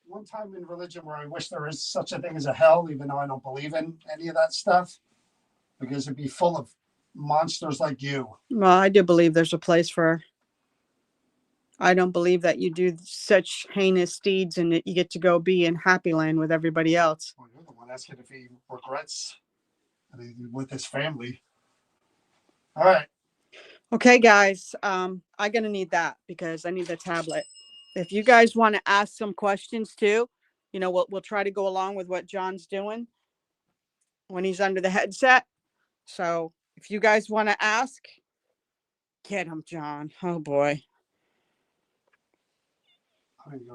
one time in religion where I wish there is such a thing as a hell, even though I don't believe in any of that stuff, because it'd be full of monsters like you. Well, I do believe there's a place for. I don't believe that you do such heinous deeds and that you get to go be in happy land with everybody else. Well, you're the one asking if he regrets with his family. All right. Okay, guys, I'm gonna need that because I need the tablet. If you guys want to ask some questions too, we'll try to go along with what John's doing when he's under the headset. So if you guys want to ask, get him, John. Oh boy.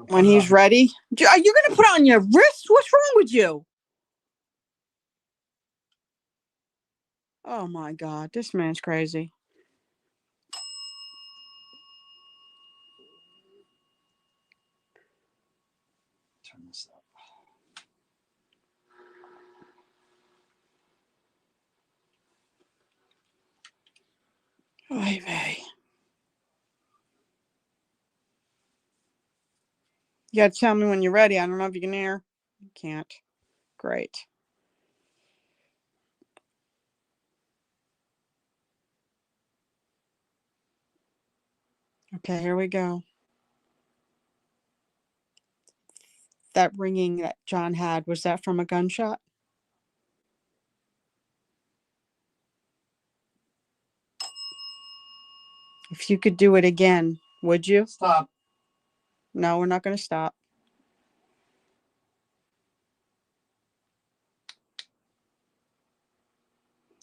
When he's ready. Are you gonna put it on your wrist? What's wrong with you? Oh my God, this man's crazy. Turn this up. Oy vey. You gotta tell me when you're ready. I don't know if you can hear. You can't. Great. Okay, here we go. That ringing that John had, was that from a gunshot? If you could do it again, would you? Stop. No, we're not going to stop.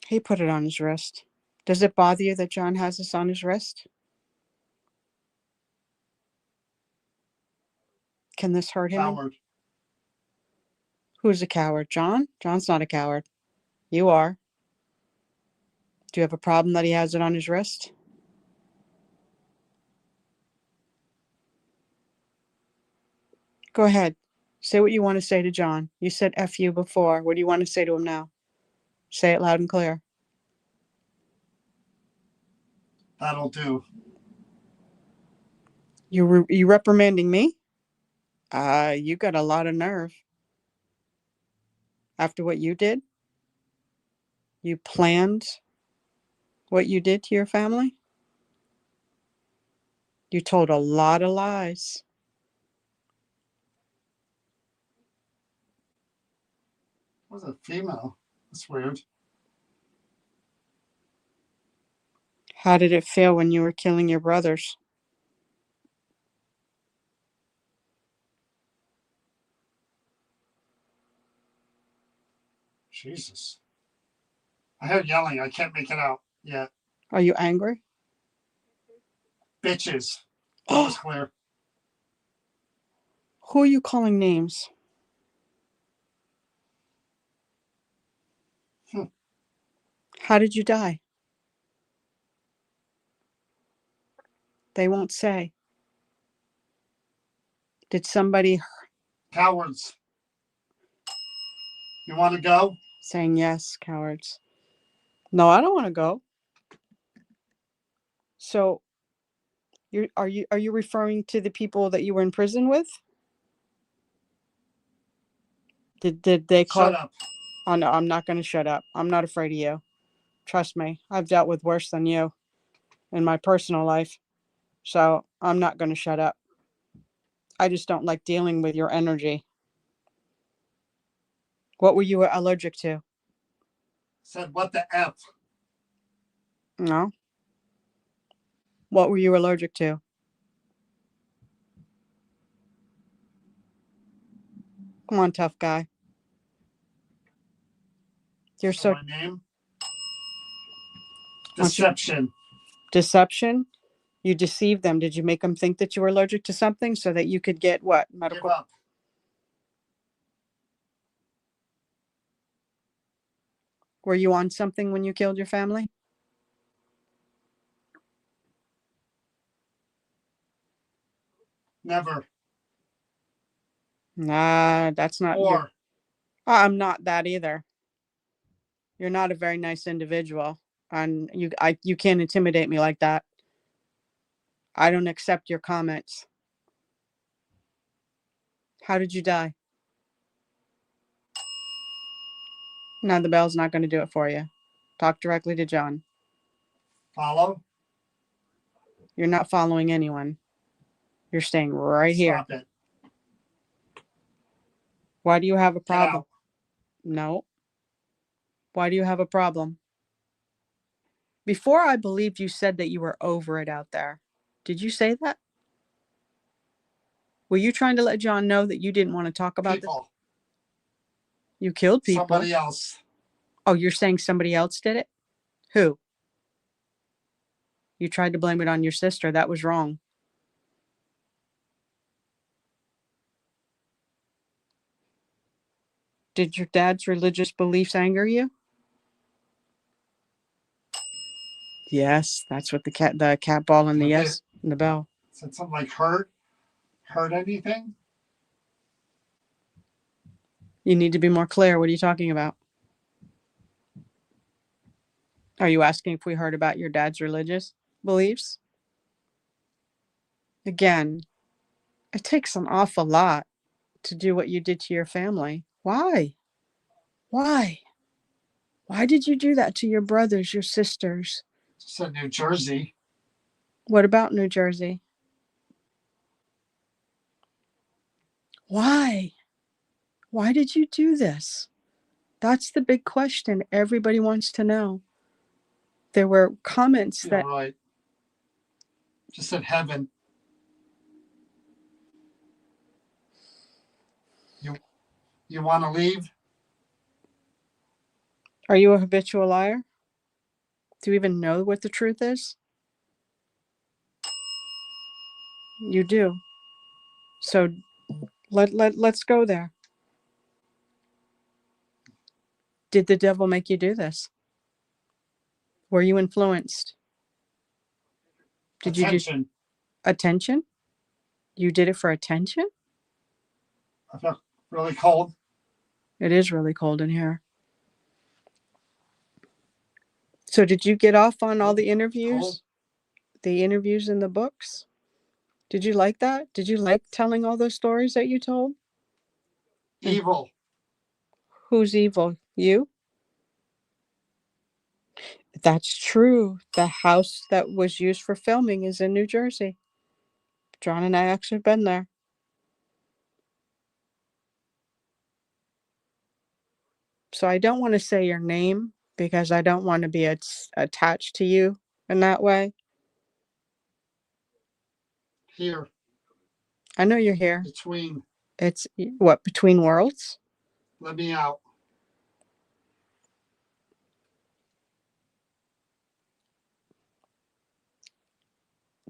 He put it on his wrist. Does it bother you that John has this on his wrist? Can this hurt him? Coward. Who's a coward? John? John's not a coward. You are. Do you have a problem that he has it on his wrist? Go ahead. Say what you want to say to John. You said F you before. What do you want to say to him now? Say it loud and clear. That'll do. You reprimanding me? You got a lot of nerve. After what you did? You planned what you did to your family? You told a lot of lies. Was a female. That's weird. How did it feel when you were killing your brothers? Jesus. I heard yelling. I can't make it out yet. Are you angry? Bitches. That was clear. Who are you calling names? How did you die? They won't say. Did somebody... Cowards. You want to go? Saying yes, cowards. No, I don't want to go. So are you referring to the people that you were in prison with? Did they call? Shut up. Oh no, I'm not gonna shut up. I'm not afraid of you. Trust me. I've dealt with worse than you in my personal life. So I'm not gonna shut up. I just don't like dealing with your energy. What were you allergic to? Said what the F? No. What were you allergic to? Come on, tough guy. You're so My name? Why don't you- Deception. deception. You deceived them. Did you make them think that you were allergic to something so that you could get what? Give Medical. up. Were you on something when you killed your family? Never. Nah, that's not your. Or I'm not that either. You're not a very nice individual, and you can't intimidate me like that. I don't accept your comments. How did you die? Now the bell's not going to do it for you. Talk directly to John. follow. You're not following anyone. You're staying right here. Stop it. Why do you have a Get problem? out. No. Why do you have a problem? Before I believed you said that you were over it out there. Did you say that? Were you trying to let John know that you didn't want to talk about this? People. You killed people. Somebody else. Oh, you're saying somebody else did it? Who? You tried to blame it on your sister. That was wrong. Did your dad's religious beliefs anger you? Yes, that's what the cat ball and the Okay. yes and the bell. Said something like hurt. Hurt anything? You need to be more clear. What are you talking about? Are you asking if we heard about your dad's religious beliefs? Again, it takes an awful lot to do what you did to your family. Why? Why? Why did you do that to your brothers, your sisters? Said New Jersey. What about New Jersey? Why? Why did you do this? That's the big question everybody wants to know. There were comments Yeah, that right. Just said heaven. You want to leave? Are you a habitual liar? Do you even know what the truth is? You do. So let's go there. Did the devil make you do this? Were you influenced? Did you do Attention. attention? You did it for attention? I felt really cold. It is really cold in here. So did you get off on all the interviews? Cold. The interviews in the books? Did you like that? Did you like telling all those stories that you told? Evil. Who's evil? You? That's true. The house that was used for filming is in New Jersey. John and I actually have been there. So I don't want to say your name because I don't want to be attached to you in that way. Here. I know you're here. Between. It's what, between worlds? Let me out.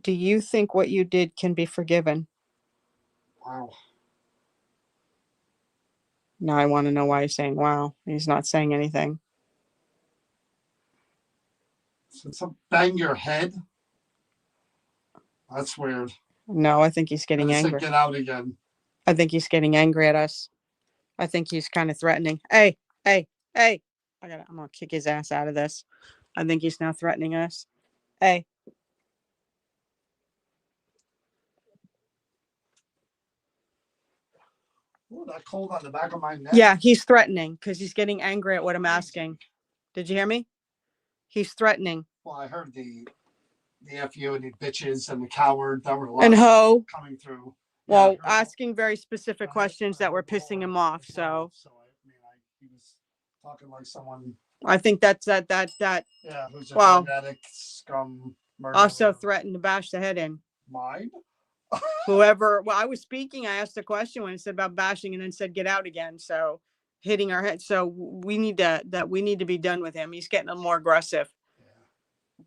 Do you think what you did can be forgiven? Wow. Now I want to know why he's saying wow. He's not saying anything. Said some bang your head. That's weird. No, I think he's getting And it said angry. get out again. I think he's getting angry at us. I think he's kind of threatening. Hey, hey, hey, I'm gonna kick his ass out of this. I think he's now threatening us. Hey, Ooh, that cold on the back of my neck. yeah, he's threatening because he's getting angry at what I'm asking. Did you hear me? He's threatening. Well, I heard the FU and the bitches and the coward that were And ho, coming through. well, I heard all- asking very specific questions that were pissing him off. So he was talking like someone, I think that's that who's a Wow. drug addict, scum, murderer. also threatened to bash the head in. Mine? Whoever, well, I was speaking, I asked a question when it said about bashing and then said get out again. So hitting our head. So we need to be done with him. He's getting more aggressive. Yeah.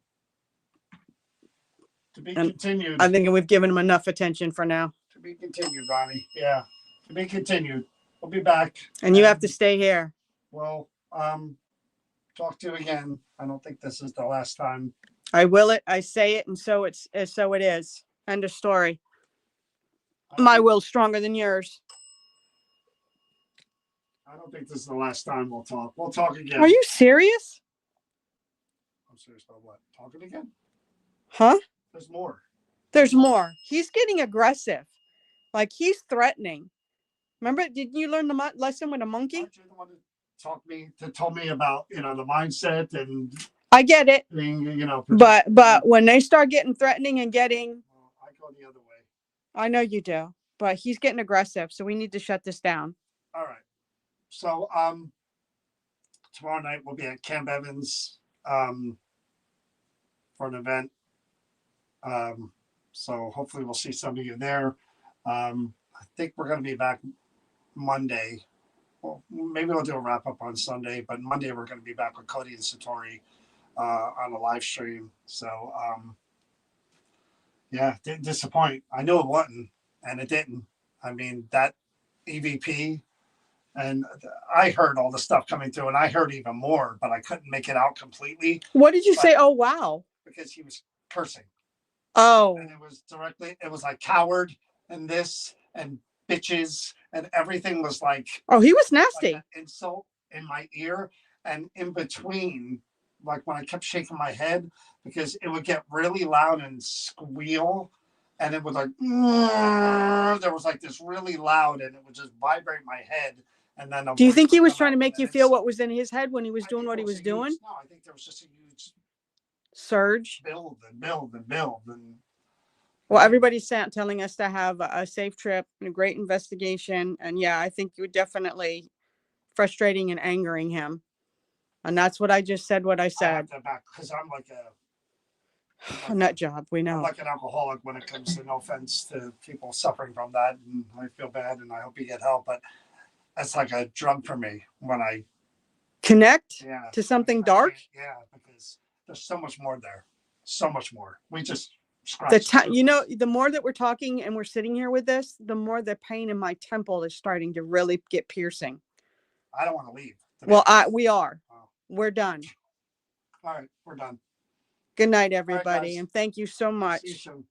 To be And continued. I think we've given him enough attention for now. To be continued, Ronnie. Yeah. To be continued. We'll be back. And you have to stay here. Well, talk to you again. I don't think this is the last time. I will it. I say it, and so it is. End of story. My will's stronger than yours. I don't think this is the last time we'll talk. We'll talk again. Are you serious? I'm serious about what? Talking again? Huh? There's more. There's more. He's getting aggressive. Like he's threatening. Remember, didn't you learn the lesson with a monkey? Aren't you the one that told me about, the mindset and I get it. being, But when they start getting threatening and getting, Well, I go the other way. I know you do, but he's getting aggressive. So we need to shut this down. All right. So tomorrow night we'll be at Camp Evans for an event. So hopefully we'll see some of you there. I think we're going to be back Monday. Well, maybe we'll do a wrap up on Sunday, but Monday we're going to be back with Cody and Satori on a live stream. So yeah, didn't disappoint. I knew it wasn't, and it didn't. I mean, that EVP, and I heard all the stuff coming through, and I heard even more, but I couldn't make it out completely. What did you say? Oh, wow. Because he was cursing. Oh. And it was like coward and this and bitches and everything was like. Oh, he was nasty. Like an insult in my ear, and in between, like when I kept shaking my head, because it would get really loud and squeal, and it would like, there was like this really loud, and it would just vibrate my head. And then do you think he was trying to make you feel what was in his head when he was doing what he was doing? No, I think there was just a huge surge. Build. And well, everybody's telling us to have a safe trip and a great investigation. And yeah, I think you were definitely frustrating and angering him. And that's what I just said, what I said. Because I'm like a nut job, we know. I'm like an alcoholic when it comes to, no offense to people suffering from that. And I feel bad and I hope you get help. But that's like a drug for me when I connect to something dark. Yeah, because there's so much more there. So much more. We just the more that we're talking and we're sitting here with this, the more the pain in my temple is starting to really get piercing. I don't want to leave. Well, we are. Oh. We're done. All right, we're done. Good night, everybody, and thank you so much. See you soon.